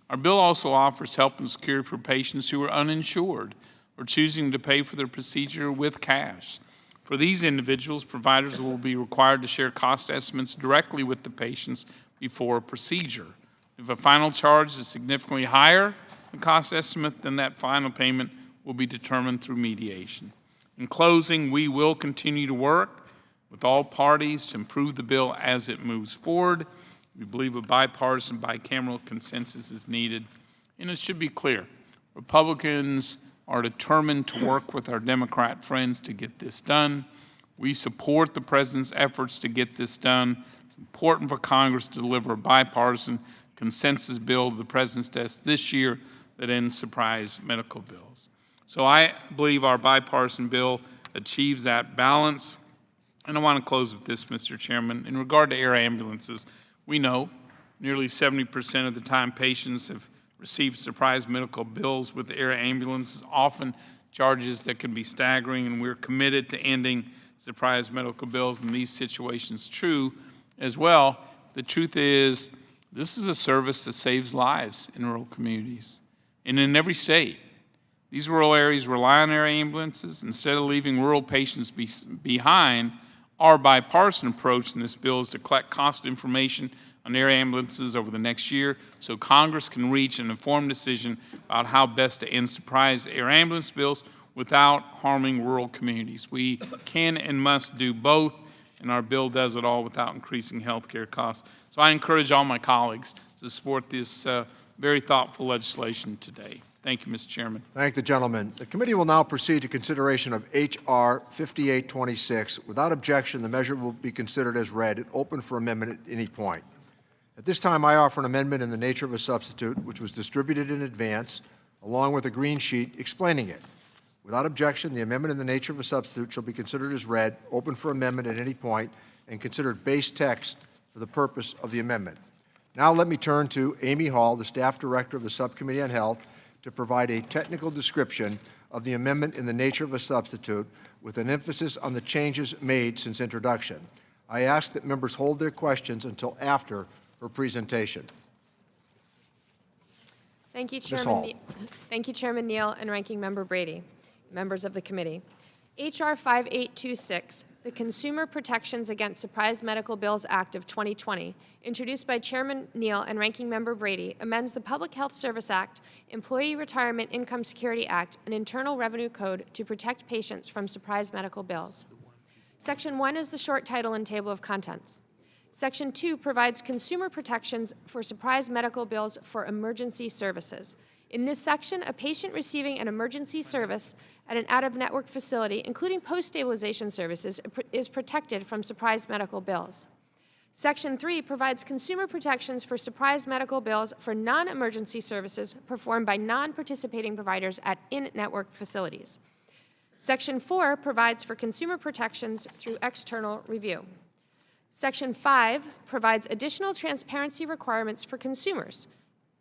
Our bill also offers help and security for patients who are uninsured or choosing to pay for their procedure with cash. For these individuals, providers will be required to share cost estimates directly with the patients before a procedure. If a final charge is significantly higher than cost estimate, then that final payment will be determined through mediation. In closing, we will continue to work with all parties to improve the bill as it moves forward. We believe a bipartisan, bicameral consensus is needed, and it should be clear. Republicans are determined to work with our Democrat friends to get this done. We support the President's efforts to get this done. It's important for Congress to deliver a bipartisan consensus bill to the President's desk this year that ends surprise medical bills. So I believe our bipartisan bill achieves that balance. And I want to close with this, Mr. Chairman. In regard to air ambulances, we know nearly 70% of the time patients have received surprise medical bills with air ambulances, often charges that can be staggering, and we're committed to ending surprise medical bills in these situations true as well. The truth is, this is a service that saves lives in rural communities and in every state. These rural areas rely on air ambulances. Instead of leaving rural patients behind, our bipartisan approach in this bill is to collect cost information on air ambulances over the next year so Congress can reach an informed decision about how best to end surprise air ambulance bills without harming rural communities. We can and must do both, and our bill does it all without increasing health care costs. So I encourage all my colleagues to support this very thoughtful legislation today. Thank you, Mr. Chairman. Thank the gentleman. The committee will now proceed to consideration of H.R. 5826. Without objection, the measure will be considered as read and open for amendment at any point. At this time, I offer an amendment in the nature of a substitute, which was distributed in advance, along with a green sheet explaining it. Without objection, the amendment in the nature of a substitute shall be considered as read, open for amendment at any point, and considered base text for the purpose of the amendment. Now let me turn to Amy Hall, the Staff Director of the Subcommittee on Health, to provide a technical description of the amendment in the nature of a substitute with an emphasis on the changes made since introduction. I ask that members hold their questions until after her presentation. Thank you, Ms. Hall. Thank you, Chairman Neal and Ranking Member Brady, members of the committee. H.R. 5826, the Consumer Protections Against Surprise Medical Bills Act of 2020, introduced by Chairman Neal and Ranking Member Brady, amends the Public Health Service Act, Employee Retirement Income Security Act, and Internal Revenue Code to protect patients from surprise medical bills. Section 1 is the short title and table of contents. Section 2 provides consumer protections for surprise medical bills for emergency services. In this section, a patient receiving an emergency service at an out-of-network facility, including post-stabilization services, is protected from surprise medical bills. Section 3 provides consumer protections for surprise medical bills for non-emergency services performed by non-participating providers at in-network facilities. Section 4 provides for consumer protections through external review. Section 5 provides additional transparency requirements for consumers.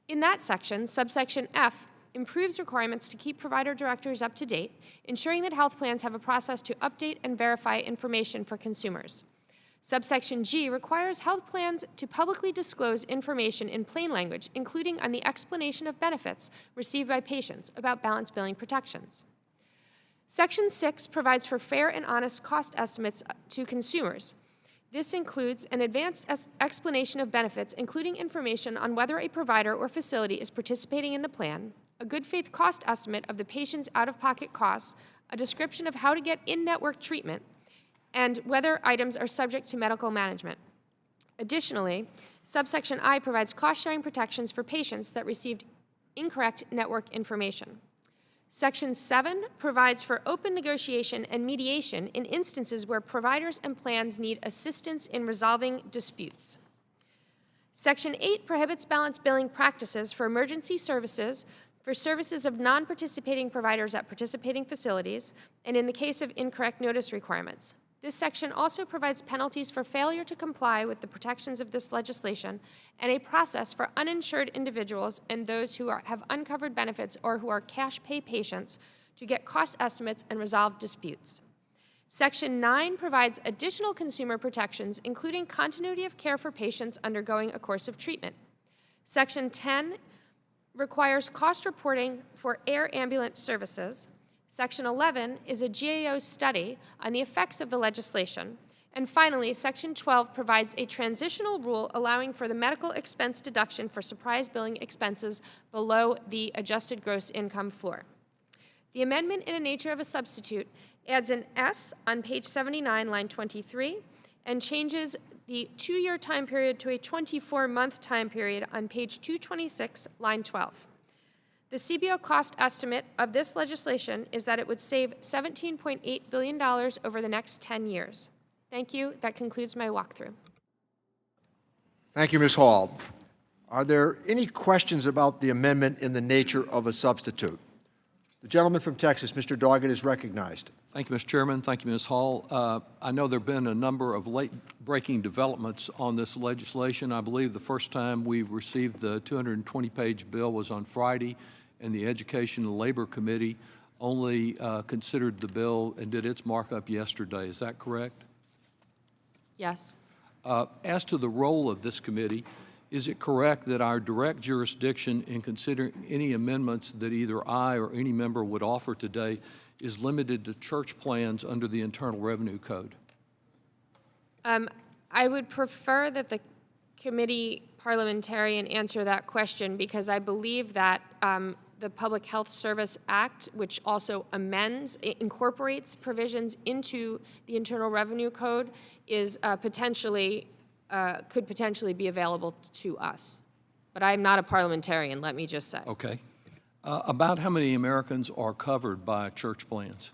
In that section, subsection F improves requirements to keep provider directors up to date, ensuring that health plans have a process to update and verify information for consumers. Subsection G requires health plans to publicly disclose information in plain language, including on the explanation of benefits received by patients about balance billing protections. Section 6 provides for fair and honest cost estimates to consumers. This includes an advanced explanation of benefits, including information on whether a provider or facility is participating in the plan, a good faith cost estimate of the patient's out-of-pocket costs, a description of how to get in-network treatment, and whether items are subject to medical management. Additionally, subsection I provides cost-sharing protections for patients that received incorrect network information. Section 7 provides for open negotiation and mediation in instances where providers and plans need assistance in resolving disputes. Section 8 prohibits balance billing practices for emergency services, for services of non-participating providers at participating facilities, and in the case of incorrect notice requirements. This section also provides penalties for failure to comply with the protections of this legislation and a process for uninsured individuals and those who have uncovered benefits or who are cash pay patients to get cost estimates and resolve disputes. Section 9 provides additional consumer protections, including continuity of care for patients undergoing a course of treatment. Section 10 requires cost reporting for air ambulance services. Section 11 is a GAO study on the effects of the legislation. And finally, Section 12 provides a transitional rule allowing for the medical expense deduction for surprise billing expenses below the adjusted gross income floor. The amendment in the nature of a substitute adds an S on page 79, line 23, and changes the 2-year time period to a 24-month time period on page 226, line 12. The CBO cost estimate of this legislation is that it would save $17.8 billion over the next 10 years. Thank you. That concludes my walkthrough. Thank you, Ms. Hall. Are there any questions about the amendment in the nature of a substitute? The gentleman from Texas, Mr. Doggett, is recognized. Thank you, Mr. Chairman. Thank you, Ms. Hall. I know there have been a number of late-breaking developments on this legislation. I believe the first time we received the 220-page bill was on Friday in the Education and Labor Committee only considered the bill and did its markup yesterday. Is that correct? Yes. As to the role of this committee, is it correct that our direct jurisdiction in considering any amendments that either I or any member would offer today is limited to church plans under the Internal Revenue Code? I would prefer that the committee parliamentarian answer that question because I believe that the Public Health Service Act, which also incorporates provisions into the Internal Revenue Code, is could potentially be available to us. But I'm not a parliamentarian, let me just say. Okay. About how many Americans are covered by church plans?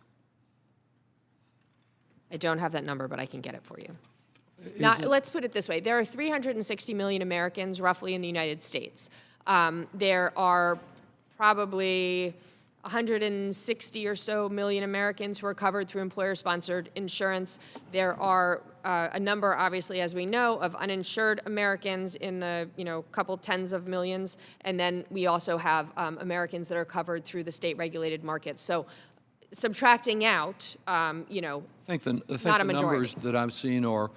I don't have that number, but I can get it for you. Let's put it this way. There are 360 million Americans roughly in the United States. There are probably 160 or so million Americans who are covered through employer-sponsored insurance. There are a number, obviously, as we know, of uninsured Americans in the couple tens of millions, and then we also have Americans that are covered through the state-regulated markets. So, subtracting out, I think the not a majority. numbers that I've seen are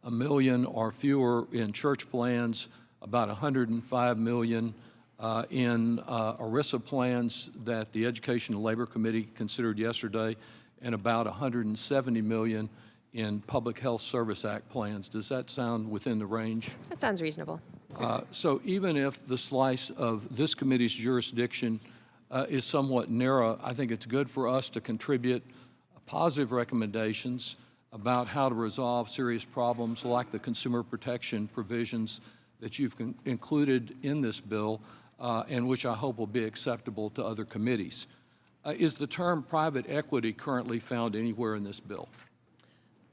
1 million or fewer in church plans, about 105 million in ERISA plans that the Education and Labor Committee considered yesterday, and about 170 million in Public Health Service Act plans. Does that sound within the range? That sounds reasonable. So even if the slice of this committee's jurisdiction is somewhat narrow, I think it's good for us to contribute positive recommendations about how to resolve serious problems like the consumer protection provisions that you've included in this bill and which I hope will be acceptable to other committees. Is the term private equity currently found anywhere in this bill?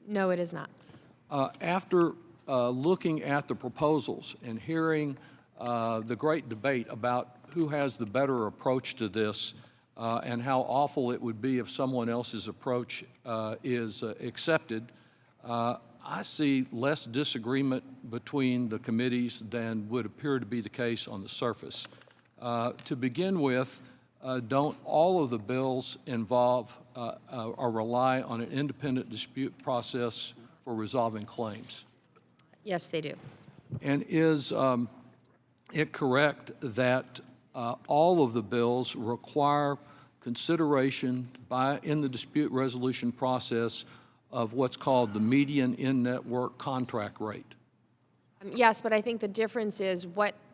No, it is not. After looking at the proposals and hearing the great debate about who has the better approach to this and how awful it would be if someone else's approach is accepted, I see less disagreement between the committees than would appear to be the case on the surface. To begin with, don't all of the bills involve or rely on an independent dispute process for resolving claims? Yes, they do. And is it correct that all of the bills require consideration in the dispute resolution process of what's called the median in-network contract rate? Yes, but I think the difference is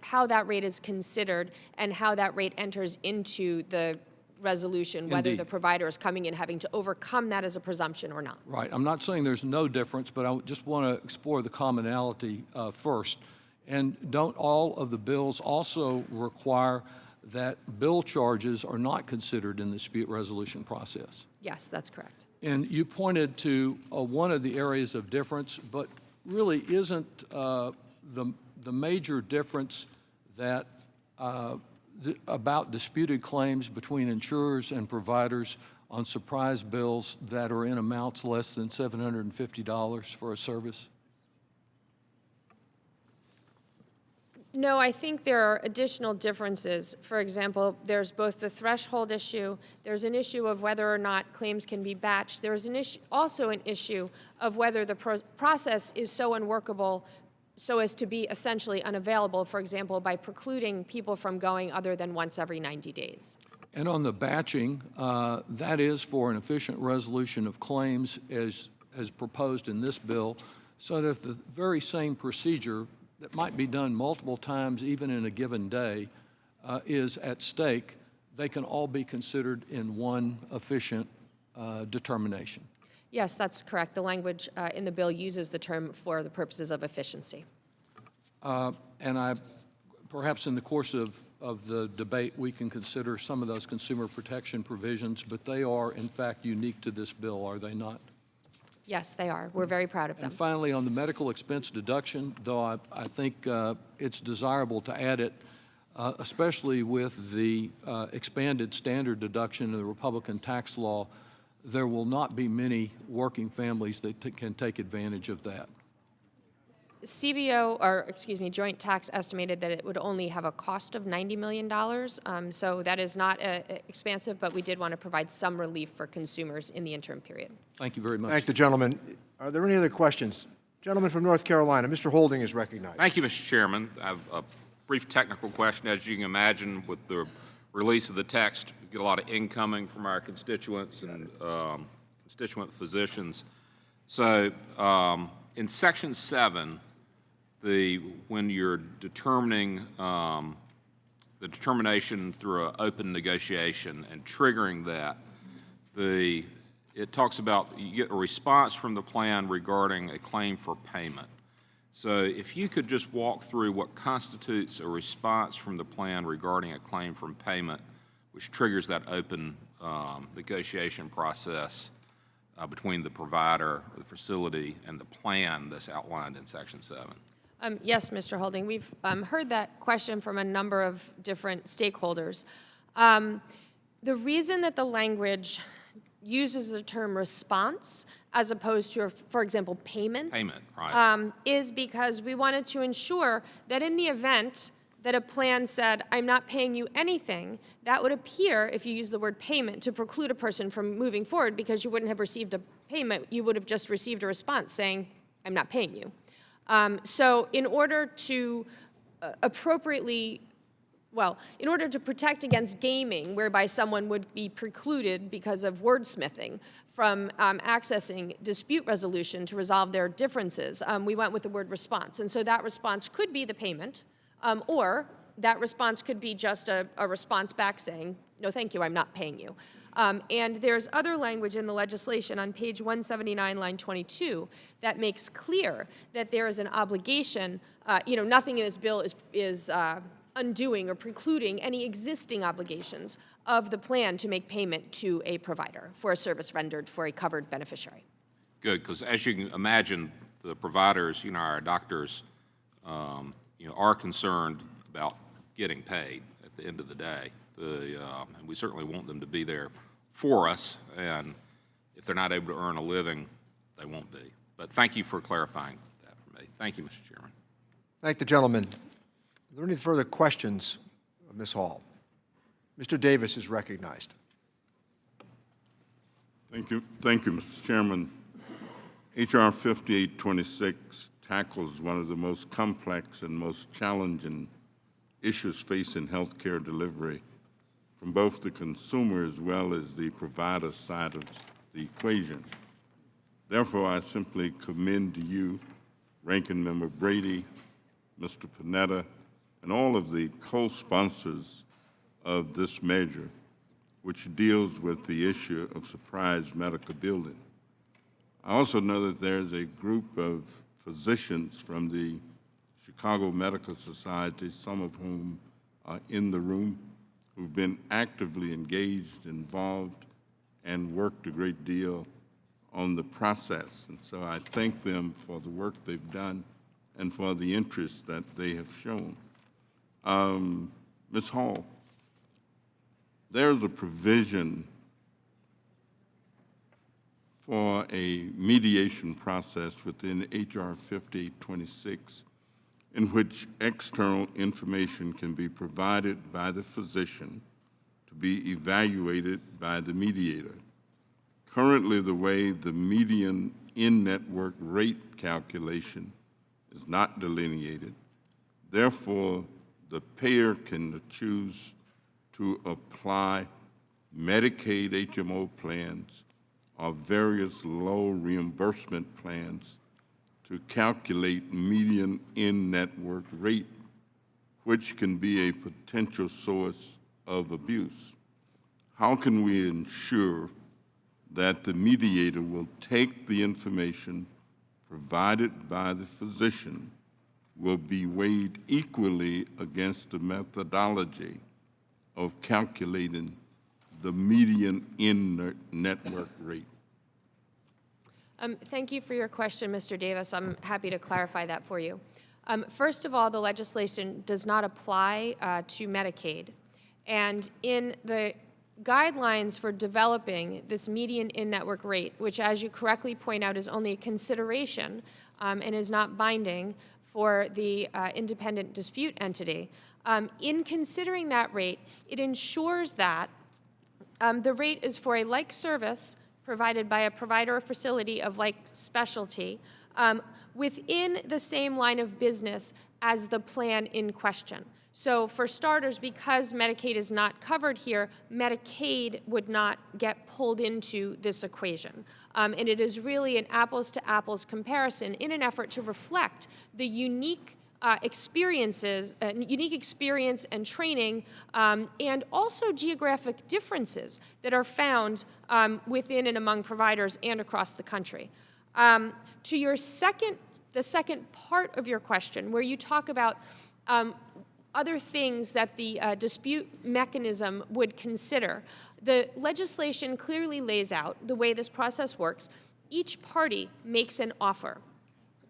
how that rate is considered and how that rate enters into the resolution, whether Indeed. the provider is coming in having to overcome that as a presumption or not. Right. I'm not saying there's no difference, but I just want to explore the commonality first. And don't all of the bills also require that bill charges are not considered in the dispute resolution process? Yes, that's correct. And you pointed to one of the areas of difference, but really isn't the major difference that about disputed claims between insurers and providers on surprise bills that are in amounts less than $750 for a service? No, I think there are additional differences. For example, there's both the threshold issue, there's an issue of whether or not claims can be batched. There's also an issue of whether the process is so unworkable so as to be essentially unavailable, for example, by precluding people from going other than once every 90 days. And on the batching, that is for an efficient resolution of claims as proposed in this bill, so that if the very same procedure that might be done multiple times, even in a given day, is at stake, they can all be considered in one efficient determination. Yes, that's correct. The language in the bill uses the term for the purposes of efficiency. And perhaps in the course of the debate, we can consider some of those consumer protection provisions, but they are, in fact, unique to this bill, are they not? Yes, they are. We're very proud of them. And finally, on the medical expense deduction, though I think it's desirable to add it, especially with the expanded standard deduction in the Republican tax law, there will not be many working families that can take advantage of that. CBO, or excuse me, joint tax estimated that it would only have a cost of $90 million. So that is not expansive, but we did want to provide some relief for consumers in the interim period. Thank you very much. Thank the gentleman. Are there any other questions? Gentleman from North Carolina, Mr. Holding is recognized. Thank you, Mr. Chairman. I have a brief technical question. As you can imagine, with the release of the text, we get a lot of incoming from our constituents and constituent physicians. So in Section 7, when you're determining the determination through an open negotiation and triggering that, it talks about you get a response from the plan regarding a claim for payment. So if you could just walk through what constitutes a response from the plan regarding a claim for payment, which triggers that open negotiation process between the provider, or the facility, and the plan that's outlined in Section 7. Yes, Mr. Holding. We've heard that question from a number of different stakeholders. The reason that the language uses the term response as opposed to, for example, payment, right. Is because we wanted to ensure that in the event that a plan said, I'm not paying you anything, that would appear, if you use the word payment, to preclude a person from moving forward because you wouldn't have received a payment. You would have just received a response saying, I'm not paying you. So in order to in order to protect against gaming, whereby someone would be precluded because of wordsmithing from accessing dispute resolution to resolve their differences, we went with the word response. And so that response could be the payment, or that response could be just a response back saying, no, thank you, I'm not paying you. And there's other language in the legislation on page 179, line 22, that makes clear that there is an obligation, nothing in this bill is undoing or precluding any existing obligations of the plan to make payment to a provider for a service rendered for a covered beneficiary. Good, because as you can imagine, the providers, our doctors, are concerned about getting paid at the end of the day. And we certainly want them to be there for us, and if they're not able to earn a living, they won't be. But thank you for clarifying that for me. Thank you, Mr. Chairman. Thank the gentleman. Are there any further questions of Ms. Hall? Mr. Davis is recognized. Thank you, Mr. Chairman. H.R. 5826 tackles one of the most complex and most challenging issues facing healthcare delivery from both the consumer as well as the provider side of the equation. Therefore, I simply commend to you, Ranking Member Brady, Mr. Panetta, and all of the co-sponsors of this measure, which deals with the issue of surprise medical billing. I also know that there's a group of physicians from the Chicago Medical Society, some of whom are in the room, who've been actively engaged, involved, and worked a great deal on the process. And so I thank them for the work they've done and for the interest that they have shown. Ms. Hall, there's a provision for a mediation process within H.R. 5826 in which external information can be provided by the physician to be evaluated by the mediator. Currently, the way the median in-network rate calculation is not delineated. Therefore, the payer can choose to apply Medicaid HMO plans or various low reimbursement plans to calculate median in-network rate, which can be a potential source of abuse. How can we ensure that the mediator will take the information provided by the physician will be weighed equally against the methodology of calculating the median in-network rate? Thank you for your question, Mr. Davis. I'm happy to clarify that for you. First of all, the legislation does not apply to Medicaid. And in the guidelines for developing this median in-network rate, which, as you correctly point out, is only a consideration and is not binding, for the independent dispute entity. In considering that rate, it ensures that the rate is for a like service provided by a provider or facility of like specialty within the same line of business as the plan in question. So for starters, because Medicaid is not covered here, Medicaid would not get pulled into this equation. And it is really an apples-to-apples comparison in an effort to reflect the unique unique experience and training, and also geographic differences that are found within and among providers and across the country. To your the second part of your question, where you talk about other things that the dispute mechanism would consider, the legislation clearly lays out the way this process works. Each party makes an offer.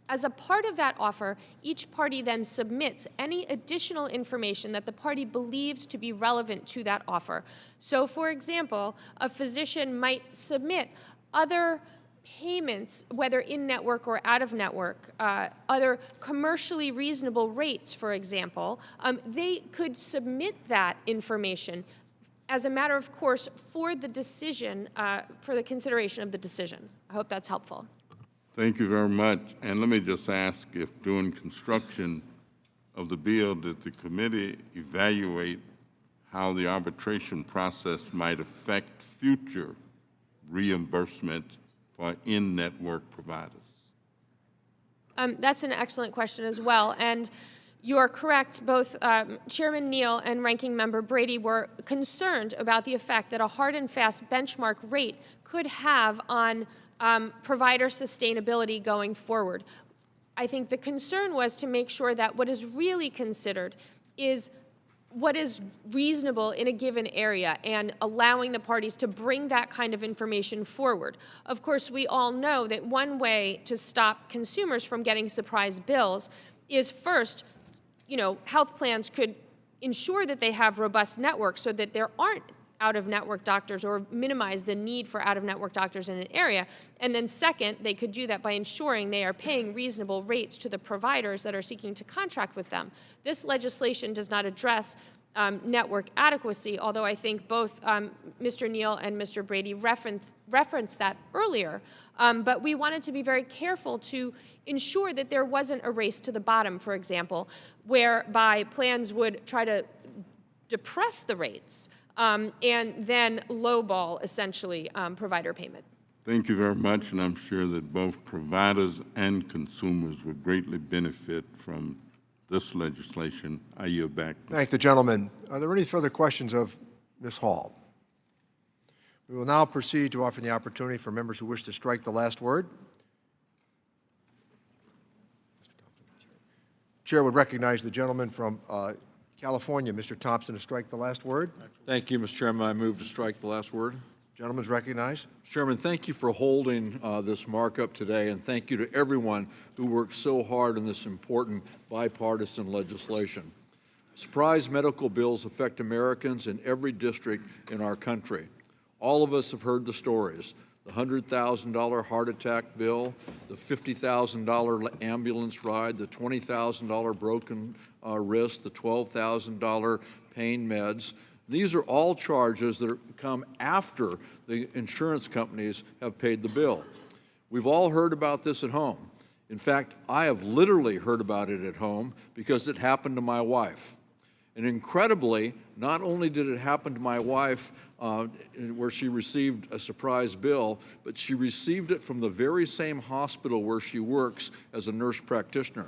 As a part of that offer, each party then submits any additional information that the party believes to be relevant to that offer. So, for example, a physician might submit other payments, whether in-network or out-of-network, other commercially reasonable rates, for example. They could submit that information as a matter of course for the decision, for the consideration of the decision. I hope that's helpful. Thank you very much. And let me just ask if during construction of the bill, did the committee evaluate how the arbitration process might affect future reimbursement for in-network providers? That's an excellent question as well. And you are correct, both Chairman Neal and Ranking Member Brady were concerned about the effect that a hard and fast benchmark rate could have on provider sustainability going forward. I think the concern was to make sure that what is really considered is what is reasonable in a given area and allowing the parties to bring that kind of information forward. Of course, we all know that one way to stop consumers from getting surprise bills is first, health plans could ensure that they have robust networks so that there aren't out-of-network doctors or minimize the need for out-of-network doctors in an area. And then second, they could do that by ensuring they are paying reasonable rates to the providers that are seeking to contract with them. This legislation does not address network adequacy, although I think both Mr. Neal and Mr. Brady referenced that earlier. But we wanted to be very careful to ensure that there wasn't a race to the bottom, for example, whereby plans would try to depress the rates and then lowball, essentially, provider payment. Thank you very much, and I'm sure that both providers and consumers will greatly benefit from this legislation. I yield back. Thank the gentleman. Are there any further questions of Ms. Hall? We will now proceed to offer the opportunity for members who wish to strike the last word. Chair would recognize the gentleman from California, Mr. Thompson, to strike the last word. Thank you, Mr. Chairman. I move to strike the last word. Gentleman's recognized. Mr. Chairman, thank you for holding this markup today, and thank you to everyone who worked so hard on this important bipartisan legislation. Surprise medical bills affect Americans in every district in our country. All of us have heard the stories. The $100,000 heart attack bill, the $50,000 ambulance ride, the $20,000 broken wrist, the $12,000 pain meds. These are all charges that come after the insurance companies have paid the bill. We've all heard about this at home. In fact, I have literally heard about it at home because it happened to my wife. And incredibly, not only did it happen to my wife where she received a surprise bill, but she received it from the very same hospital where she works as a nurse practitioner.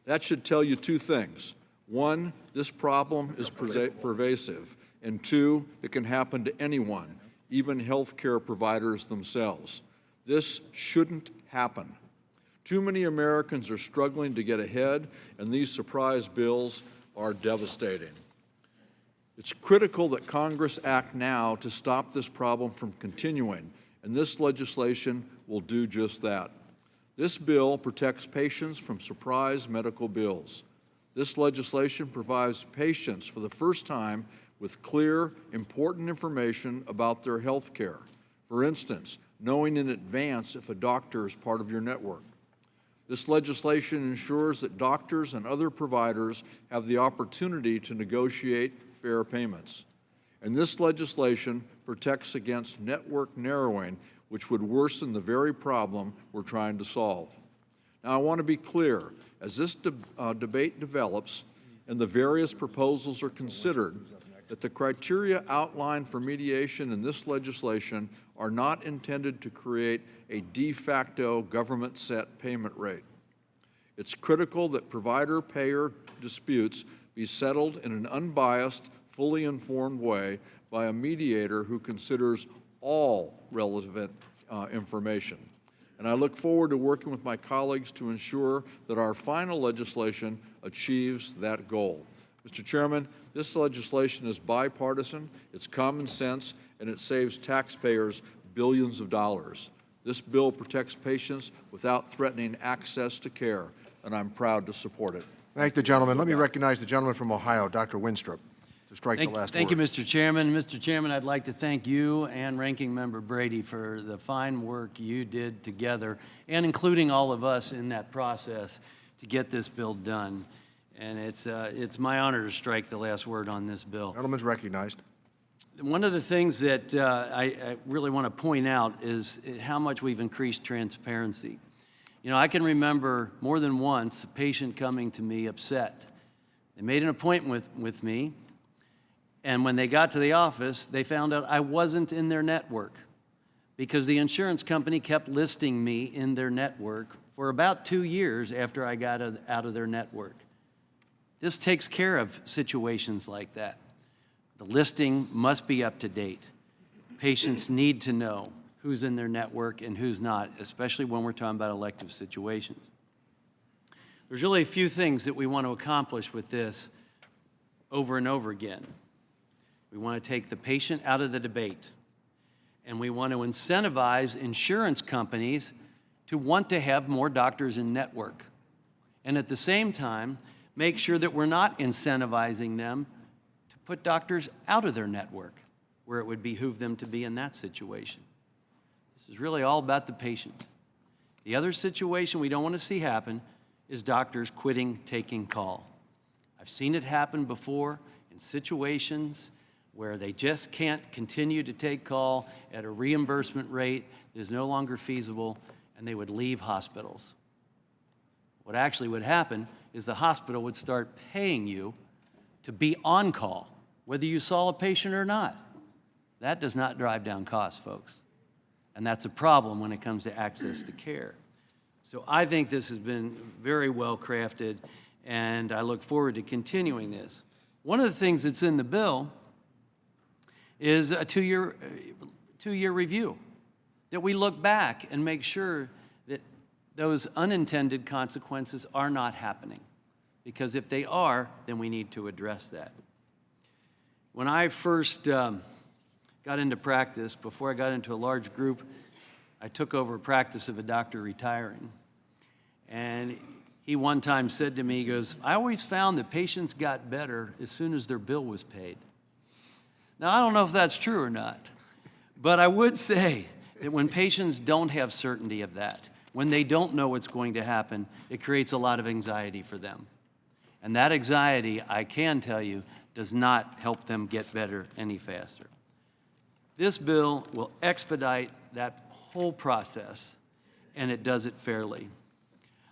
That should tell you two things. One, this problem is pervasive. And two, it can happen to anyone, even healthcare providers themselves. This shouldn't happen. Too many Americans are struggling to get ahead, and these surprise bills are devastating. It's critical that Congress act now to stop this problem from continuing, and this legislation will do just that. This bill protects patients from surprise medical bills. This legislation provides patients for the first time with clear, important information about their health care. For instance, knowing in advance if a doctor is part of your network. This legislation ensures that doctors and other providers have the opportunity to negotiate fair payments. And this legislation protects against network narrowing, which would worsen the very problem we're trying to solve. Now, I want to be clear, as this debate develops and the various proposals are considered, that the criteria outlined for mediation in this legislation are not intended to create a de facto government-set payment rate. It's critical that provider-payer disputes be settled in an unbiased, fully informed way by a mediator who considers all relevant information. And I look forward to working with my colleagues to ensure that our final legislation achieves that goal. Mr. Chairman, this legislation is bipartisan, it's common sense, and it saves taxpayers billions of dollars. This bill protects patients without threatening access to care, and I'm proud to support it. Thank the gentleman. Let me recognize the gentleman from Ohio, Dr. Winstrup, to strike the last Thank word. you, Mr. Chairman. Mr. Chairman, I'd like to thank you and Ranking Member Brady for the fine work you did together, and including all of us in that process to get this bill done. And it's my honor to strike the last word on this bill. Gentleman's recognized. One of the things that I really want to point out is how much we've increased transparency. You know, I can remember more than once a patient coming to me upset. They made an appointment with me, and when they got to the office, they found out I wasn't in their network because the insurance company kept listing me in their network for about 2 years after I got out of their network. This takes care of situations like that. The listing must be up to date. Patients need to know who's in their network and who's not, especially when we're talking about elective situations. There's really a few things that we want to accomplish with this over and over again. We want to take the patient out of the debate, and we want to incentivize insurance companies to want to have more doctors in network, and at the same time, make sure that we're not incentivizing them to put doctors out of their network where it would behoove them to be in that situation. This is really all about the patient. The other situation we don't want to see happen is doctors quitting taking call. I've seen it happen before in situations where they just can't continue to take call at a reimbursement rate that is no longer feasible, and they would leave hospitals. What actually would happen is the hospital would start paying you to be on call, whether you saw a patient or not. That does not drive down costs, folks. And that's a problem when it comes to access to care. So I think this has been very well crafted, and I look forward to continuing this. One of the things that's in the bill is a two-year review, that we look back and make sure that those unintended consequences are not happening. Because if they are, then we need to address that. When I first got into practice, before I got into a large group, I took over a practice of a doctor retiring. And he one time said to me, he goes, I always found that patients got better as soon as their bill was paid. Now, I don't know if that's true or not, but I would say that when patients don't have certainty of that, when they don't know what's going to happen, it creates a lot of anxiety for them. And that anxiety, I can tell you, does not help them get better any faster. This bill will expedite that whole process, and it does it fairly.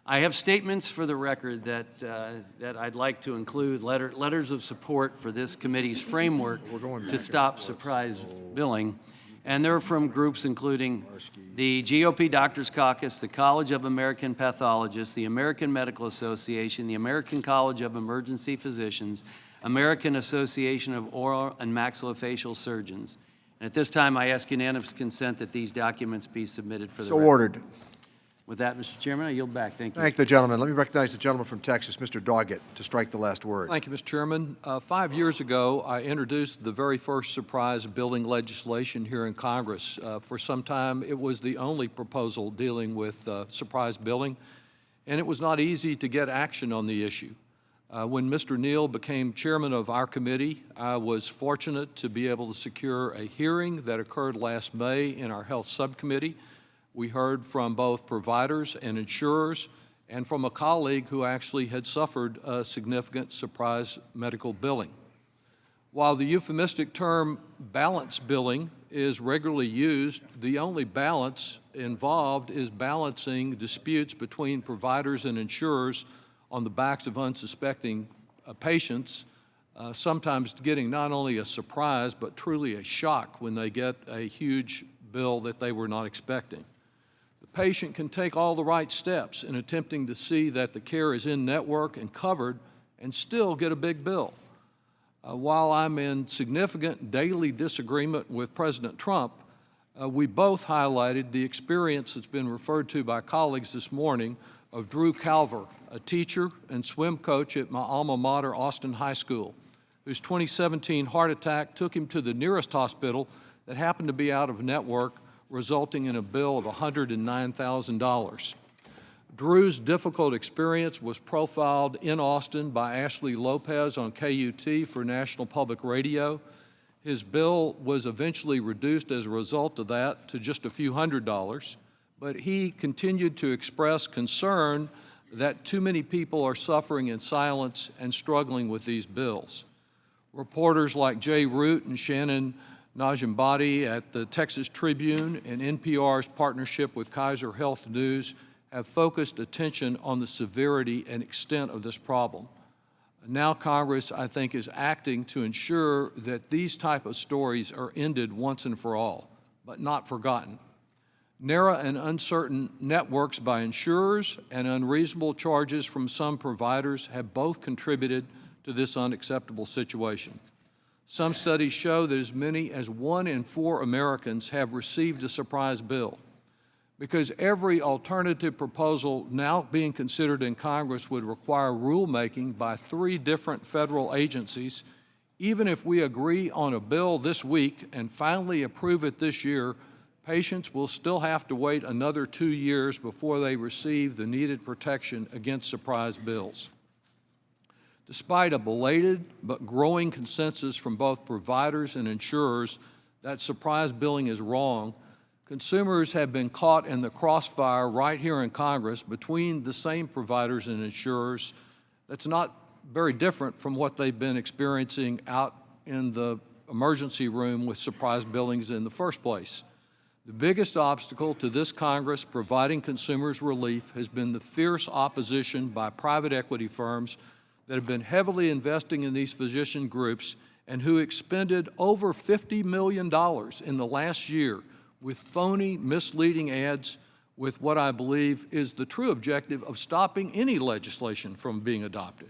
I have statements for the record that I'd like to include, letters of support for this committee's framework to stop surprise billing. And they're from groups including the GOP Doctors Caucus, the College of American Pathologists, the American Medical Association, the American College of Emergency Physicians, American Association of Oral and Maxillofacial Surgeons. And at this time, I ask unanimous consent that these documents be submitted for the record. So ordered. With that, Mr. Chairman, I yield back. Thank you. Thank the gentleman. Let me recognize the gentleman from Texas, Mr. Doggett, to strike the last word. Thank you, Mr. Chairman. 5 years ago, I introduced the very first surprise billing legislation here in Congress. For some time, it was the only proposal dealing with surprise billing, and it was not easy to get action on the issue. When Mr. Neal became chairman of our committee, I was fortunate to be able to secure a hearing that occurred last May in our Health Subcommittee. We heard from both providers and insurers, and from a colleague who actually had suffered a significant surprise medical billing. While the euphemistic term balance billing is regularly used, the only balance involved is balancing disputes between providers and insurers on the backs of unsuspecting patients, sometimes getting not only a surprise but truly a shock when they get a huge bill that they were not expecting. The patient can take all the right steps in attempting to see that the care is in network and covered and still get a big bill. While I'm in significant daily disagreement with President Trump, we both highlighted the experience that's been referred to by colleagues this morning of Drew Calver, a teacher and swim coach at my alma mater, Austin High School, whose 2017 heart attack took him to the nearest hospital that happened to be out of network, resulting in a bill of $109,000. Drew's difficult experience was profiled in Austin by Ashley Lopez on KUT for National Public Radio. His bill was eventually reduced as a result of that to just a few $100s, but he continued to express concern that too many people are suffering in silence and struggling with these bills. Reporters like Jay Root and Shannon Najambadi at the Texas Tribune and NPR's partnership with Kaiser Health News have focused attention on the severity and extent of this problem. Now Congress, I think, is acting to ensure that these type of stories are ended once and for all, but not forgotten. Narrow and uncertain networks by insurers and unreasonable charges from some providers have both contributed to this unacceptable situation. Some studies show that as many as 1 in 4 Americans have received a surprise bill. Because every alternative proposal now being considered in Congress would require rulemaking by 3 different federal agencies, even if we agree on a bill this week and finally approve it this year, patients will still have to wait another 2 years before they receive the needed protection against surprise bills. Despite a belated but growing consensus from both providers and insurers that surprise billing is wrong, consumers have been caught in the crossfire right here in Congress between the same providers and insurers. That's not very different from what they've been experiencing out in the emergency room with surprise billings in the first place. The biggest obstacle to this Congress providing consumers relief has been the fierce opposition by private equity firms that have been heavily investing in these physician groups and who expended over $50 million in the last year with phony, misleading ads with what I believe is the true objective of stopping any legislation from being adopted.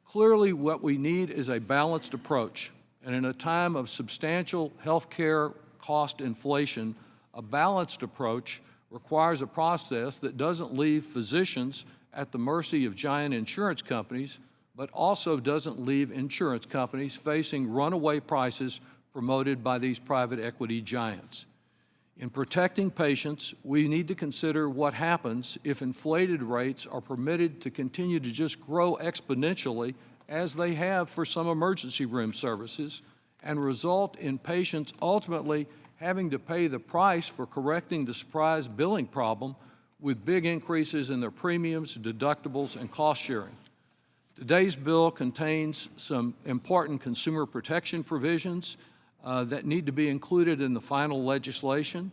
Clearly, what we need is a balanced approach, and in a time of substantial health care cost inflation, a balanced approach requires a process that doesn't leave physicians at the mercy of giant insurance companies, but also doesn't leave insurance companies facing runaway prices promoted by these private equity giants. In protecting patients, we need to consider what happens if inflated rates are permitted to continue to just grow exponentially as they have for some emergency room services and result in patients ultimately having to pay the price for correcting the surprise billing problem with big increases in their premiums, deductibles, and cost sharing. Today's bill contains some important consumer protection provisions that need to be included in the final legislation.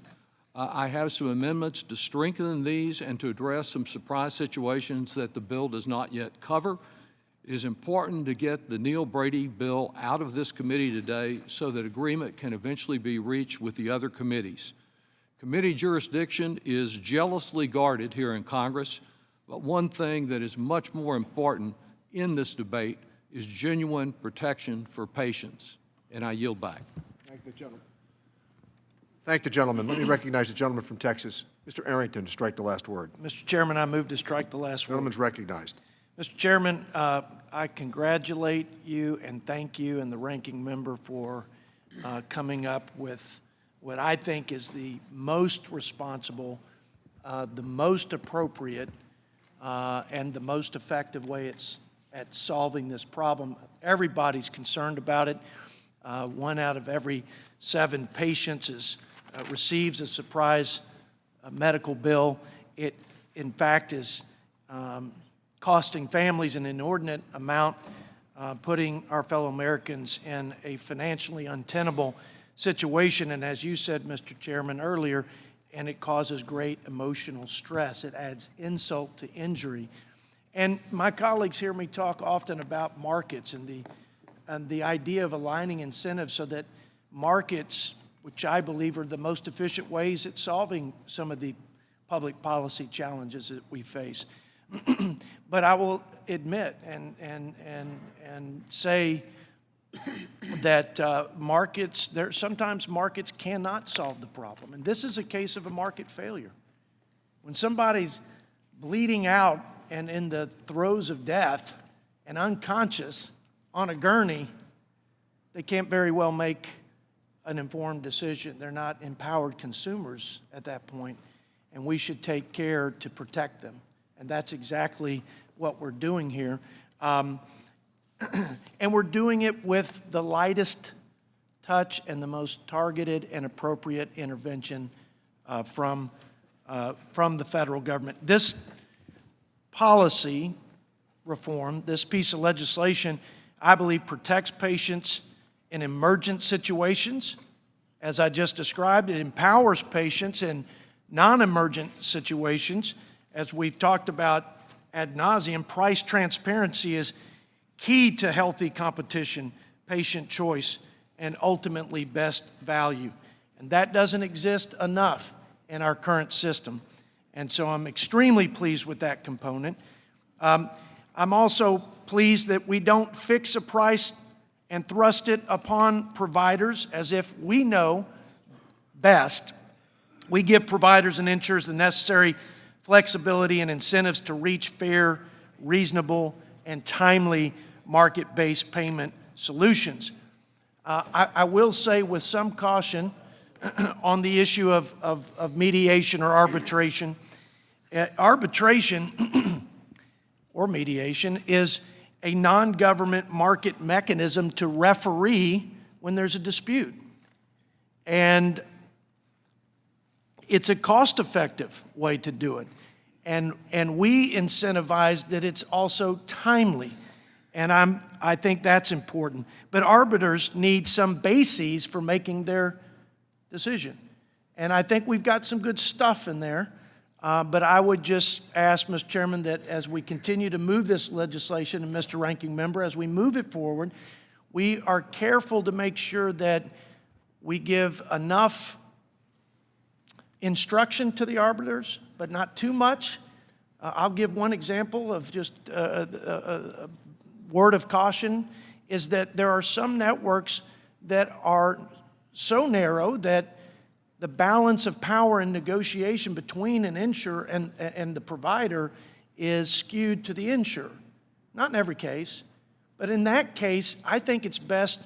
I have some amendments to strengthen these and to address some surprise situations that the bill does not yet cover. It is important to get the Neal Brady bill out of this committee today so that agreement can eventually be reached with the other committees. Committee jurisdiction is jealously guarded here in Congress, but one thing that is much more important in this debate is genuine protection for patients. And I yield back. Thank the gentleman. Thank the gentleman. Let me recognize the gentleman from Texas, Mr. Arrington, to strike the last word. Mr. Chairman, I move to strike the last word. Gentleman's recognized. Mr. Chairman, I congratulate you and thank you and the ranking member for coming up with what I think is the most responsible, the most appropriate, and the most effective way at solving this problem. Everybody's concerned about it. 1 out of every 7 patients receives a surprise medical bill. It, in fact, is costing families an inordinate amount, putting our fellow Americans in a financially untenable situation. And as you said, Mr. Chairman, earlier, and it causes great emotional stress. It adds insult to injury. And my colleagues hear me talk often about markets and the idea of aligning incentives so that markets, which I believe are the most efficient ways at solving some of the public policy challenges that we face. But I will admit and say that sometimes markets cannot solve the problem. And this is a case of a market failure. When somebody's bleeding out and in the throes of death and unconscious on a gurney, they can't very well make an informed decision. They're not empowered consumers at that point, and we should take care to protect them. And that's exactly what we're doing here. And we're doing it with the lightest touch and the most targeted and appropriate intervention from the federal government. This policy reform, this piece of legislation, I believe protects patients in emergent situations. As I just described, it empowers patients in non-emergent situations. As we've talked about ad nauseum, price transparency is key to healthy competition, patient choice, and ultimately best value. And that doesn't exist enough in our current system. And so I'm extremely pleased with that component. I'm also pleased that we don't fix a price and thrust it upon providers as if we know best. We give providers and insurers the necessary flexibility and incentives to reach fair, reasonable, and timely market-based payment solutions. I will say with some caution on the issue of mediation or arbitration. Arbitration or mediation is a non-government market mechanism to referee when there's a dispute. And it's a cost-effective way to do it. And we incentivize that it's also timely. And I think that's important. But arbiters need some bases for making their decision. And I think we've got some good stuff in there. But I would just ask, Mr. Chairman, that as we continue to move this legislation, and Mr. Ranking Member, as we move it forward, we are careful to make sure that we give enough instruction to the arbiters, but not too much. I'll give one example of just a word of caution, is that there are some networks that are so narrow that the balance of power and negotiation between an insurer and the provider is skewed to the insurer. Not in every case, but in that case, I think it's best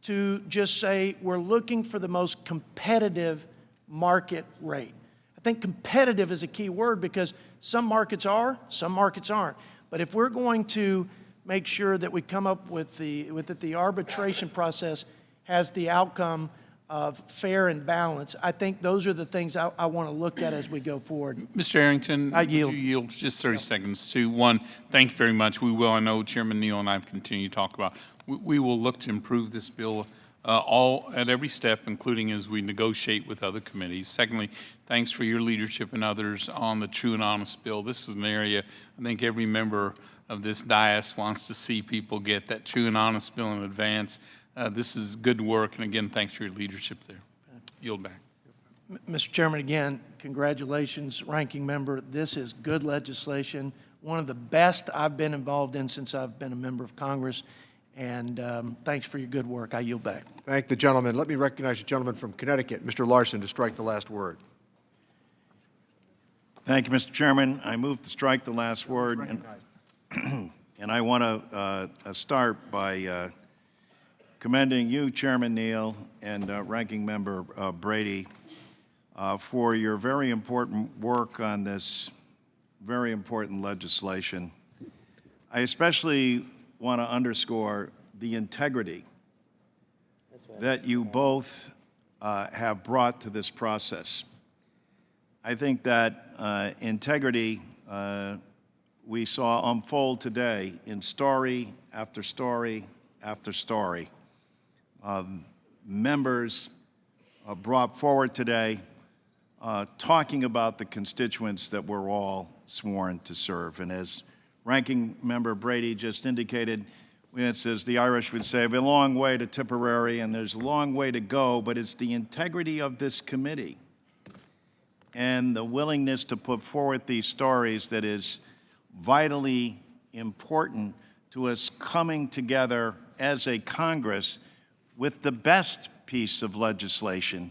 to just say we're looking for the most competitive market rate. I think competitive is a key word because some markets are, some markets aren't. But if we're going to make sure that we come up with the arbitration process has the outcome of fair and balanced, I think those are the things I want to look at as we go forward. Mr. Arrington, I yield. would you yield just 30 seconds to one? Thank you very much. We will. I know Chairman Neal and I have continued to talk about. We will look to improve this bill all at every step, including as we negotiate with other committees. Secondly, thanks for your leadership and others on the True and Honest bill. This is an area I think every member of this dais wants to see people get that True and Honest bill in advance. This is good work, and again, thanks for your leadership there. Yield back. Mr. Chairman, again, congratulations, Ranking Member. This is good legislation, one of the best I've been involved in since I've been a member of Congress, and thanks for your good work. I yield back. Thank the gentleman. Let me recognize the gentleman from Connecticut, Mr. Larson, to strike the last word. Thank you, Mr. Chairman. I move to strike the last word, and I want to start by commending you, Chairman Neal, and Ranking Member Brady for your very important work on this very important legislation. I especially want to underscore the integrity that you both have brought to this process. I think that integrity we saw unfold today in story after story after story. Members brought forward today talking about the constituents that we're all sworn to serve. And as Ranking Member Brady just indicated, it says the Irish would say, a long way to Tipperary, and there's a long way to go, but it's the integrity of this committee and the willingness to put forward these stories that is vitally important to us coming together as a Congress with the best piece of legislation.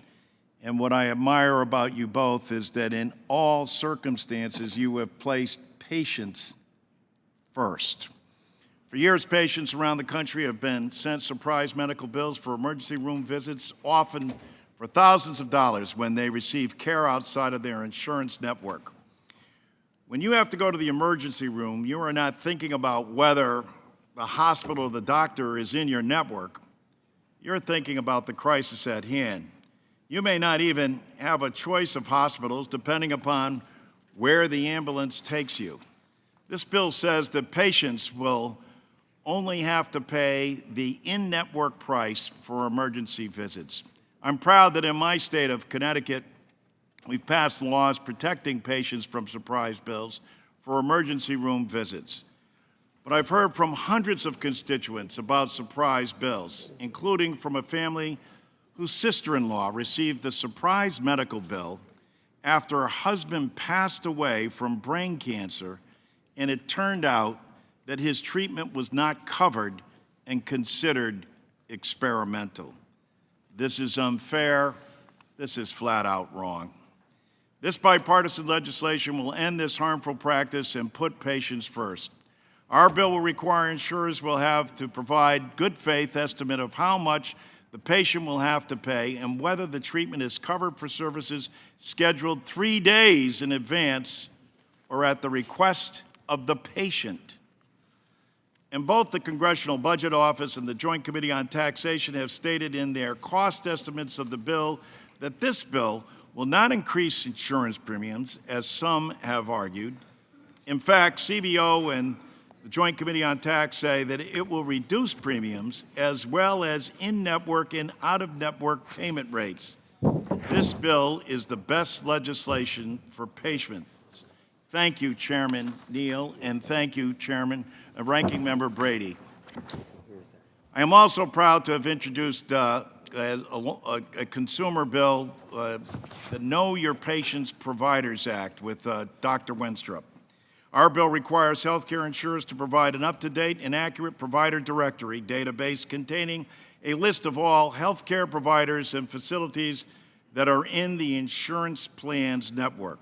And what I admire about you both is that in all circumstances, you have placed patients first. For years, patients around the country have been sent surprise medical bills for emergency room visits, often for thousands of dollars when they receive care outside of their insurance network. When you have to go to the emergency room, you are not thinking about whether the hospital or the doctor is in your network. You're thinking about the crisis at hand. You may not even have a choice of hospitals depending upon where the ambulance takes you. This bill says that patients will only have to pay the in-network price for emergency visits. I'm proud that in my state of Connecticut, we've passed laws protecting patients from surprise bills for emergency room visits. But I've heard from hundreds of constituents about surprise bills, including from a family whose sister-in-law received a surprise medical bill after her husband passed away from brain cancer, and it turned out that his treatment was not covered and considered experimental. This is unfair. This is flat out wrong. This bipartisan legislation will end this harmful practice and put patients first. Our bill will require insurers will have to provide good faith estimate of how much the patient will have to pay and whether the treatment is covered for services scheduled 3 days in advance or at the request of the patient. And both the Congressional Budget Office and the Joint Committee on Taxation have stated in their cost estimates of the bill that this bill will not increase insurance premiums, as some have argued. In fact, CBO and the Joint Committee on Tax say that it will reduce premiums as well as in-network and out-of-network payment rates. This bill is the best legislation for patients. Thank you, Chairman Neal, and thank you, Chairman Ranking Member Brady. I am also proud to have introduced a consumer bill, the Know Your Patients Providers Act, with Dr. Wenstrup. Our bill requires healthcare insurers to provide an up-to-date and accurate provider directory database containing a list of all healthcare providers and facilities that are in the insurance plans network.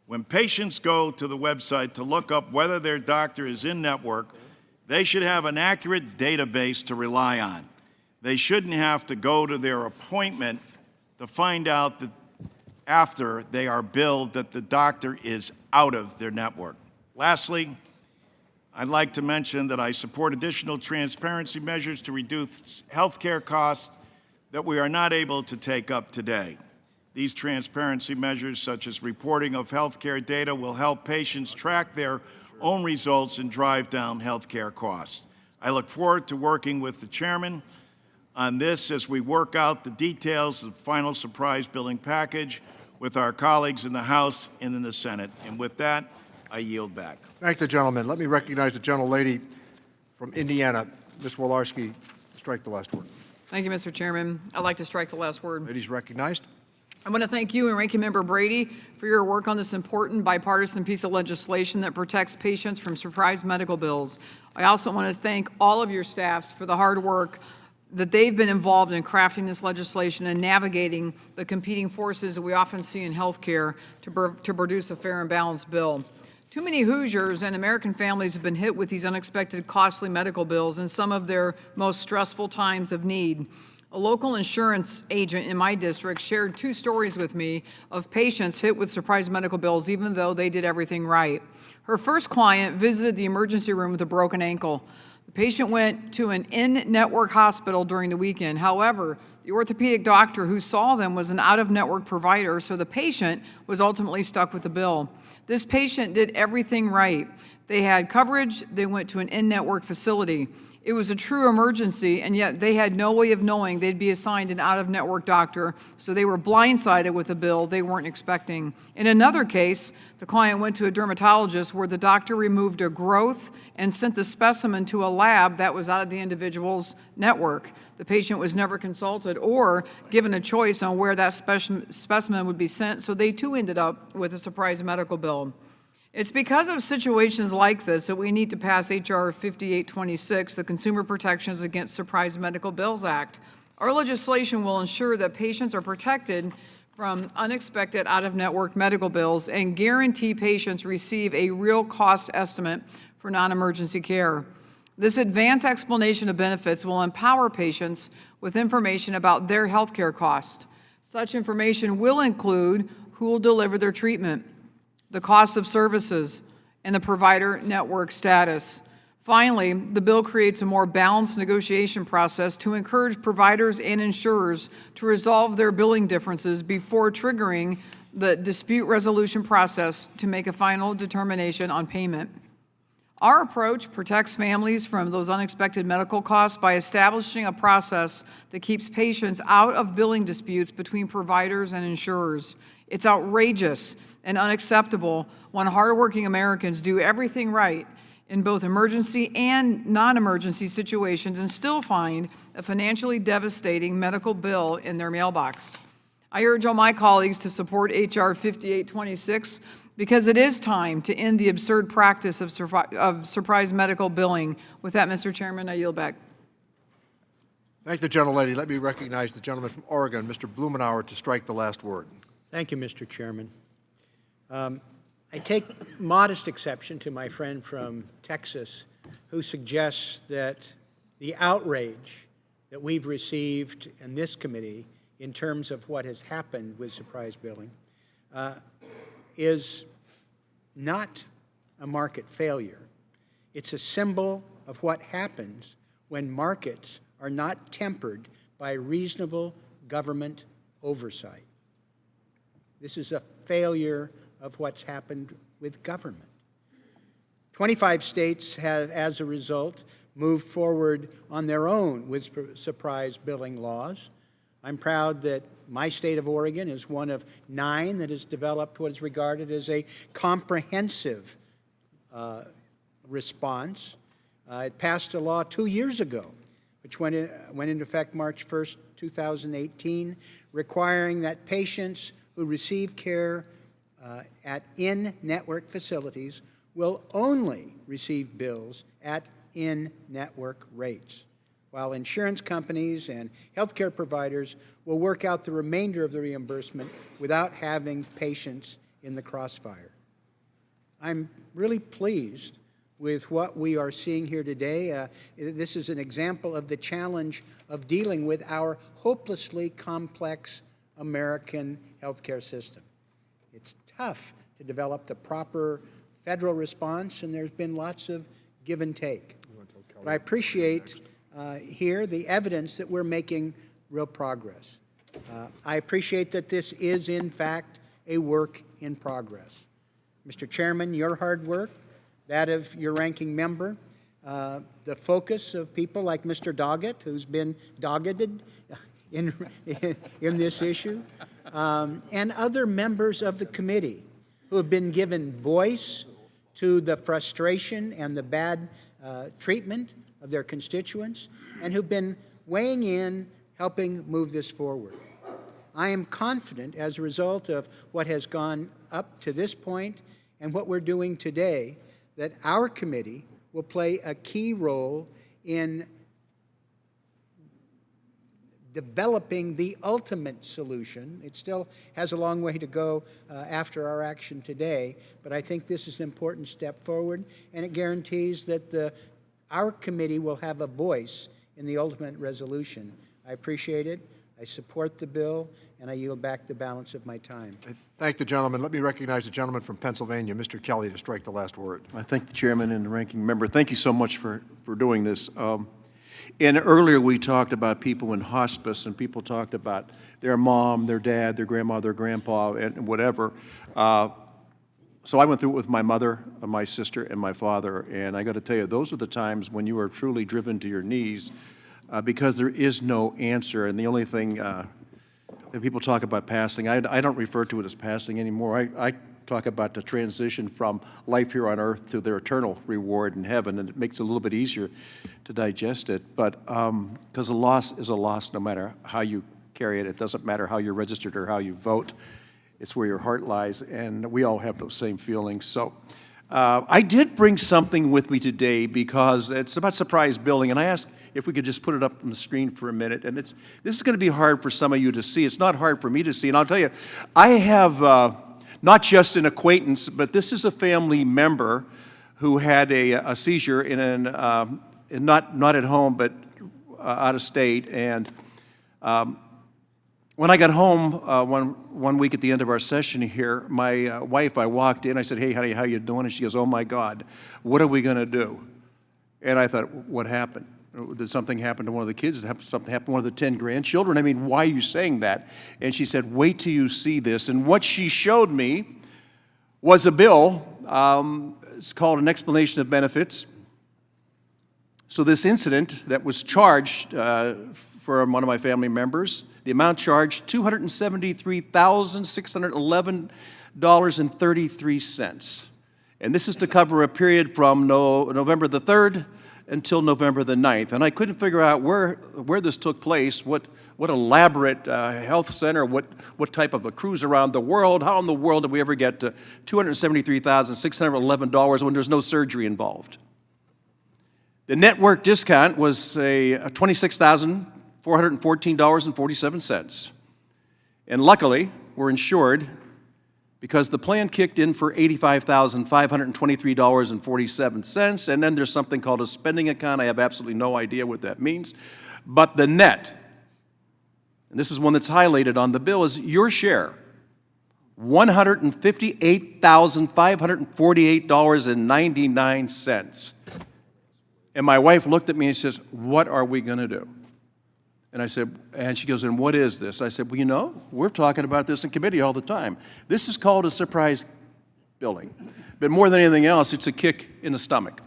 When patients go to the website to look up whether their doctor is in network, they should have an accurate database to rely on. They shouldn't have to go to their appointment to find out that after they are billed that the doctor is out of their network. Lastly, I'd like to mention that I support additional transparency measures to reduce health care costs that we are not able to take up today. These transparency measures, such as reporting of health care data, will help patients track their own results and drive down health care costs. I look forward to working with the chairman on this as we work out the details of the final surprise billing package with our colleagues in the House and in the Senate. And with that, I yield back. Thank the gentleman. Let me recognize the gentlelady from Indiana, Ms. Wolarski. Strike the last word. Thank you, Mr. Chairman. I'd like to strike the last word. Lady's recognized. I want to thank you and Ranking Member Brady for your work on this important bipartisan piece of legislation that protects patients from surprise medical bills. I also want to thank all of your staffs for the hard work that they've been involved in crafting this legislation and navigating the competing forces that we often see in healthcare to produce a fair and balanced bill. Too many Hoosiers and American families have been hit with these unexpected costly medical bills in some of their most stressful times of need. A local insurance agent in my district shared 2 stories with me of patients hit with surprise medical bills even though they did everything right. Her first client visited the emergency room with a broken ankle. The patient went to an in-network hospital during the weekend. However, the orthopedic doctor who saw them was an out-of-network provider, so the patient was ultimately stuck with the bill. This patient did everything right. They had coverage, they went to an in-network facility. It was a true emergency, and yet they had no way of knowing they'd be assigned an out-of-network doctor, so they were blindsided with a bill they weren't expecting. In another case, the client went to a dermatologist where the doctor removed a growth and sent the specimen to a lab that was out of the individual's network. The patient was never consulted or given a choice on where that specimen would be sent, so they too ended up with a surprise medical bill. It's because of situations like this that we need to pass H.R. 5826, the Consumer Protections Against Surprise Medical Bills Act. Our legislation will ensure that patients are protected from unexpected out-of-network medical bills and guarantee patients receive a real cost estimate for non-emergency care. This advanced explanation of benefits will empower patients with information about their health care cost. Such information will include who will deliver their treatment, the cost of services, and the provider network status. Finally, the bill creates a more balanced negotiation process to encourage providers and insurers to resolve their billing differences before triggering the dispute resolution process to make a final determination on payment. Our approach protects families from those unexpected medical costs by establishing a process that keeps patients out of billing disputes between providers and insurers. It's outrageous and unacceptable when hardworking Americans do everything right in both emergency and non-emergency situations and still find a financially devastating medical bill in their mailbox. I urge all my colleagues to support H.R. 5826 because it is time to end the absurd practice of surprise medical billing. With that, Mr. Chairman, I yield back. Thank the gentlelady. Let me recognize the gentleman from Oregon, Mr. Blumenauer, to strike the last word. Thank you, Mr. Chairman. I take modest exception to my friend from Texas who suggests that the outrage that we've received in this committee in terms of what has happened with surprise billing is not a market failure. It's a symbol of what happens when markets are not tempered by reasonable government oversight. This is a failure of what's happened with government. 25 states have, as a result, moved forward on their own with surprise billing laws. I'm proud that my state of Oregon is one of 9 that has developed what is regarded as a comprehensive response. It passed a law 2 years ago, which went into effect March 1st, 2018, requiring that patients who receive care at in-network facilities will only receive bills at in-network rates, while insurance companies and healthcare providers will work out the remainder of the reimbursement without having patients in the crossfire. I'm really pleased with what we are seeing here today. This is an example of the challenge of dealing with our hopelessly complex American healthcare system. It's tough to develop the proper federal response, and there's been lots of give and take. But I appreciate here the evidence that we're making real progress. I appreciate that this is, in fact, a work in progress. Mr. Chairman, your hard work, that of your ranking member, the focus of people like Mr. Doggett, who's been doggetted in this issue, and other members of the committee who have been given voice to the frustration and the bad treatment of their constituents, and who've been weighing in, helping move this forward. I am confident, as a result of what has gone up to this point and what we're doing today, that our committee will play a key role in developing the ultimate solution. It still has a long way to go after our action today, but I think this is an important step forward, and it guarantees that our committee will have a voice in the ultimate resolution. I appreciate it. I support the bill, and I yield back the balance of my time. I thank the gentleman. Let me recognize the gentleman from Pennsylvania, Mr. Kelly, to strike the last word. I thank the chairman and the ranking member. Thank you so much for doing this. And earlier we talked about people in hospice, and people talked about their mom, their dad, their grandma, their grandpa, and whatever. So I went through it with my mother, my sister, and my father, and I got to tell you, those are the times when you are truly driven to your knees because there is no answer, and the only thing that people talk about passing, I don't refer to it as passing anymore. I talk about the transition from life here on earth to their eternal reward in heaven, and it makes it a little bit easier to digest it. But because a loss is a loss no matter how you carry it. It doesn't matter how you're registered or how you vote. It's where your heart lies, and we all have those same feelings. So I did bring something with me today because it's about surprise billing, and I asked if we could just put it up on the screen for a minute. And this is going to be hard for some of you to see. It's not hard for me to see, and I'll tell you, I have not just an acquaintance, but this is a family member who had a seizure not at home, but out of state. And when I got home one week at the end of our session here, my wife, I walked in, I said, "Hey, honey, how you doing?" And she goes, "Oh my God, what are we going to do?" And I thought, what happened? Did something happen to one of the kids? Did something happen to one of the 10 grandchildren? I mean, why are you saying that? And she said, "Wait till you see this." And what she showed me was a bill. It's called an explanation of benefits. So this incident that was charged for one of my family members, the amount charged, $273,611.33. And this is to cover a period from November the 3rd until November the 9th. And I couldn't figure out where this took place, what elaborate health center, what type of a cruise around the world, how in the world did we ever get to $273,611 when there's no surgery involved? The network discount was a $26,414.47. And luckily, we're insured because the plan kicked in for $85,523.47, and then there's something called a spending account. I have absolutely no idea what that means. But the net, and this is one that's highlighted on the bill, is your share, $158,548.99. And my wife looked at me and says, "What are we going to do?" And I said, and she goes, "And what is this?" I said, "Well, you know, we're talking about this in committee all the time. This is called a surprise billing. But more than anything else, it's a kick in the stomach.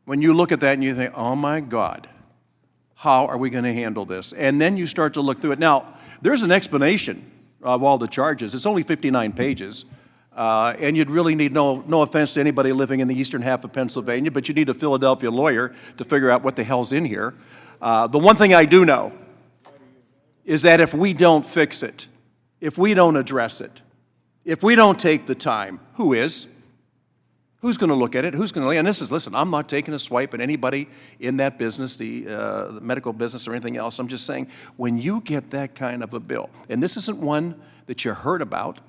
When you look at that and you think, oh my God, how are we going to handle this?" And then you start to look through it. Now, there's an explanation of all the charges. It's only 59 pages. And you'd really need, no offense to anybody living in the eastern half of Pennsylvania, but you need a Philadelphia lawyer to figure out what the hell's in here. The one thing I do know is that if we don't fix it, if we don't address it, if we don't take the time, who is? Who's going to look at it? Who's going to, and this is, listen, I'm not taking a swipe at anybody in that business, the medical business or anything else. I'm just saying, when you get that kind of a bill, and this isn't one that you heard about,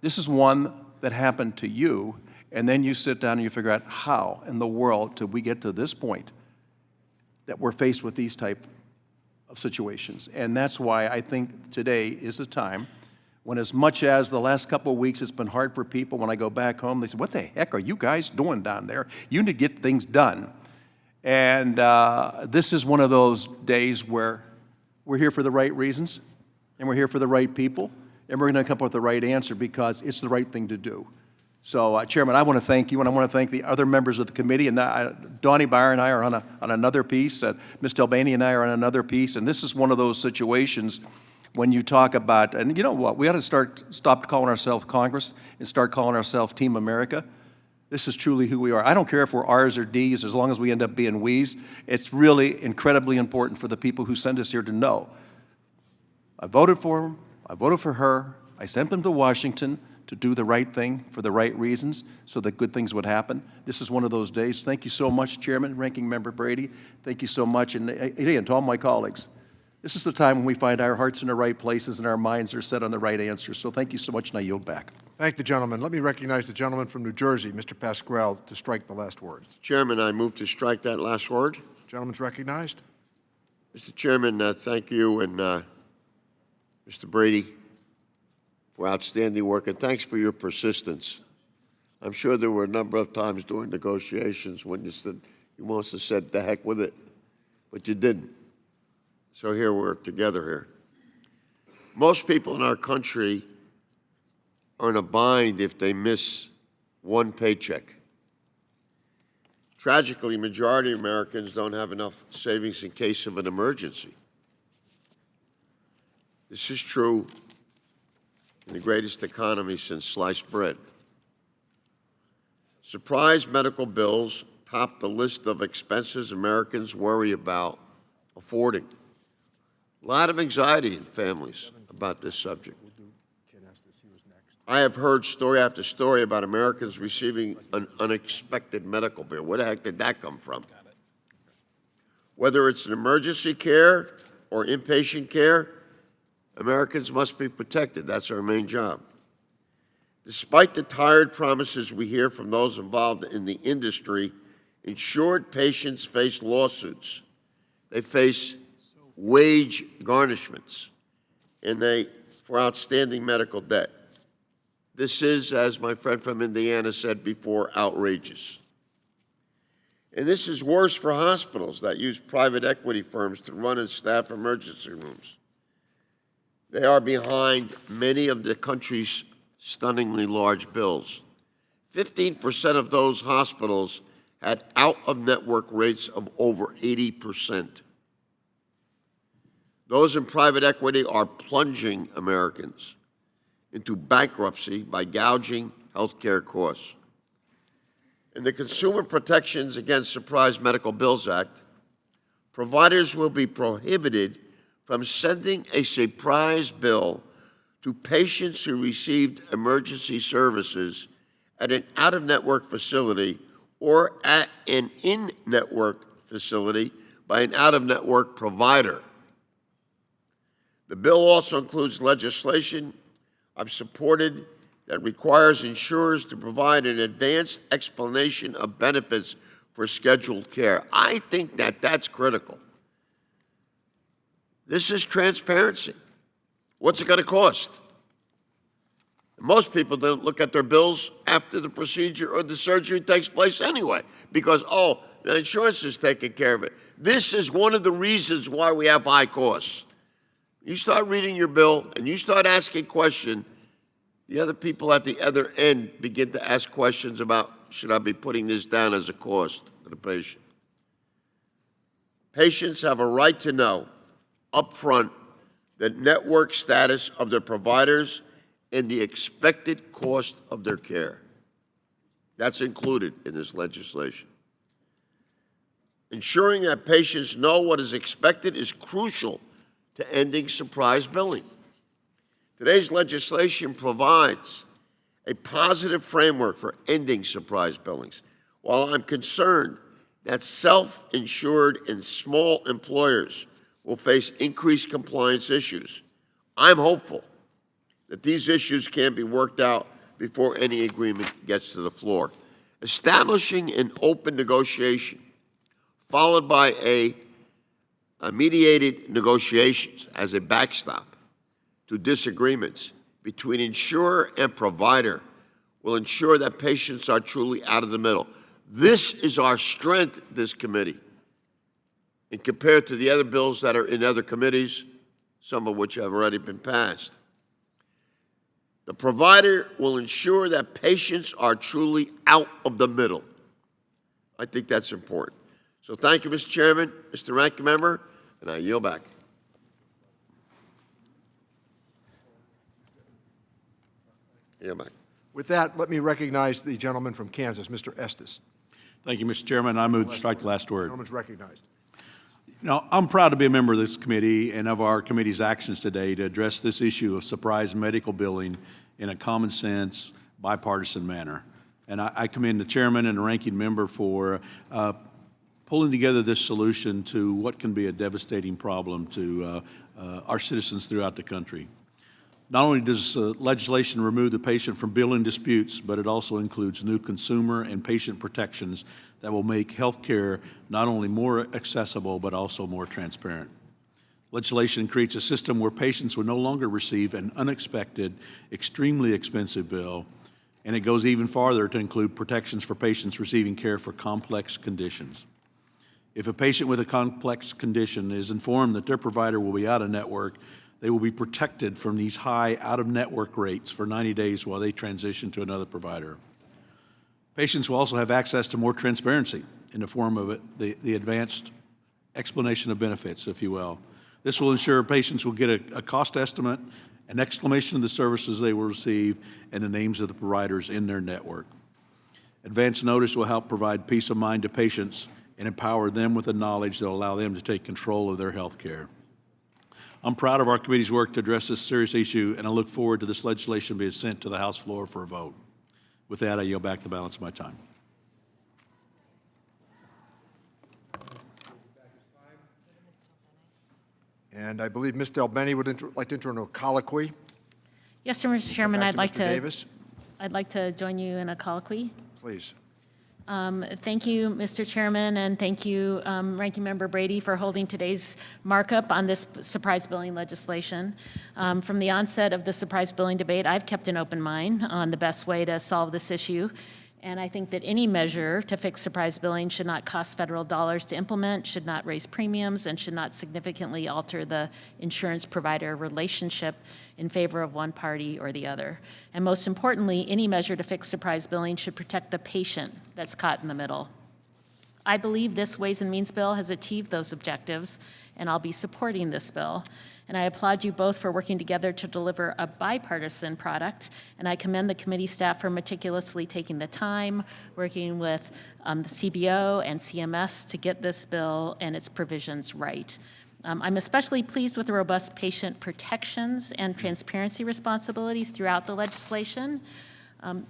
this is one that happened to you, and then you sit down and you figure out how in the world did we get to this point that we're faced with these type of situations. And that's why I think today is a time when, as much as the last couple of weeks it's been hard for people, when I go back home, they say, "What the heck are you guys doing down there? You need to get things done." And this is one of those days where we're here for the right reasons, and we're here for the right people, and we're going to come up with the right answer because it's the right thing to do. So, Chairman, I want to thank you, and I want to thank the other members of the committee. And Donnie Byer and I are on another piece. Ms. Delbaney and I are on another piece. And this is one of those situations when you talk about, and you know what, we ought to stop calling ourselves Congress and start calling ourselves Team America. This is truly who we are. I don't care if we're R's or D's, as long as we end up being we's. It's really incredibly important for the people who send us here to know. I voted for them. I voted for her. I sent them to Washington to do the right thing for the right reasons so that good things would happen. This is one of those days. Thank you so much, Chairman, Ranking Member Brady. Thank you so much. And again, to all my colleagues, this is the time when we find our hearts in the right places and our minds are set on the right answers. So thank you so much, and I yield back. Thank the gentleman. Let me recognize the gentleman from New Jersey, Mr. Pasquale, to strike the last word. Chairman, I move to strike that last word. Gentleman's recognized. Mr. Chairman, thank you and Mr. Brady for outstanding work, and thanks for your persistence. I'm sure there were a number of times during negotiations when you must have said, "the heck with it," but you didn't. So here we're together here. Most people in our country are in a bind if they miss one paycheck. Tragically, majority of Americans don't have enough savings in case of an emergency. This is true in the greatest economy since sliced bread. Surprise medical bills top the list of expenses Americans worry about affording. A lot of anxiety in families about this subject. I have heard story after story about Americans receiving an unexpected medical bill. Where the heck did that come from? Whether it's an emergency care or inpatient care, Americans must be protected. That's our main job. Despite the tired promises we hear from those involved in the industry, insured patients face lawsuits. They face wage garnishments, and for outstanding medical debt. This is, as my friend from Indiana said before, outrageous. And this is worse for hospitals that use private equity firms to run and staff emergency rooms. They are behind many of the country's stunningly large bills. 15% of those hospitals had out-of-network rates of over 80%. Those in private equity are plunging Americans into bankruptcy by gouging health care costs. In the Consumer Protections Against Surprise Medical Bills Act, providers will be prohibited from sending a surprise bill to patients who received emergency services at an out-of-network facility or at an in-network facility by an out-of-network provider. The bill also includes legislation I've supported that requires insurers to provide an advanced explanation of benefits for scheduled care. I think that that's critical. This is transparency. What's it going to cost? Most people don't look at their bills after the procedure or the surgery takes place anyway, because, oh, the insurance is taking care of it. This is one of the reasons why we have high costs. You start reading your bill and you start asking questions, the other people at the other end begin to ask questions about, should I be putting this down as a cost to the patient? Patients have a right to know up front the network status of their providers and the expected cost of their care. That's included in this legislation. Ensuring that patients know what is expected is crucial to ending surprise billing. Today's legislation provides a positive framework for ending surprise billings. While I'm concerned that self-insured and small employers will face increased compliance issues, I'm hopeful that these issues can be worked out before any agreement gets to the floor. Establishing an open negotiation followed by a mediated negotiations as a backstop to disagreements between insurer and provider will ensure that patients are truly out of the middle. This is our strength, this committee. And compared to the other bills that are in other committees, some of which have already been passed, the provider will ensure that patients are truly out of the middle. I think that's important. So thank you, Mr. Chairman, Mr. Ranking Member, and I yield back. With that, let me recognize the gentleman from Kansas, Mr. Estes. Thank you, Mr. Chairman. I move to strike the last word. The gentleman's recognized. Now, I'm proud to be a member of this committee and of our committee's actions today to address this issue of surprise medical billing in a common sense, bipartisan manner. And I commend the chairman and the ranking member for pulling together this solution to what can be a devastating problem to our citizens throughout the country. Not only does legislation remove the patient from billing disputes, but it also includes new consumer and patient protections that will make health care not only more accessible, but also more transparent. Legislation creates a system where patients will no longer receive an unexpected, extremely expensive bill, and it goes even farther to include protections for patients receiving care for complex conditions. If a patient with a complex condition is informed that their provider will be out of network, they will be protected from these high out-of-network rates for 90 days while they transition to another provider. Patients will also have access to more transparency in the form of the advanced explanation of benefits, if you will. This will ensure patients will get a cost estimate, an explanation of the services they will receive, and the names of the providers in their network. Advance notice will help provide peace of mind to patients and empower them with the knowledge that will allow them to take control of their health care. I'm proud of our committee's work to address this serious issue, and I look forward to this legislation being sent to the House floor for a vote. With that, I yield back the balance of my time. And I believe Ms. Del Bene would like to enter into a colloquy. Yes, sir, Mr. Chairman, Back I'd like Mr. to. Davis. I'd like to join you in a colloquy. Please. Thank you, Mr. Chairman, and thank you, Ranking Member Brady, for holding today's markup on this surprise billing legislation. From the onset of the surprise billing debate, I've kept an open mind on the best way to solve this issue. And I think that any measure to fix surprise billing should not cost federal dollars to implement, should not raise premiums, and should not significantly alter the insurance provider relationship in favor of one party or the other. And most importantly, any measure to fix surprise billing should protect the patient that's caught in the middle. I believe this Ways and Means bill has achieved those objectives, and I'll be supporting this bill. And I applaud you both for working together to deliver a bipartisan product, and I commend the committee staff for meticulously taking the time, working with the CBO and CMS to get this bill and its provisions right. I'm especially pleased with the robust patient protections and transparency responsibilities throughout the legislation.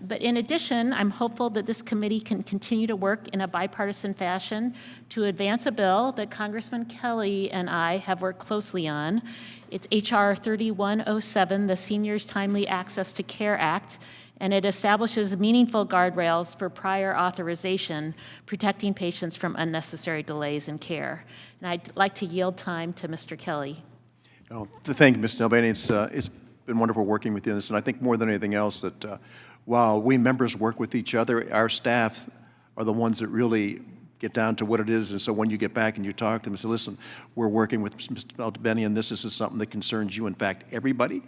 But in addition, I'm hopeful that this committee can continue to work in a bipartisan fashion to advance a bill that Congressman Kelly and I have worked closely on. It's H.R. 3107, the Seniors Timely Access to Care Act, and it establishes meaningful guardrails for prior authorization, protecting patients from unnecessary delays in care. And I'd like to yield time to Mr. Kelly. Oh, thank you, Ms. Delbany. It's been wonderful working with you on this, and I think more than anything else that while we members work with each other, our staff are the ones that really get down to what it is. And so when you get back and you talk to them and say, listen, we're working with Mr. Delbany, and this is something that concerns you, in fact, everybody.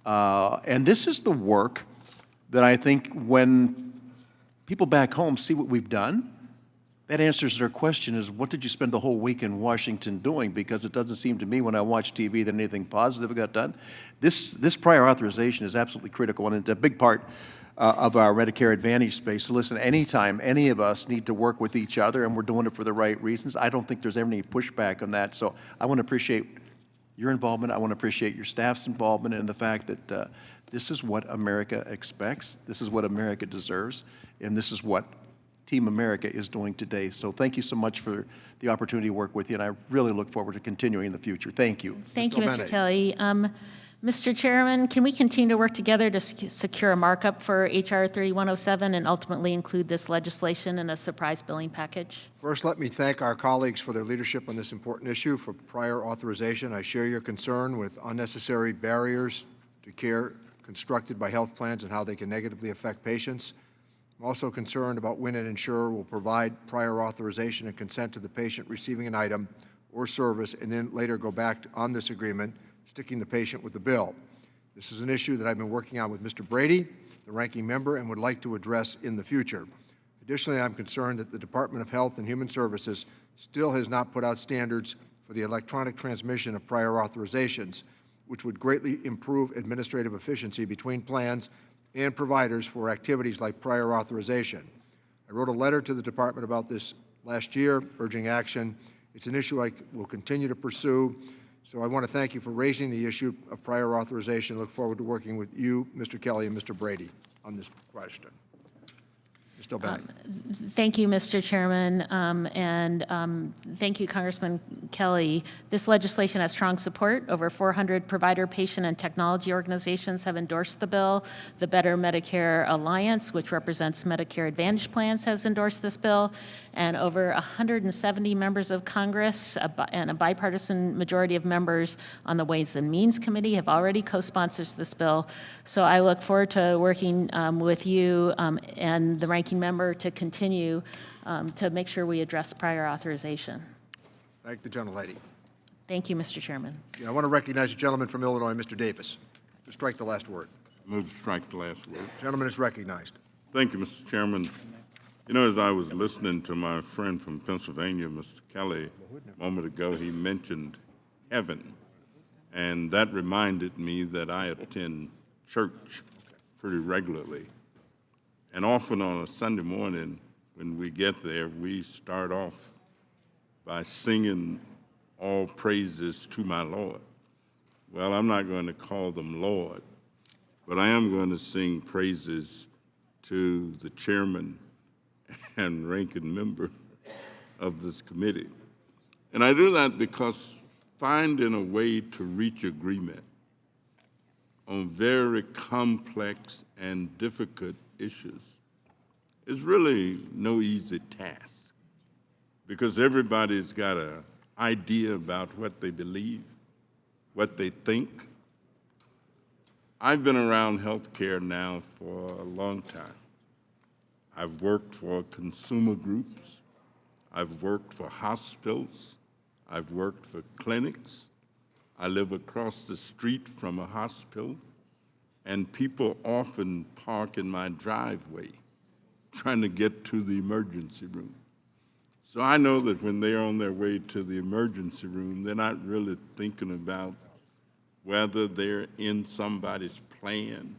And this is the work that I think when people back home see what we've done, that answers their question is, what did you spend the whole week in Washington doing? Because it doesn't seem to me when I watch TV that anything positive got done. This prior authorization is absolutely critical, and it's a big part of our Medicare Advantage space. So listen, anytime any of us need to work with each other and we're doing it for the right reasons, I don't think there's ever any pushback on that. So I want to appreciate your involvement. I want to appreciate your staff's involvement in the fact that this is what America expects. This is what America deserves. And this is what Team America is doing today. So thank you so much for the opportunity to work with you, and I really look forward to continuing in the future. Thank you. Thank you, Mr. Kelly. Mr. Chairman, can we continue to work together to secure a markup for H.R. 3107 and ultimately include this legislation in a surprise billing package? First, let me thank our colleagues for their leadership on this important issue for prior authorization. I share your concern with unnecessary barriers to care constructed by health plans and how they can negatively affect patients. I'm also concerned about when an insurer will provide prior authorization and consent to the patient receiving an item or service and then later go back on this agreement, sticking the patient with the bill. This is an issue that I've been working on with Mr. Brady, the ranking member, and would like to address in the future. Additionally, I'm concerned that the Department of Health and Human Services still has not put out standards for the electronic transmission of prior authorizations, which would greatly improve administrative efficiency between plans and providers for activities like prior authorization. I wrote a letter to the department about this last year, urging action. It's an issue I will continue to pursue, so I want to thank you for raising the issue of prior authorization. I look forward to working with you, Mr. Kelly, and Mr. Brady on this question. Ms. Delbene. Thank you, Mr. Chairman, thank you, Congressman Kelly. This legislation has strong support. Over 400 provider, patient, and technology organizations have endorsed the bill. The Better Medicare Alliance, which represents Medicare Advantage plans, has endorsed this bill. And over 170 members of Congress and a bipartisan majority of members on the Ways and Means Committee have already co-sponsored this bill. So I look forward to working with you and the ranking member to continue to make sure we address prior authorization. Thank the gentlelady. Thank you, Mr. Chairman. Yeah, I want to recognize the gentleman from Illinois, Mr. Davis, to strike the last word. Move to strike the last word. Gentleman is recognized. Thank you, Mr. Chairman. You know, as I was listening to my friend from Pennsylvania, Mr. Kelly, a moment ago, he mentioned heaven. And that reminded me that I attend church pretty regularly. And often on a Sunday morning, when we get there, we start off by singing all praises to my Lord. Well, I'm not going to call them Lord, but I am going to sing praises to the chairman and ranking member of this committee. And I do that because finding a way to reach agreement on very complex and difficult issues is really no easy task, because everybody's got an idea about what they believe, what they think. I've been around healthcare now for a long time. I've worked for consumer groups. I've worked for hospitals. I've worked for clinics. I live across the street from a hospital, and people often park in my driveway trying to get to the emergency room. So I know that when they're on their way to the emergency room, they're not really thinking about whether they're in somebody's plan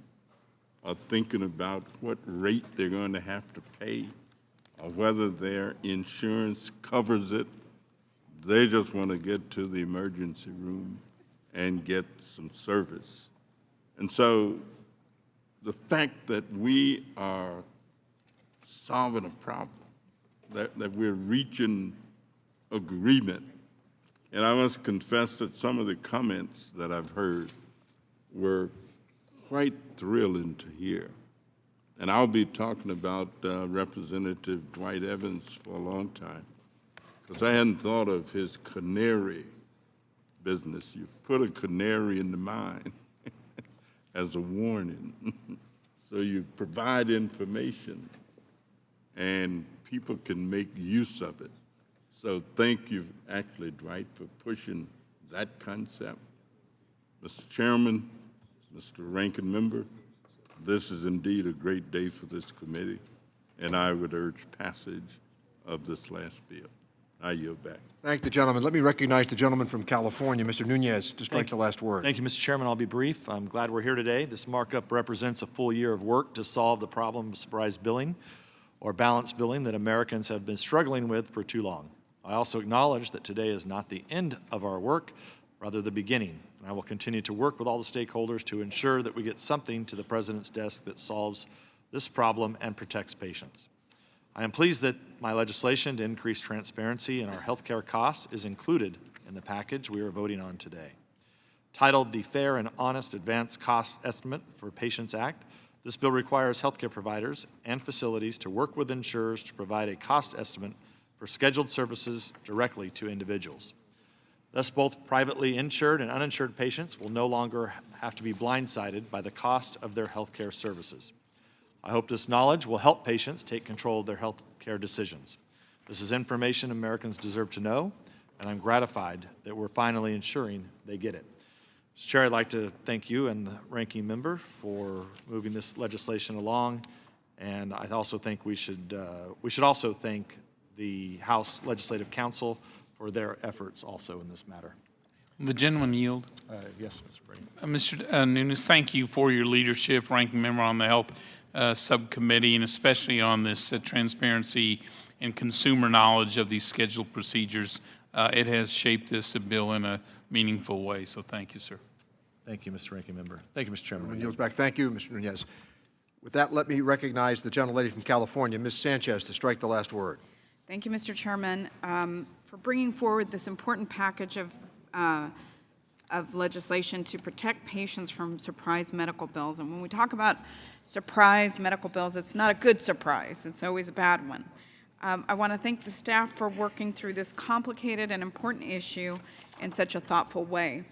or thinking about what rate they're going to have to pay or whether their insurance covers it. They just want to get to the emergency room and get some service. And so the fact that we are solving a problem, that we're reaching agreement, and I must confess that some of the comments that I've heard were quite thrilling to hear. And I'll be talking about Representative Dwight Evans for a long time, because I hadn't thought of his canary business. You put a canary in the mine as a warning. So you provide information, and people can make use of it. So thank you, actually, Dwight, for pushing that concept. Mr. Chairman, Mr. Ranking Member, this is indeed a great day for this committee, and I would urge passage of this last bill. I yield back. Thank the gentleman. Let me recognize the gentleman from California, Mr. Nunez, to strike the last word. Thank you, Mr. Chairman. I'll be brief. I'm glad we're here today. This markup represents a full year of work to solve the problem of surprise billing or balance billing that Americans have been struggling with for too long. I also acknowledge that today is not the end of our work, rather the beginning. And I will continue to work with all the stakeholders to ensure that we get something to the President's desk that solves this problem and protects patients. I am pleased that my legislation to increase transparency in our healthcare costs is included in the package we are voting on today. Titled the Fair and Honest Advance Cost Estimate for Patients Act, this bill requires healthcare providers and facilities to work with insurers to provide a cost estimate for scheduled services directly to individuals. Thus, both privately insured and uninsured patients will no longer have to be blindsided by the cost of their healthcare services. I hope this knowledge will help patients take control of their health care decisions. This is information Americans deserve to know, and I'm gratified that we're finally ensuring they get it. Mr. Chair, I'd like to thank you and the ranking member for moving this legislation along, and I also think we should also thank the House Legislative Council for their efforts also in this matter. The gentleman yield. Yes, Mr. Brady. Mr. Nunes, thank you for your leadership, ranking member on the Health Subcommittee, and especially on this transparency and consumer knowledge of these scheduled procedures. It has shaped this bill in a meaningful way, so thank you, sir. Thank you, Mr. Ranking Member. Thank you, Mr. Chairman. Yields back. Thank you, Mr. Nunez. With that, let me recognize the gentlelady from California, Ms. Sanchez, to strike the last word. Thank you, Mr. Chairman, for bringing forward this important package of legislation to protect patients from surprise medical bills. And when we talk about surprise medical bills, it's not a good surprise. It's always a bad one. I want to thank the staff for working through this complicated and important issue in such a thoughtful way.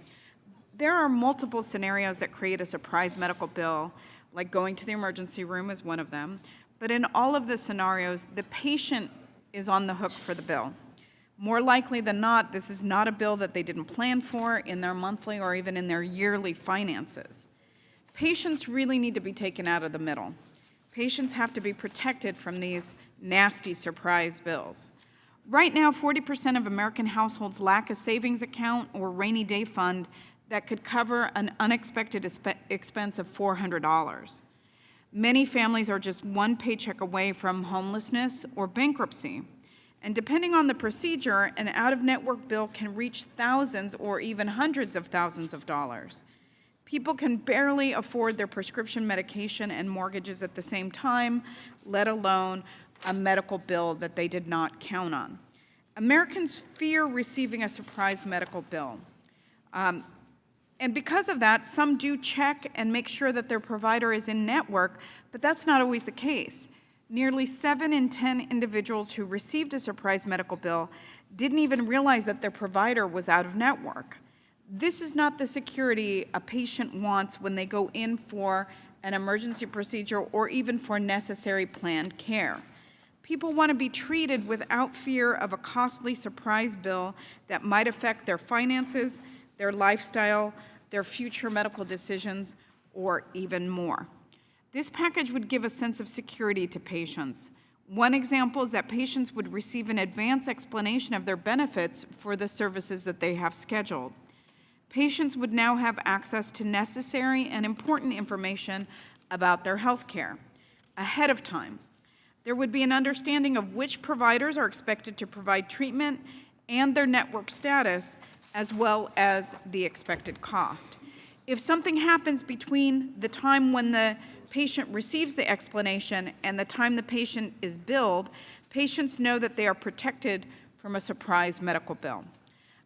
There are multiple scenarios that create a surprise medical bill, like going to the emergency room is one of them. But in all of the scenarios, the patient is on the hook for the bill. More likely than not, this is not a bill that they didn't plan for in their monthly or even in their yearly finances. Patients really need to be taken out of the middle. Patients have to be protected from these nasty surprise bills. Right now, 40% of American households lack a savings account or rainy day fund that could cover an unexpected expense of $400. Many families are just one paycheck away from homelessness or bankruptcy. And depending on the procedure, an out-of-network bill can reach thousands or even hundreds of thousands of dollars. People can barely afford their prescription medication and mortgages at the same time, let alone a medical bill that they did not count on. Americans fear receiving a surprise medical bill. And because of that, some do check and make sure that their provider is in network, but that's not always the case. Nearly 7 in 10 individuals who received a surprise medical bill didn't even realize that their provider was out of network. This is not the security a patient wants when they go in for an emergency procedure or even for necessary planned care. People want to be treated without fear of a costly surprise bill that might affect their finances, their lifestyle, their future medical decisions, or even more. This package would give a sense of security to patients. One example is that patients would receive an advance explanation of their benefits for the services that they have scheduled. Patients would now have access to necessary and important information about their health care ahead of time. There would be an understanding of which providers are expected to provide treatment and their network status, as well as the expected cost. If something happens between the time when the patient receives the explanation and the time the patient is billed, patients know that they are protected from a surprise medical bill.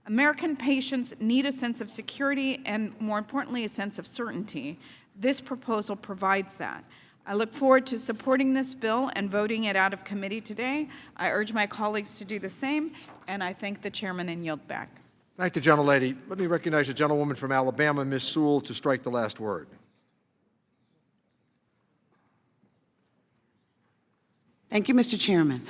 American patients need a sense of security and, more importantly, a sense of certainty. This proposal provides that. I look forward to supporting this bill and voting it out of committee today. I urge my colleagues to do the same, and I thank the chairman and yield back. Thank the gentlelady. Let me recognize the gentlewoman from Alabama, Ms. Sewell, to strike the last word. Thank you, Mr. Chairman.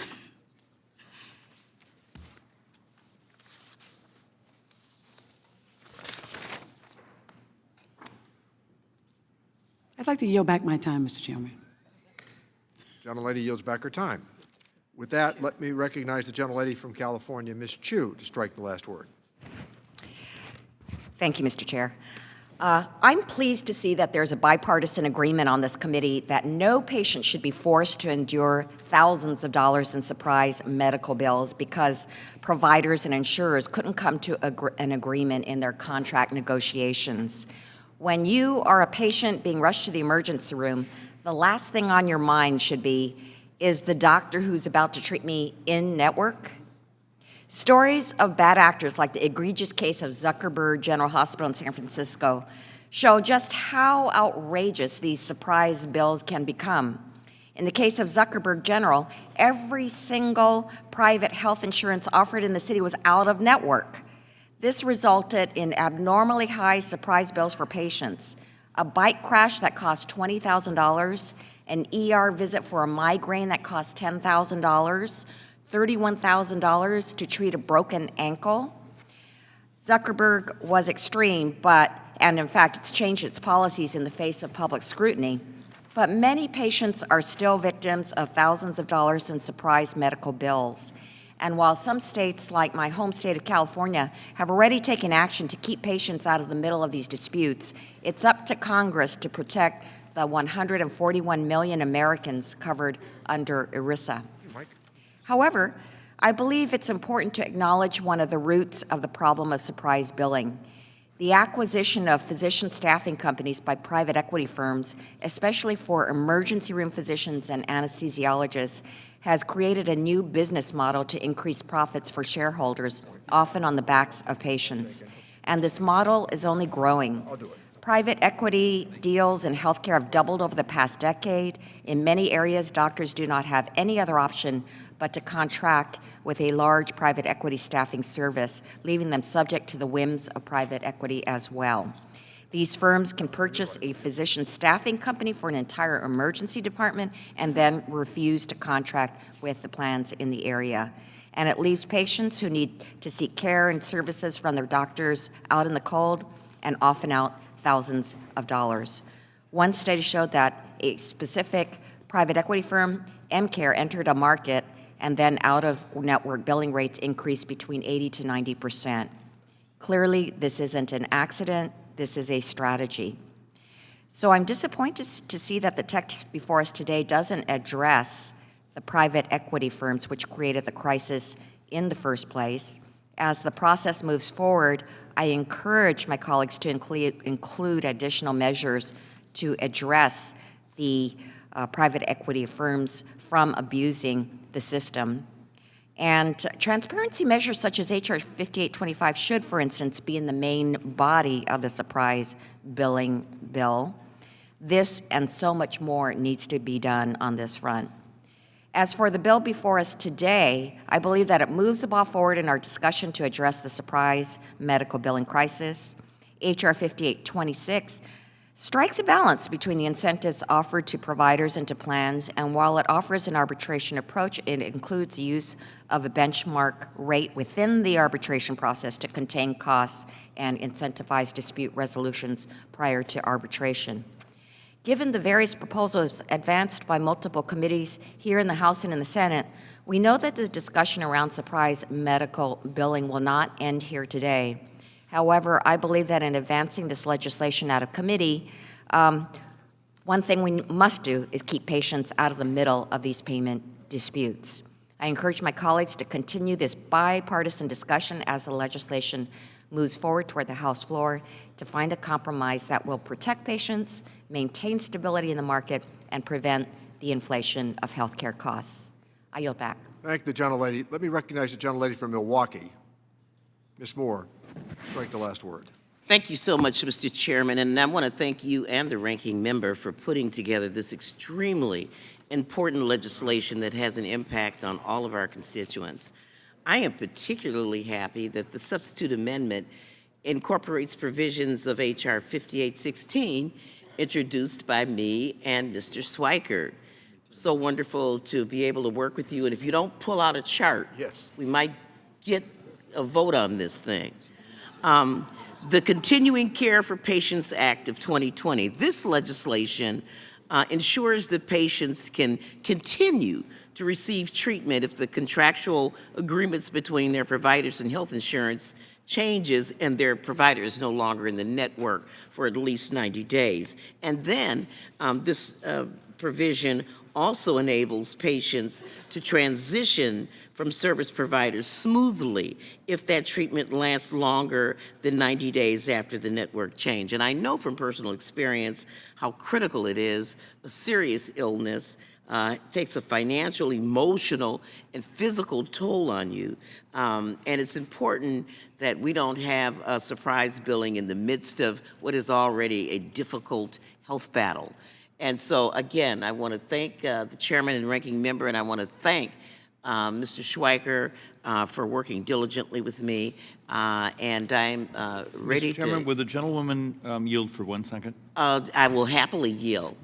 I'd like to yield back my time, Mr. Chairman. Gentlelady yields back her time. With that, let me recognize the gentlelady from California, Ms. Chu, to strike the last word. Thank you, Mr. Chair. I'm pleased to see that there's a bipartisan agreement on this committee that no patient should be forced to endure thousands of dollars in surprise medical bills because providers and insurers couldn't come to an agreement in their contract negotiations. When you are a patient being rushed to the emergency room, the last thing on your mind should be, is the doctor who's about to treat me in network? Stories of bad actors like the egregious case of Zuckerberg General Hospital in San Francisco show just how outrageous these surprise bills can become. In the case of Zuckerberg General, every single private health insurance offered in the city was out of network. This resulted in abnormally high surprise bills for patients, a bike crash that cost $20,000, an ER visit for a migraine that cost $10,000, $31,000 to treat a broken ankle. Zuckerberg was extreme, and in fact, it's changed its policies in the face of public scrutiny. But many patients are still victims of thousands of dollars in surprise medical bills. And while some states, like my home state of California, have already taken action to keep patients out of the middle of these disputes, it's up to Congress to protect the 141 million Americans covered under ERISA. However, I believe it's important to acknowledge one of the roots of the problem of surprise billing. The acquisition of physician staffing companies by private equity firms, especially for emergency room physicians and anesthesiologists, has created a new business model to increase profits for shareholders, often on the backs of patients. And this model is only growing. Private equity deals in healthcare have doubled over the past decade. In many areas, doctors do not have any other option but to contract with a large private equity staffing service, leaving them subject to the whims of private equity as well. These firms can purchase a physician staffing company for an entire emergency department and then refuse to contract with the plans in the area. and it leaves patients who need to seek care and services from their doctors out in the cold and often out thousands of dollars. One study showed that a specific private equity firm, MCare, entered a market and then out-of-network billing rates increased between 80 to 90%. Clearly, this isn't an accident, this is a strategy. So I'm disappointed to see that the text before us today doesn't address the private equity firms which created the crisis in the first place. As the process moves forward, I encourage my colleagues to include additional measures to address the private equity firms from abusing the system. And transparency measures such as HR 5825 should, for instance, be in the main body of the surprise billing bill. This and so much more needs to be done on this front. As for the bill before us today, I believe that it moves the ball forward in our discussion to address the surprise medical billing crisis. HR 5826 strikes a balance between the incentives offered to providers and to plans, and while it offers an arbitration approach, it includes the use of a benchmark rate within the arbitration process to contain costs and incentivize dispute resolutions prior to arbitration. Given the various proposals advanced by multiple committees here in the House and in the Senate, we know that the discussion around surprise medical billing will not end here today. However, I believe that in advancing this legislation out of committee, one thing we must do is keep patients out of the middle of these payment disputes. I encourage my colleagues to continue this bipartisan discussion as the legislation moves forward toward the House floor to find a compromise that will protect patients, maintain stability in the market, and prevent the inflation of health care costs. I yield back. Thank the gentlelady. Let me recognize the gentlelady from Milwaukee. Ms. Moore, strike the last word. Thank you so much, Mr. Chairman, and I want to thank you and the ranking member for putting together this extremely important legislation that has an impact on all of our constituents. I am particularly happy that the substitute amendment incorporates provisions of H.R. 5816 introduced by me and Mr. Schweikert. So wonderful to be able to work with you, and if you don't pull out a chart, yes, we might get a vote on this thing. The Continuing Care for Patients Act of 2020, this legislation ensures that patients can continue to receive treatment if the contractual agreements between their providers and health insurance changes and their provider is no longer in the network for at least 90 days. And then this provision also enables patients to transition from service providers smoothly if that treatment lasts longer than 90 days after the network change. And I know from personal experience how critical it is. A serious illness takes a financial, emotional, and physical toll on you. And it's important that we don't have a surprise billing in the midst of what is already a difficult health battle. And so, again, I want to thank the chairman and ranking member, and I want to thank Mr. Schweiker for working diligently with me. And I'm ready Mr. Chairman, would the gentlewoman yield for 1 second? I will happily yield.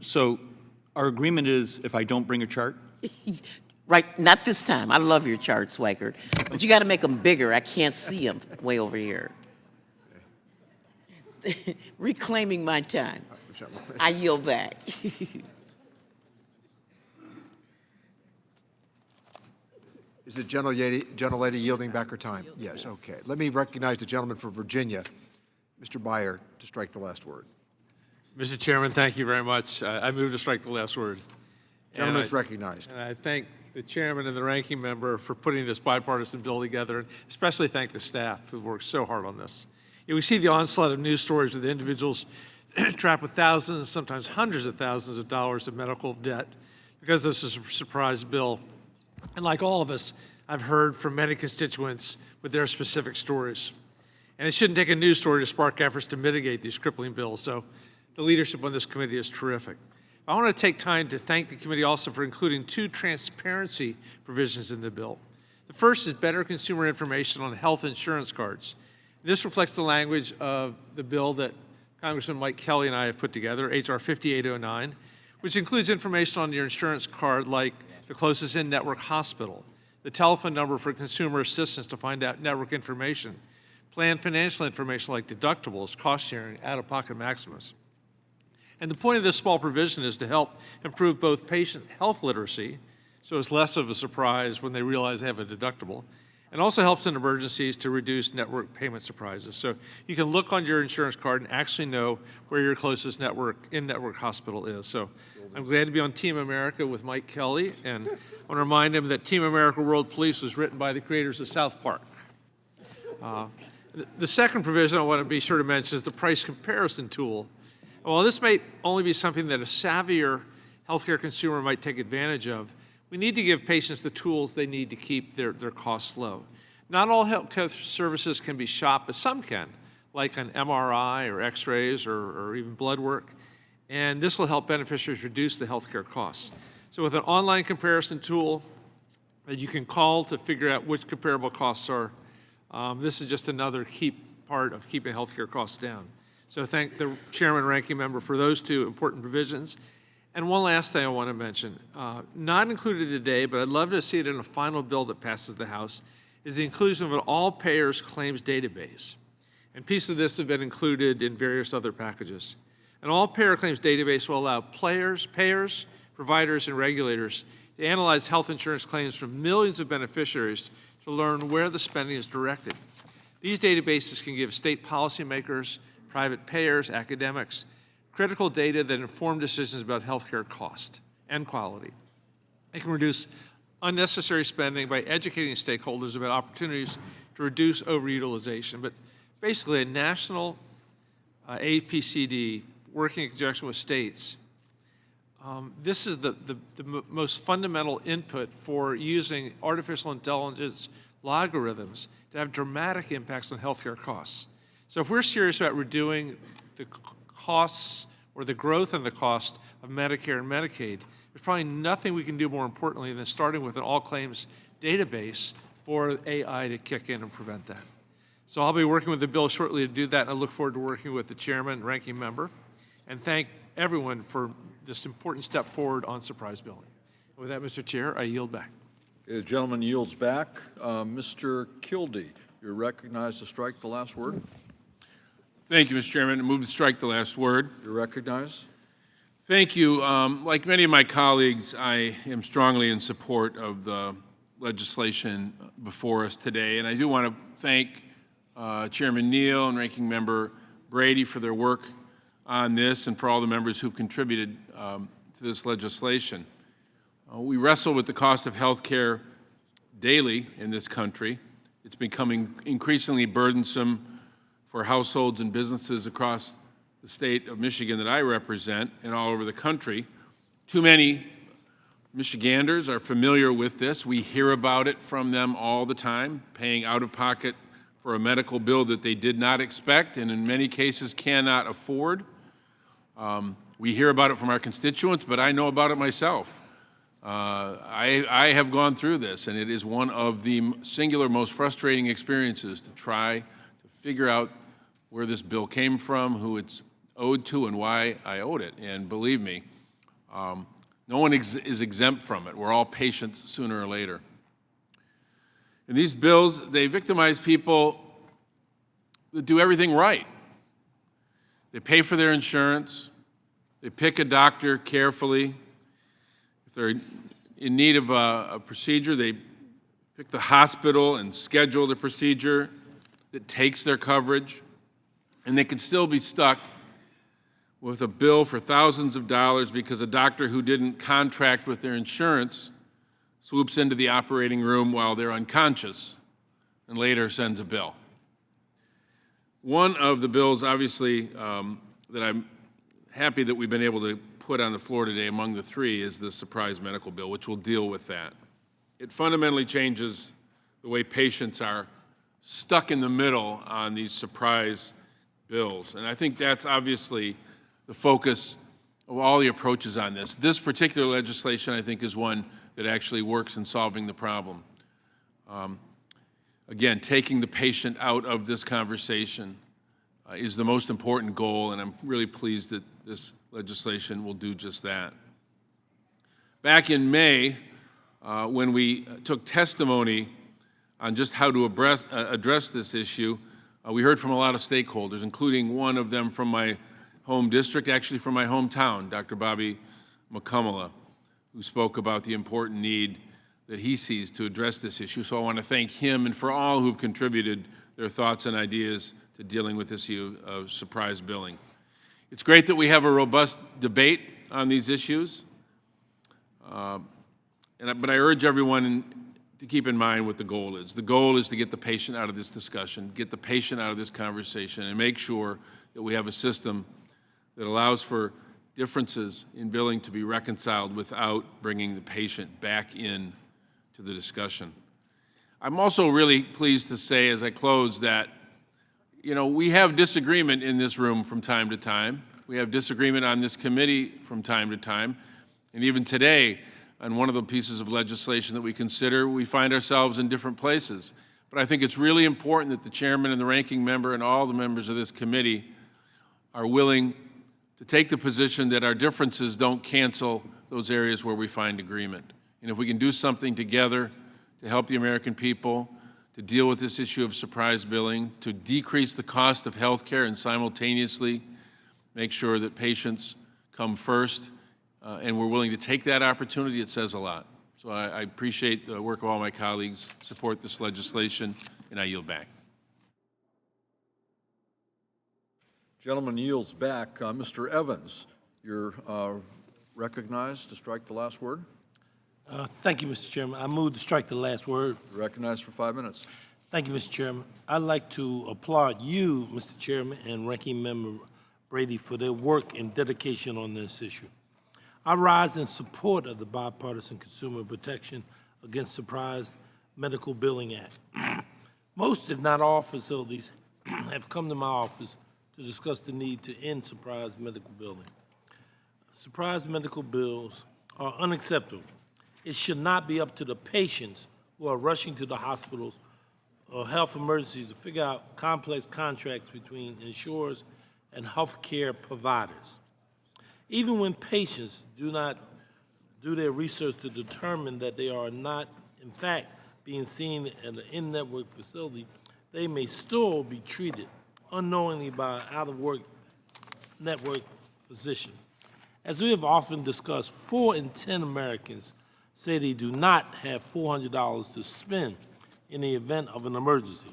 So our agreement is if I don't bring a chart? Right, not this time. I love your charts, Schweikert. But you got to make them bigger. I can't see them way over here. Reclaiming my time. I yield back. Is the gentlelady yielding back her time? Yes, okay. Let me recognize the gentleman from Virginia, Mr. Byer, to strike the last word. Mr. Chairman, thank you very much. I move to strike the last word. Gentleman's recognized. And I thank the chairman and the ranking member for putting this bipartisan bill together, and especially thank the staff who've worked so hard on this. We see the onslaught of news stories with individuals trapped with thousands, sometimes hundreds of thousands of dollars of medical debt because this is a surprise bill. And like all of us, I've heard from many constituents with their specific stories. And it shouldn't take a news story to spark efforts to mitigate these crippling bills. So the leadership on this committee is terrific. I want to take time to thank the committee also for including 2 transparency provisions in the bill. The first is better consumer information on health insurance cards. This reflects the language of the bill that Congressman Mike Kelly and I have put together, H.R. 5809, which includes information on your insurance card like the closest in-network hospital, the telephone number for consumer assistance to find out network information, plan financial information like deductibles, cost sharing, out-of-pocket maximums. And the point of this small provision is to help improve both patient health literacy, so it's less of a surprise when they realize they have a deductible, and also helps in emergencies to reduce network payment surprises. So you can look on your insurance card and actually know where your closest in-network hospital is. So I'm glad to be on Team America with Mike Kelly, and I want to remind him that Team America World Police was written by the creators of South Park. The second provision I want to be sure to mention is the price comparison tool. While this may only be something that a savvier healthcare consumer might take advantage of, we need to give patients the tools they need to keep their costs low. Not all healthcare services can be shopped, but some can, like an MRI or x-rays or even blood work. And this will help beneficiaries reduce the healthcare costs. So with an online comparison tool that you can call to figure out which comparable costs are, this is just another key part of keeping healthcare costs down. So thank the chairman and ranking member for those two important provisions. And one last thing I want to mention, not included today, but I'd love to see it in a final bill that passes the House, is the inclusion of an all-payers claims database. And pieces of this have been included in various other packages. An all-payer claims database will allow payers, providers, and regulators to analyze health insurance claims from millions of beneficiaries to learn where the spending is directed. These databases can give state policymakers, private payers, academics, critical data that inform decisions about healthcare cost and quality. It can reduce unnecessary spending by educating stakeholders about opportunities to reduce overutilization. But basically, a national APCD working in conjunction with states, this is the most fundamental input for using artificial intelligence logarithms to have dramatic impacts on healthcare costs. So if we're serious about reducing the costs or the growth in the cost of Medicare and Medicaid, there's probably nothing we can do more importantly than starting with an all-claims database for AI to kick in and prevent that. So I'll be working with the bill shortly to do that, and I look forward to working with the chairman and ranking member, and thank everyone for this important step forward on surprise billing. With that, Mr. Chair, I yield back. The gentleman yields back. Mr. Kildee, you're recognized to strike the last word. Thank you, Mr. Chairman. I move to strike the last word. You're recognized. Thank you. Like many of my colleagues, I am strongly in support of the legislation before us today, and I do want to thank Chairman Neal and Ranking Member Brady for their work on this and for all the members who've contributed to this legislation. We wrestle with the cost of health care daily in this country. It's becoming increasingly burdensome for households and businesses across the state of Michigan that I represent and all over the country. Too many Michiganders are familiar with this. We hear about it from them all the time, paying out of pocket for a medical bill that they did not expect and in many cases cannot afford. We hear about it from our constituents, but I know about it myself. I have gone through this, and it is one of the singular most frustrating experiences to try to figure out where this bill came from, who it's owed to, and why I owed it. And believe me, no one is exempt from it. We're all patients sooner or later. And these bills, they victimize people that do everything right. They pay for their insurance. They pick a doctor carefully. If they're in need of a procedure, they pick the hospital and schedule the procedure that takes their coverage. And they can still be stuck with a bill for thousands of dollars because a doctor who didn't contract with their insurance swoops into the operating room while they're unconscious and later sends a bill. One of the bills, obviously, that I'm happy that we've been able to put on the floor today among the three is the surprise medical bill, which will deal with that. It fundamentally changes the way patients are stuck in the middle on these surprise bills. And I think that's obviously the focus of all the approaches on this. This particular legislation, I think, is one that actually works in solving the problem. Again, taking the patient out of this conversation is the most important goal, and I'm really pleased that this legislation will do just that. Back in May, when we took testimony on just how to address this issue, we heard from a lot of stakeholders, including one of them from my home district, actually from my hometown, Dr. Bobby McCummala, who spoke about the important need that he sees to address this issue. So I want to thank him and for all who've contributed their thoughts and ideas to dealing with this issue of surprise billing. It's great that we have a robust debate on these issues, but I urge everyone to keep in mind what the goal is. The goal is to get the patient out of this discussion, get the patient out of this conversation, and make sure that we have a system that allows for differences in billing to be reconciled without bringing the patient back in to the discussion. I'm also really pleased to say as I close that, we have disagreement in this room from time to time. We have disagreement on this committee from time to time. And even today, on one of the pieces of legislation that we consider, we find ourselves in different places. But I think it's really important that the chairman and the ranking member and all the members of this committee are willing to take the position that our differences don't cancel those areas where we find agreement. And if we can do something together to help the American people, to deal with this issue of surprise billing, to decrease the cost of health care and simultaneously make sure that patients come first, and we're willing to take that opportunity, it says a lot. So I appreciate the work of all my colleagues, support this legislation, and I yield back. Gentleman yields back. Mr. Evans, you're recognized to strike the last word. Thank you, Mr. Chairman. I move to strike the last word. Recognized for 5 minutes. Thank you, Mr. Chairman. I'd like to applaud you, Mr. Chairman, and Ranking Member Brady for their work and dedication on this issue. I rise in support of the Bipartisan Consumer Protection Against Surprise Medical Billing Act. Most, if not all, facilities have come to my office to discuss the need to end surprise medical billing. Surprise medical bills are unacceptable. It should not be up to the patients who are rushing to the hospitals or health emergencies to figure out complex contracts between insurers and health care providers. Even when patients do not do their research to determine that they are not, in fact, being seen at an in-network facility, they may still be treated unknowingly by an out-of-work network physician. As we have often discussed, 4 in 10 Americans say they do not have $400 to spend in the event of an emergency.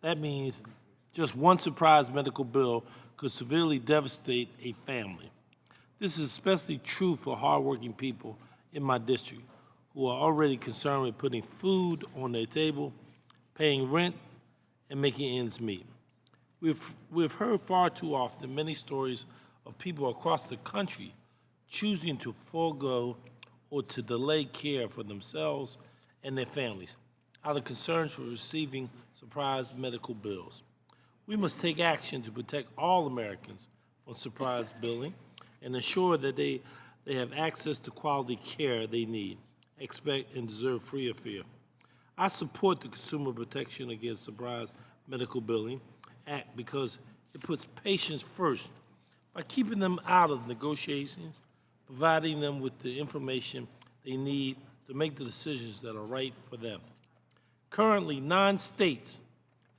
That means just one surprise medical bill could severely devastate a family. This is especially true for hardworking people in my district who are already concerned with putting food on their table, paying rent, and making ends meet. We've heard far too often many stories of people across the country choosing to forego or to delay care for themselves and their families out of concerns for receiving surprise medical bills. We must take action to protect all Americans from surprise billing and ensure that they have access to quality care they need, expect, and deserve free of fear. I support the Consumer Protection Against Surprise Medical Billing Act because it puts patients first by keeping them out of negotiations, providing them with the information they need to make the decisions that are right for them. Currently, 9 states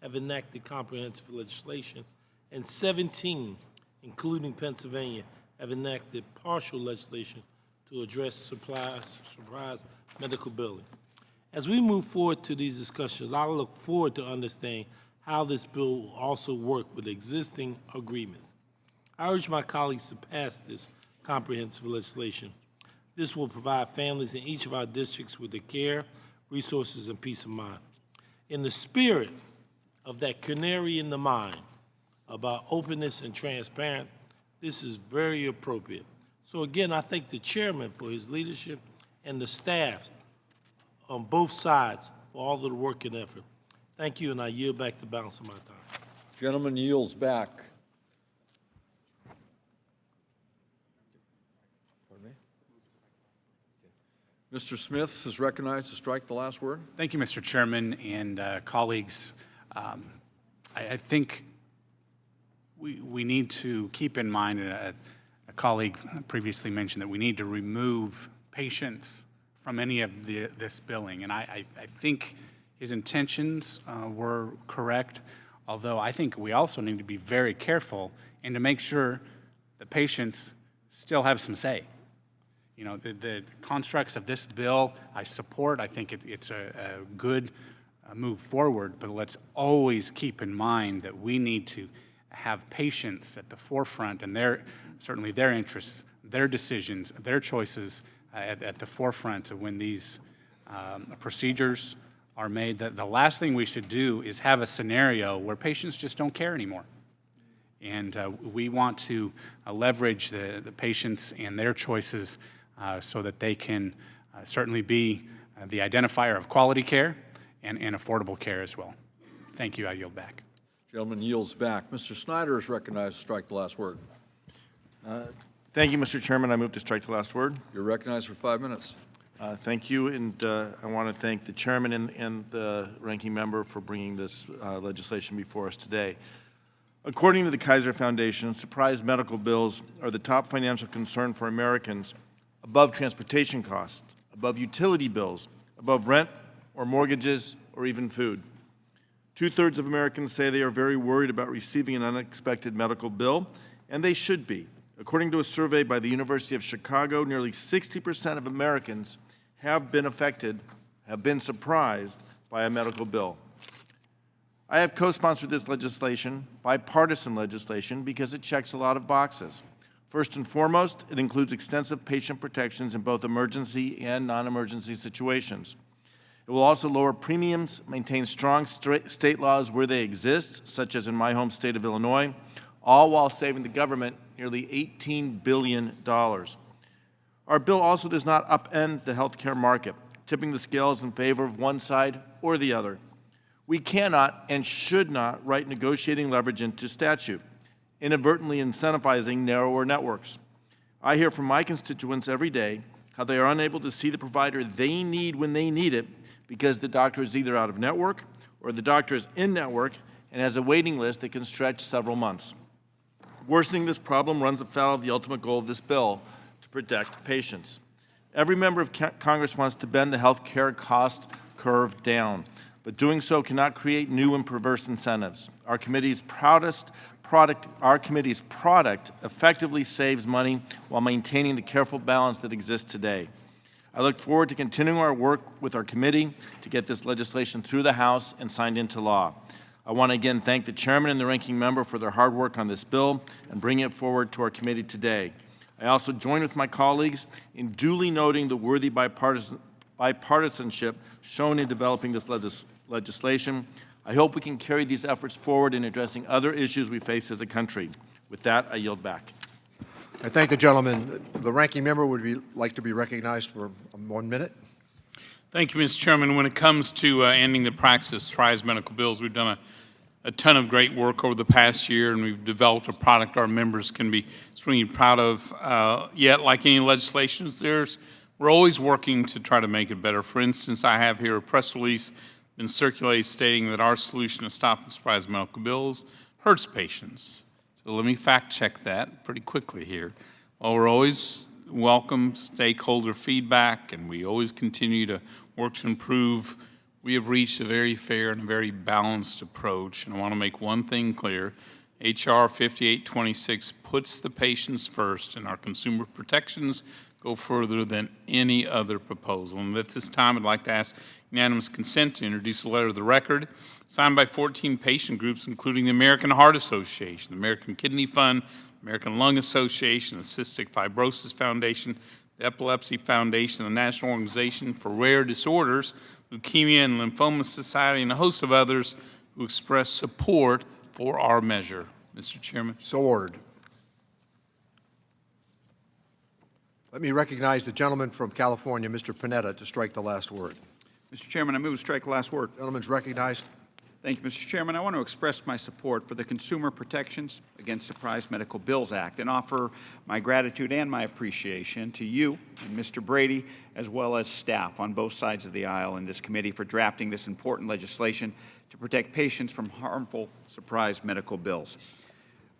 have enacted comprehensive legislation, and 17, including Pennsylvania, have enacted partial legislation to address surprise medical billing. As we move forward to these discussions, I look forward to understanding how this bill will also work with existing agreements. I urge my colleagues to pass this comprehensive legislation. This will provide families in each of our districts with the care, resources, and peace of mind. In the spirit of that canary in the mine about openness and transparency, this is very appropriate. So again, I thank the chairman for his leadership and the staff on both sides for all of the work and effort. Thank you, and I yield back the balance of my time. Gentleman yields back. Pardon me? Mr. Smith is recognized to strike the last word. Thank you, Mr. Chairman and colleagues. I think we need to keep in mind, a colleague previously mentioned that we need to remove patients from any of this billing. And I think his intentions were correct, although I think we also need to be very careful and to make sure the patients still have some say. You know, the constructs of this bill I support. I think it's a good move forward, but let's always keep in mind that we need to have patients at the forefront and certainly their interests, their decisions, their choices at the forefront of when these procedures are made. The last thing we should do is have a scenario where patients just don't care anymore. And we want to leverage the patients and their choices so that they can certainly be the identifier of quality care and affordable care as well. Thank you. I yield back. Gentleman yields back. Mr. Snyder is recognized to strike the last word. Thank you, Mr. Chairman. I move to strike the last word. You're recognized for 5 minutes. Thank you, and I want to thank the chairman and the ranking member for bringing this legislation before us today. According to the Kaiser Foundation, surprise medical bills are the top financial concern for Americans, above transportation costs, above utility bills, above rent or mortgages or even food. 2/3 of Americans say they are very worried about receiving an unexpected medical bill, and they should be. According to a survey by the University of Chicago, nearly 60% of Americans have been surprised by a medical bill. I have co-sponsored this legislation, bipartisan legislation, because it checks a lot of boxes. First and foremost, it includes extensive patient protections in both emergency and non-emergency situations. It will also lower premiums, maintain strong state laws where they exist, such as in my home state of Illinois, all while saving the government nearly $18 billion. Our bill also does not upend the healthcare market, tipping the scales in favor of one side or the other. We cannot and should not write negotiating leverage into statute, inadvertently incentivizing narrower networks. I hear from my constituents every day how they are unable to see the provider they need when they need it because the doctor is either out of network or the doctor is in network and has a waiting list that can stretch several months. Worsening this problem runs afoul of the ultimate goal of this bill, to protect patients. Every member of Congress wants to bend the health care cost curve down, but doing so cannot create new and perverse incentives. Our committee's product effectively saves money while maintaining the careful balance that exists today. I look forward to continuing our work with our committee to get this legislation through the House and signed into law. I want to again thank the chairman and the ranking member for their hard work on this bill and bringing it forward to our committee today. I also join with my colleagues in duly noting the worthy bipartisanship shown in developing this legislation. I hope we can carry these efforts forward in addressing other issues we face as a country. With that, I yield back. I thank the gentleman. The ranking member would like to be recognized for 1 minute. Thank you, Mr. Chairman. When it comes to ending the practice of surprise medical bills, we've done a ton of great work over the past year, and we've developed a product our members can be extremely proud of. Yet, like any legislation, we're always working to try to make it better. For instance, I have here a press release been circulated stating that our solution to stopping surprise medical bills hurts patients. So let me fact check that pretty quickly here. While we're always welcome stakeholder feedback and we always continue to work to improve, we have reached a very fair and a very balanced approach. And I want to make one thing clear. H.R. 5826 puts the patients first, and our consumer protections go further than any other proposal. And at this time, I'd like to ask unanimous consent to introduce a letter of the record signed by 14 patient groups, including the American Heart Association, the American Kidney Fund, American Lung Association, the Cystic Fibrosis Foundation, the Epilepsy Foundation, the National Organization for Rare Disorders, Leukemia and Lymphoma Society, and a host of others who express support for our measure. Mr. Chairman. So ordered. Let me recognize the gentleman from California, Mr. Panetta, to strike the last word. Mr. Chairman, I move to strike the last word. Gentleman's recognized. Thank you, Mr. Chairman. I want to express my support for the Consumer Protections Against Surprise Medical Bills Act and offer my gratitude and my appreciation to you and Mr. Brady, as well as staff on both sides of the aisle in this committee for drafting this important legislation to protect patients from harmful surprise medical bills.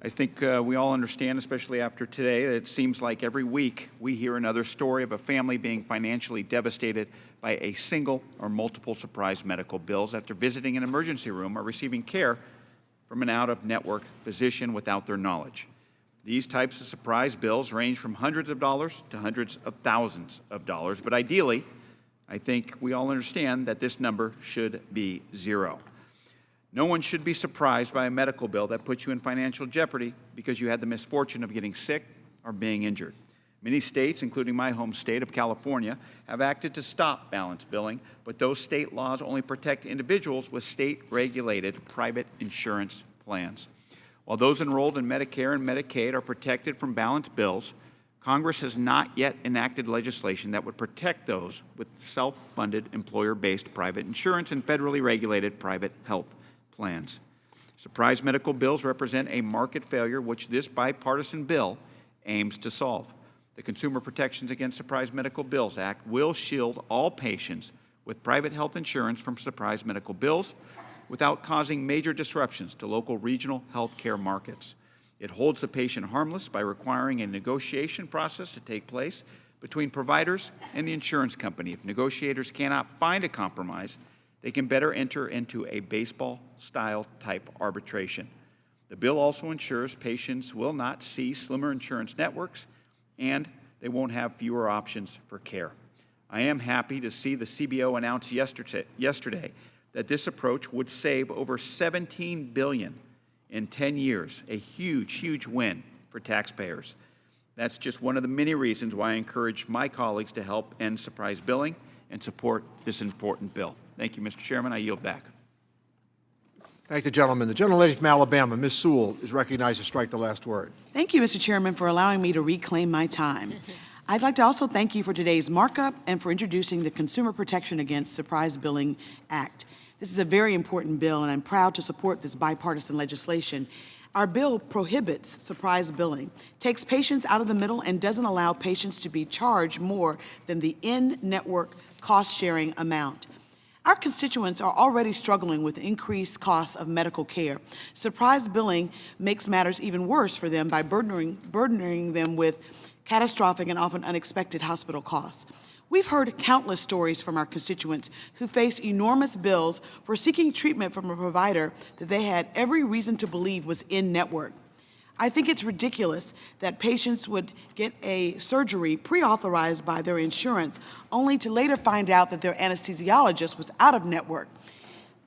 I think we all understand, especially after today, that it seems like every week we hear another story of a family being financially devastated by a single or multiple surprise medical bills after visiting an emergency room or receiving care from an out-of-network physician without their knowledge. These types of surprise bills range from hundreds of dollars to hundreds of thousands of dollars, but ideally, I think we all understand that this number should be zero. No one should be surprised by a medical bill that puts you in financial jeopardy because you had the misfortune of getting sick or being injured. Many states, including my home state of California, have acted to stop balance billing, but those state laws only protect individuals with state-regulated private insurance plans. While those enrolled in Medicare and Medicaid are protected from balance bills, Congress has not yet enacted legislation that would protect those with self-funded, employer-based private insurance and federally regulated private health plans. Surprise medical bills represent a market failure which this bipartisan bill aims to solve. The Consumer Protections Against Surprise Medical Bills Act will shield all patients with private health insurance from surprise medical bills without causing major disruptions to local regional health care markets. It holds the patient harmless by requiring a negotiation process to take place between providers and the insurance company. If negotiators cannot find a compromise, they can better enter into a baseball-style type arbitration. The bill also ensures patients will not see slimmer insurance networks and they won't have fewer options for care. I am happy to see the CBO announce yesterday that this approach would save over $17 billion in 10 years, a huge, huge win for taxpayers. That's just one of the many reasons why I encourage my colleagues to help end surprise billing and support this important bill. Thank you, Mr. Chairman. I yield back. Thank the gentleman. The gentlelady from Alabama, Ms. Sewell, is recognized to strike the last word. Thank you, Mr. Chairman, for allowing me to reclaim my time. I'd like to also thank you for today's markup and for introducing the Consumer Protection Against Surprise Billing Act. This is a very important bill, and I'm proud to support this bipartisan legislation. Our bill prohibits surprise billing, takes patients out of the middle, and doesn't allow patients to be charged more than the in-network cost-sharing amount. Our constituents are already struggling with increased costs of medical care. Surprise billing makes matters even worse for them by burdening them with catastrophic and often unexpected hospital costs. We've heard countless stories from our constituents who face enormous bills for seeking treatment from a provider that they had every reason to believe was in-network. I think it's ridiculous that patients would get a surgery pre-authorized by their insurance only to later find out that their anesthesiologist was out of network.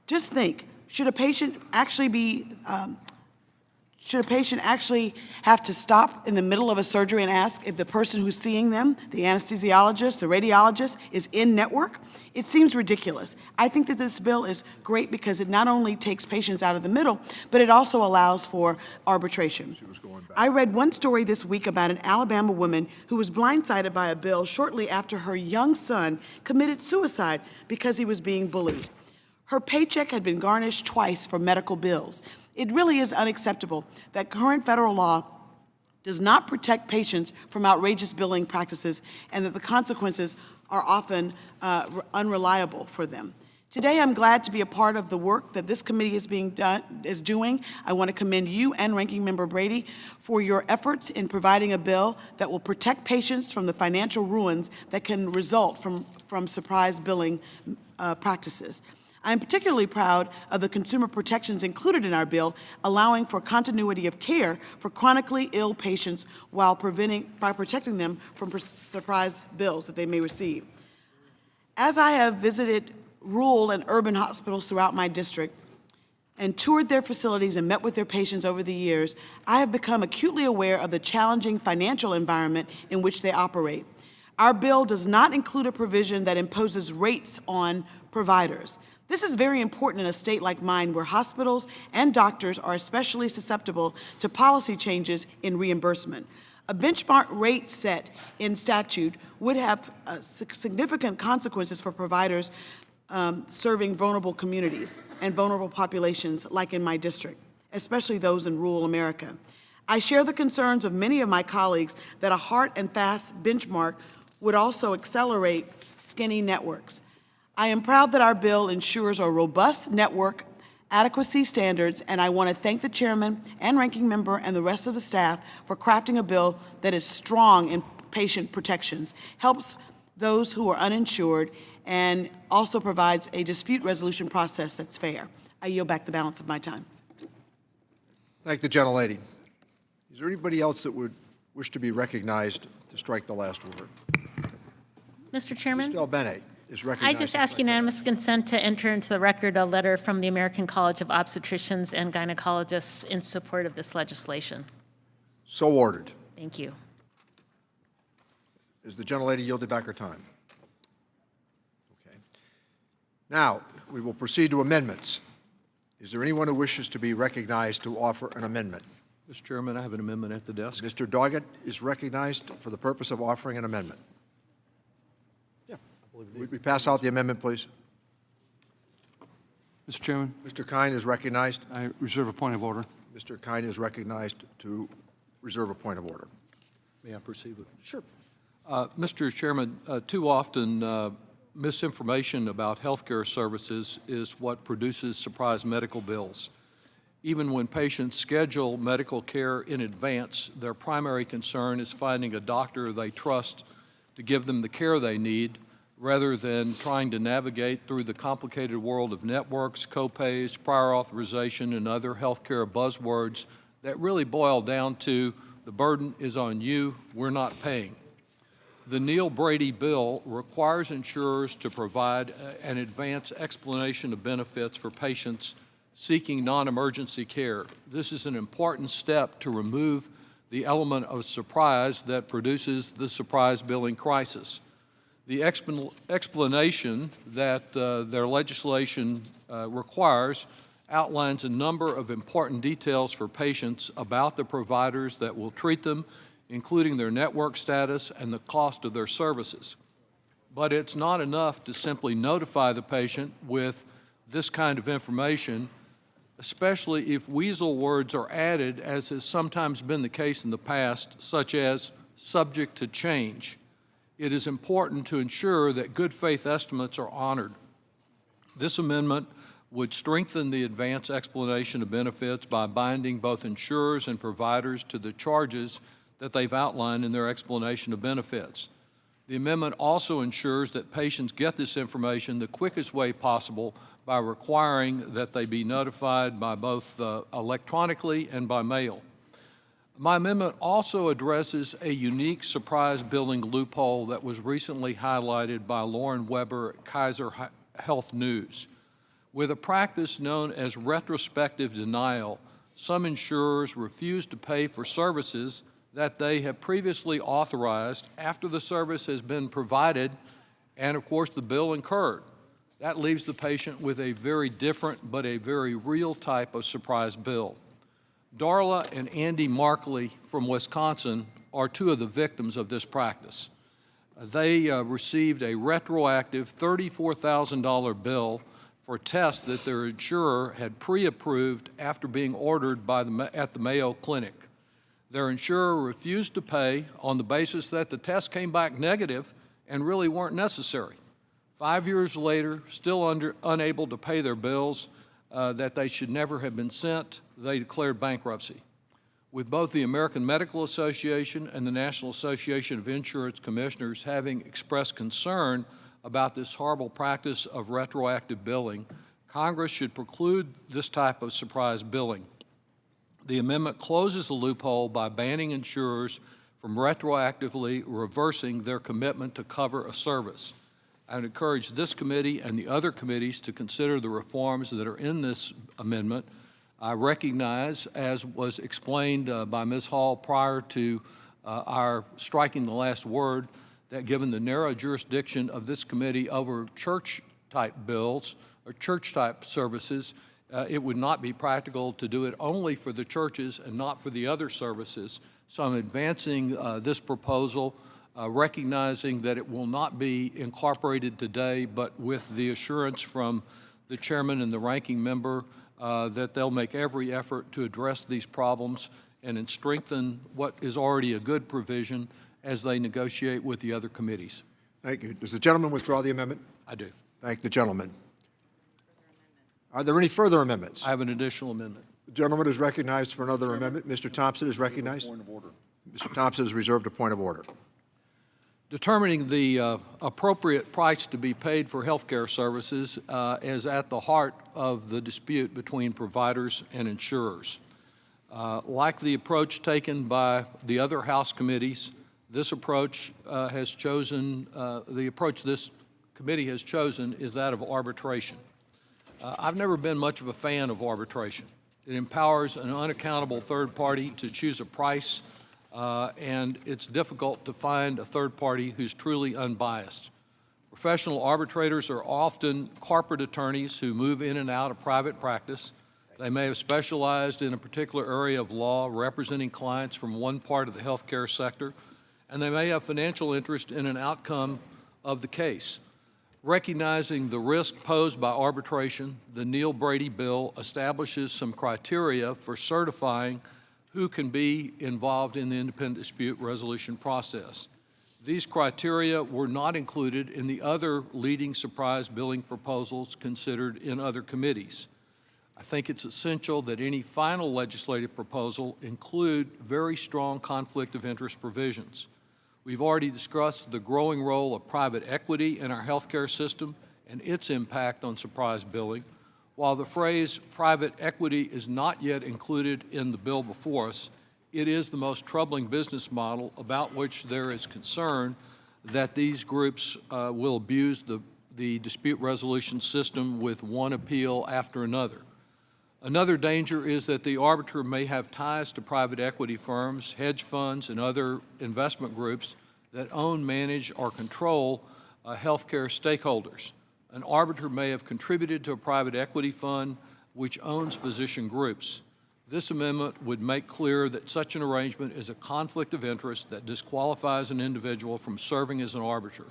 Just think, should a patient actually have to stop in the middle of a surgery and ask if the person who's seeing them, the anesthesiologist, the radiologist, is in network? It seems ridiculous. I think that this bill is great because it not only takes patients out of the middle, but it also allows for arbitration. I read one story this week about an Alabama woman who was blindsided by a bill shortly after her young son committed suicide because he was being bullied. Her paycheck had been garnished twice for medical bills. It really is unacceptable that current federal law does not protect patients from outrageous billing practices and that the consequences are often unreliable for them. Today, I'm glad to be a part of the work that this committee is doing. I want to commend you and Ranking Member Brady for your efforts in providing a bill that will protect patients from the financial ruins that can result from surprise billing practices. I am particularly proud of the consumer protections included in our bill, allowing for continuity of care for chronically ill patients while protecting them from surprise bills that they may receive. As I have visited rural and urban hospitals throughout my district and toured their facilities and met with their patients over the years, I have become acutely aware of the challenging financial environment in which they operate. Our bill does not include a provision that imposes rates on providers. This is very important in a state like mine where hospitals and doctors are especially susceptible to policy changes in reimbursement. A benchmark rate set in statute would have significant consequences for providers serving vulnerable communities and vulnerable populations like in my district, especially those in rural America. I share the concerns of many of my colleagues that a hard and fast benchmark would also accelerate skinny networks. I am proud that our bill ensures a robust network adequacy standards, and I want to thank the chairman and ranking member and the rest of the staff for crafting a bill that is strong in patient protections, helps those who are uninsured, and also provides a dispute resolution process that's fair. I yield back the balance of my time. Thank the gentlelady. Is there anybody else that would wish to be recognized to strike the last word? Mr. Chairman? Mr. Albene is I recognized. just ask unanimous consent to enter into the record a letter from the American College of Obstetricians and Gynecologists in support of this legislation. So ordered. Thank you. Is the gentlelady yielded back her time? Okay. Now, we will proceed to amendments. Is there anyone who wishes to be recognized to offer an amendment? Mr. Chairman, I have an amendment at the desk. Mr. Doggett is recognized for the purpose of offering an amendment. Would we pass out the amendment, please? Mr. Chairman, Mr. Kine is recognized. I reserve a point of order. Mr. Kine is recognized to reserve a point of order. May I proceed with? Sure. Mr. Chairman, too often misinformation about health care services is what produces surprise medical bills. Even when patients schedule medical care in advance, their primary concern is finding a doctor they trust to give them the care they need, rather than trying to navigate through the complicated world of networks, copays, prior authorization, and other healthcare buzzwords that really boil down to the burden is on you, we're not paying. The Neal Brady bill requires insurers to provide an advance explanation of benefits for patients seeking non-emergency care. This is an important step to remove the element of surprise that produces the surprise billing crisis. The explanation that their legislation requires outlines a number of important details for patients about the providers that will treat them, including their network status and the cost of their services. But it's not enough to simply notify the patient with this kind of information, especially if weasel words are added, as has sometimes been the case in the past, such as subject to change. It is important to ensure that good faith estimates are honored. This amendment would strengthen the advance explanation of benefits by binding both insurers and providers to the charges that they've outlined in their explanation of benefits. The amendment also ensures that patients get this information the quickest way possible by requiring that they be notified by both electronically and by mail. My amendment also addresses a unique surprise billing loophole that was recently highlighted by Lauren Weber at Kaiser Health News. With a practice known as retrospective denial, some insurers refuse to pay for services that they have previously authorized after the service has been provided and, of course, the bill incurred. That leaves the patient with a very different but a very real type of surprise bill. Darla and Andy Markley from Wisconsin are two of the victims of this practice. They received a retroactive $34,000 bill for tests that their insurer had pre-approved after being ordered at the Mayo Clinic. Their insurer refused to pay on the basis that the tests came back negative and really weren't necessary. 5 years later, still unable to pay their bills that they should never have been sent, they declared bankruptcy. With both the American Medical Association and the National Association of Insurance Commissioners having expressed concern about this horrible practice of retroactive billing, Congress should preclude this type of surprise billing. The amendment closes the loophole by banning insurers from retroactively reversing their commitment to cover a service. I would encourage this committee and the other committees to consider the reforms that are in this amendment. I recognize, as was explained by Ms. Hall prior to our striking the last word, that given the narrow jurisdiction of this committee over church-type bills or church-type services, it would not be practical to do it only for the churches and not for the other services. So I'm advancing this proposal, recognizing that it will not be incorporated today, but with the assurance from the chairman and the ranking member that they'll make every effort to address these problems and strengthen what is already a good provision as they negotiate with the other committees. Thank you. Does the gentleman withdraw the amendment? I do. Thank the gentleman. Are there any further amendments? I have an additional amendment. The gentleman is recognized for another amendment. Mr. Thompson is recognized. Point of order. Mr. Thompson is reserved a point of order. Determining the appropriate price to be paid for health care services is at the heart of the dispute between providers and insurers. Like the approach taken by the other House committees, this approach has chosen, the approach this committee has chosen is that of arbitration. I've never been much of a fan of arbitration. It empowers an unaccountable third party to choose a price, and it's difficult to find a third party who's truly unbiased. Professional arbitrators are often corporate attorneys who move in and out of private practice. They may have specialized in a particular area of law, representing clients from one part of the healthcare sector, and they may have financial interest in an outcome of the case. Recognizing the risk posed by arbitration, the Neal Brady bill establishes some criteria for certifying who can be involved in the independent dispute resolution process. These criteria were not included in the other leading surprise billing proposals considered in other committees. I think it's essential that any final legislative proposal include very strong conflict of interest provisions. We've already discussed the growing role of private equity in our healthcare system and its impact on surprise billing. While the phrase private equity is not yet included in the bill before us, it is the most troubling business model about which there is concern that these groups will abuse the dispute resolution system with one appeal after another. Another danger is that the arbiter may have ties to private equity firms, hedge funds, and other investment groups that own, manage, or control healthcare stakeholders. An arbiter may have contributed to a private equity fund which owns physician groups. This amendment would make clear that such an arrangement is a conflict of interest that disqualifies an individual from serving as an arbiter.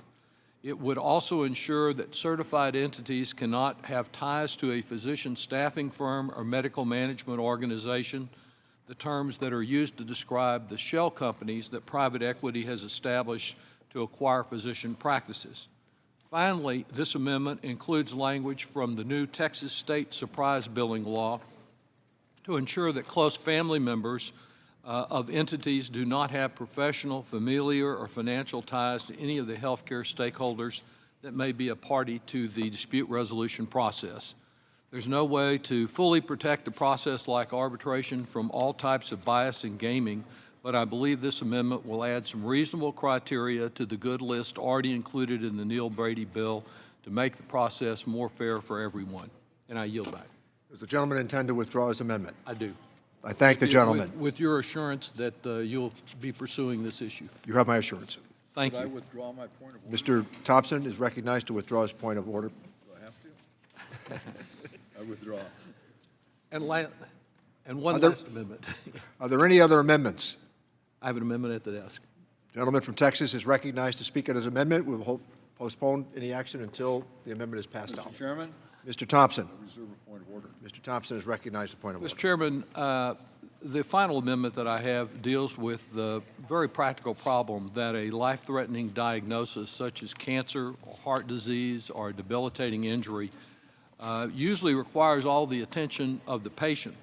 It would also ensure that certified entities cannot have ties to a physician staffing firm or medical management organization, the terms that are used to describe the shell companies that private equity has established to acquire physician practices. Finally, this amendment includes language from the new Texas state surprise billing law to ensure that close family members of entities do not have professional, familiar, or financial ties to any of the healthcare stakeholders that may be a party to the dispute resolution process. There's no way to fully protect a process like arbitration from all types of bias and gaming, but I believe this amendment will add some reasonable criteria to the good list already included in the Neal Brady bill to make the process more fair for everyone. And I yield back. Does the gentleman intend to withdraw his amendment? I do. I thank the gentleman. With your assurance that you'll be pursuing this issue. You have my assurance. Thank Should I you. withdraw my point of order? Mr. Thompson is recognized to withdraw his point of order. Do I have to? I withdraw. And one Are there- last amendment. Are there any other amendments? I have an amendment at the desk. Gentleman from Texas is recognized to speak on his amendment. We will postpone any action until the amendment is passed out. Mr. Chairman, Mr. Thompson. I reserve a point of order. Mr. Thompson is recognized to point of order. Mr. Chairman, the final amendment that I have deals with the very practical problem that a life-threatening diagnosis such as cancer, or heart disease, or a debilitating injury usually requires all the attention of the patient.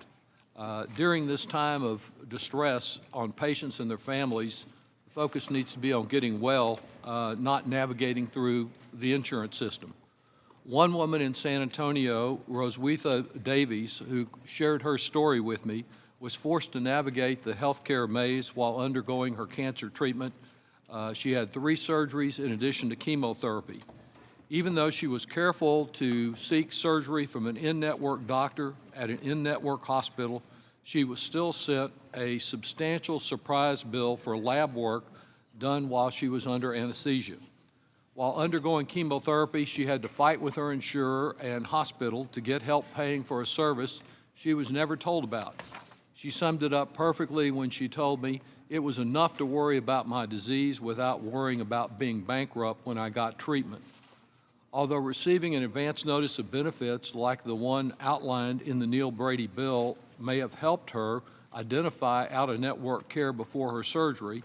During this time of distress on patients and their families, the focus needs to be on getting well, not navigating through the insurance system. One woman in San Antonio, Roswitha Davies, who shared her story with me, was forced to navigate the healthcare maze while undergoing her cancer treatment. She had 3 surgeries in addition to chemotherapy. Even though she was careful to seek surgery from an in-network doctor at an in-network hospital, she was still sent a substantial surprise bill for lab work done while she was under anesthesia. While undergoing chemotherapy, she had to fight with her insurer and hospital to get help paying for a service she was never told about. She summed it up perfectly when she told me, "It was enough to worry about my disease without worrying about being bankrupt when I got treatment." Although receiving an advance notice of benefits like the one outlined in the Neal Brady bill may have helped her identify out-of-network care before her surgery,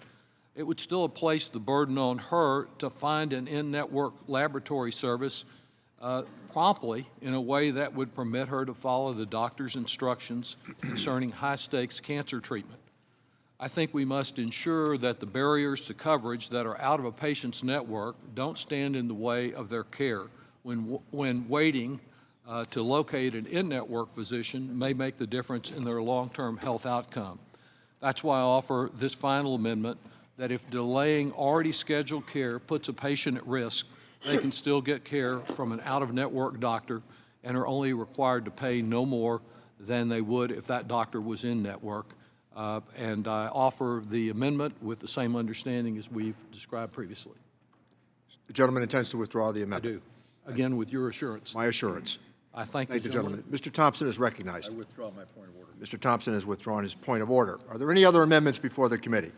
it would still have placed the burden on her to find an in-network laboratory service promptly in a way that would permit her to follow the doctor's instructions concerning high-stakes cancer treatment. I think we must ensure that the barriers to coverage that are out of a patient's network don't stand in the way of their care when waiting to locate an in-network physician may make the difference in their long-term health outcome. That's why I offer this final amendment that if delaying already scheduled care puts a patient at risk, they can still get care from an out-of-network doctor and are only required to pay no more than they would if that doctor was in network. And I offer the amendment with the same understanding as we've described previously. The gentleman intends to withdraw the amendment. I do. Again, with your assurance. My assurance. I thank the you, gentleman. Mr. Thompson is recognized. I withdraw my point of order. Mr. Thompson has withdrawn his point of order. Are there any other amendments before the committee?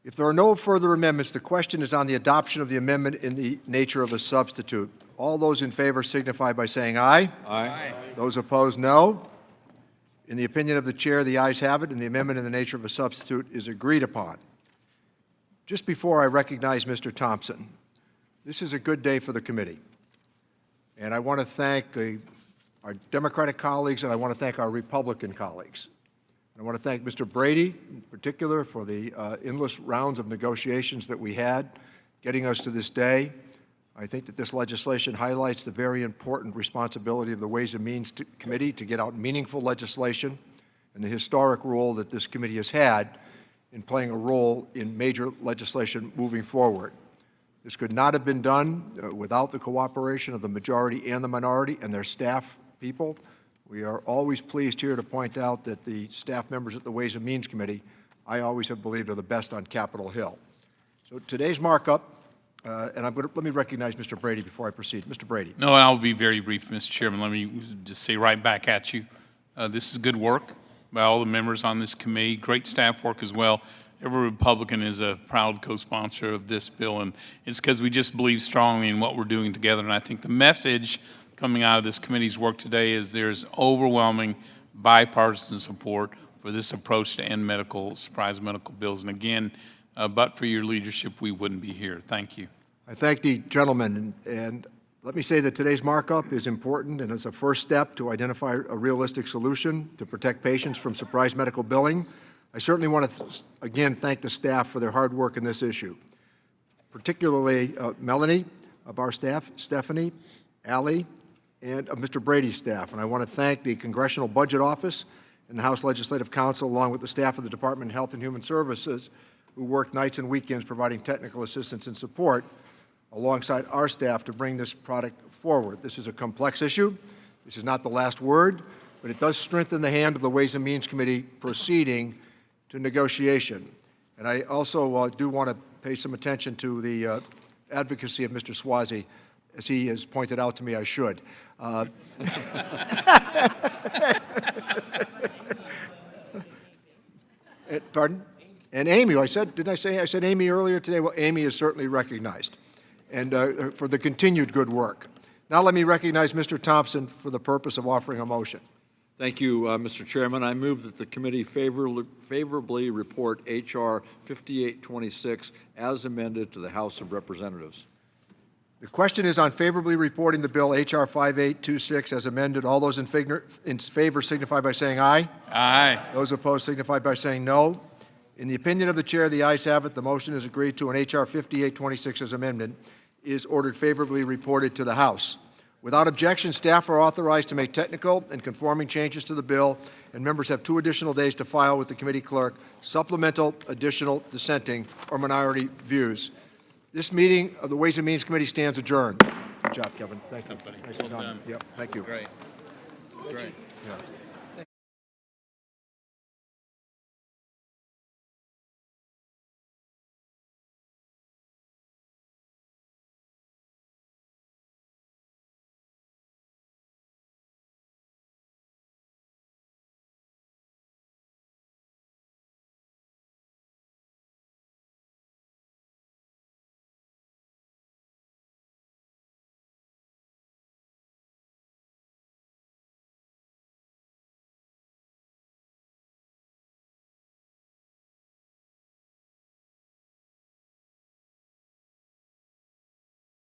If there are no further amendments, the question is on the adoption of the amendment in the nature of a substitute. All those in favor signify by saying aye. Aye. Those opposed, no. In the opinion of the chair, the ayes have it, and the amendment in the nature of a substitute is agreed upon. Just before I recognize Mr. Thompson, this is a good day for the committee. And I want to thank our Democratic colleagues, and I want to thank our Republican colleagues. I want to thank Mr. Brady, in particular, for the endless rounds of negotiations that we had, getting us to this day. I think that this legislation highlights the very important responsibility of the Ways and Means Committee to get out meaningful legislation and the historic role that this committee has had in playing a role in major legislation moving forward. This could not have been done without the cooperation of the majority and the minority and their staff people. We are always pleased here to point out that the staff members at the Ways and Means Committee, I always have believed, are the best on Capitol Hill. So today's markup, and let me recognize Mr. Brady before I proceed. Mr. Brady. No, I'll be very brief, Mr. Chairman. Let me just say right back at you. This is good work by all the members on this committee. Great staff work as well. Every Republican is a proud co-sponsor of this bill, and it's because we just believe strongly in what we're doing together. And I think the message coming out of this committee's work today is there's overwhelming bipartisan support for this approach to end surprise medical bills. And again, but for your leadership, we wouldn't be here. Thank you. I thank the gentleman, and let me say that today's markup is important and is a first step to identify a realistic solution to protect patients from surprise medical billing. I certainly want to, again, thank the staff for their hard work in this issue, particularly Melanie of our staff, Stephanie, Allie, and of Mr. Brady's staff. And I want to thank the Congressional Budget Office and the House Legislative Council, along with the staff of the Department of Health and Human Services, who worked nights and weekends providing technical assistance and support alongside our staff to bring this product forward. This is a complex issue. This is not the last word, but it does strengthen the hand of the Ways and Means Committee proceeding to negotiation. And I also do want to pay some attention to the advocacy of Mr. Swazi, as he has pointed out to me I should. Pardon? And Amy, didn't I said Amy earlier today? Well, Amy is certainly recognized, and for the continued good work. Now let me recognize Mr. Thompson for the purpose of offering a motion. Thank you, Mr. Chairman. I move that the committee favorably report H.R. 5826 as amended to the House of Representatives. The question is on favorably reporting the bill H.R. 5826 as amended. All those in favor signify by saying aye. Aye. Those opposed signify by saying no. In the opinion of the chair, the ayes have it. The motion is agreed to, and H.R. 5826 as amendment is ordered favorably reported to the House. Without objection, staff are authorized to make technical and conforming changes to the bill, and members have 2 additional days to file with the committee clerk supplemental, additional, dissenting, or minority views. This meeting of the Ways and Means Committee stands adjourned. Good job, Kevin. Thank you. Buddy. Nicely Well done. Yep. Thank you. Great. Great. Yeah.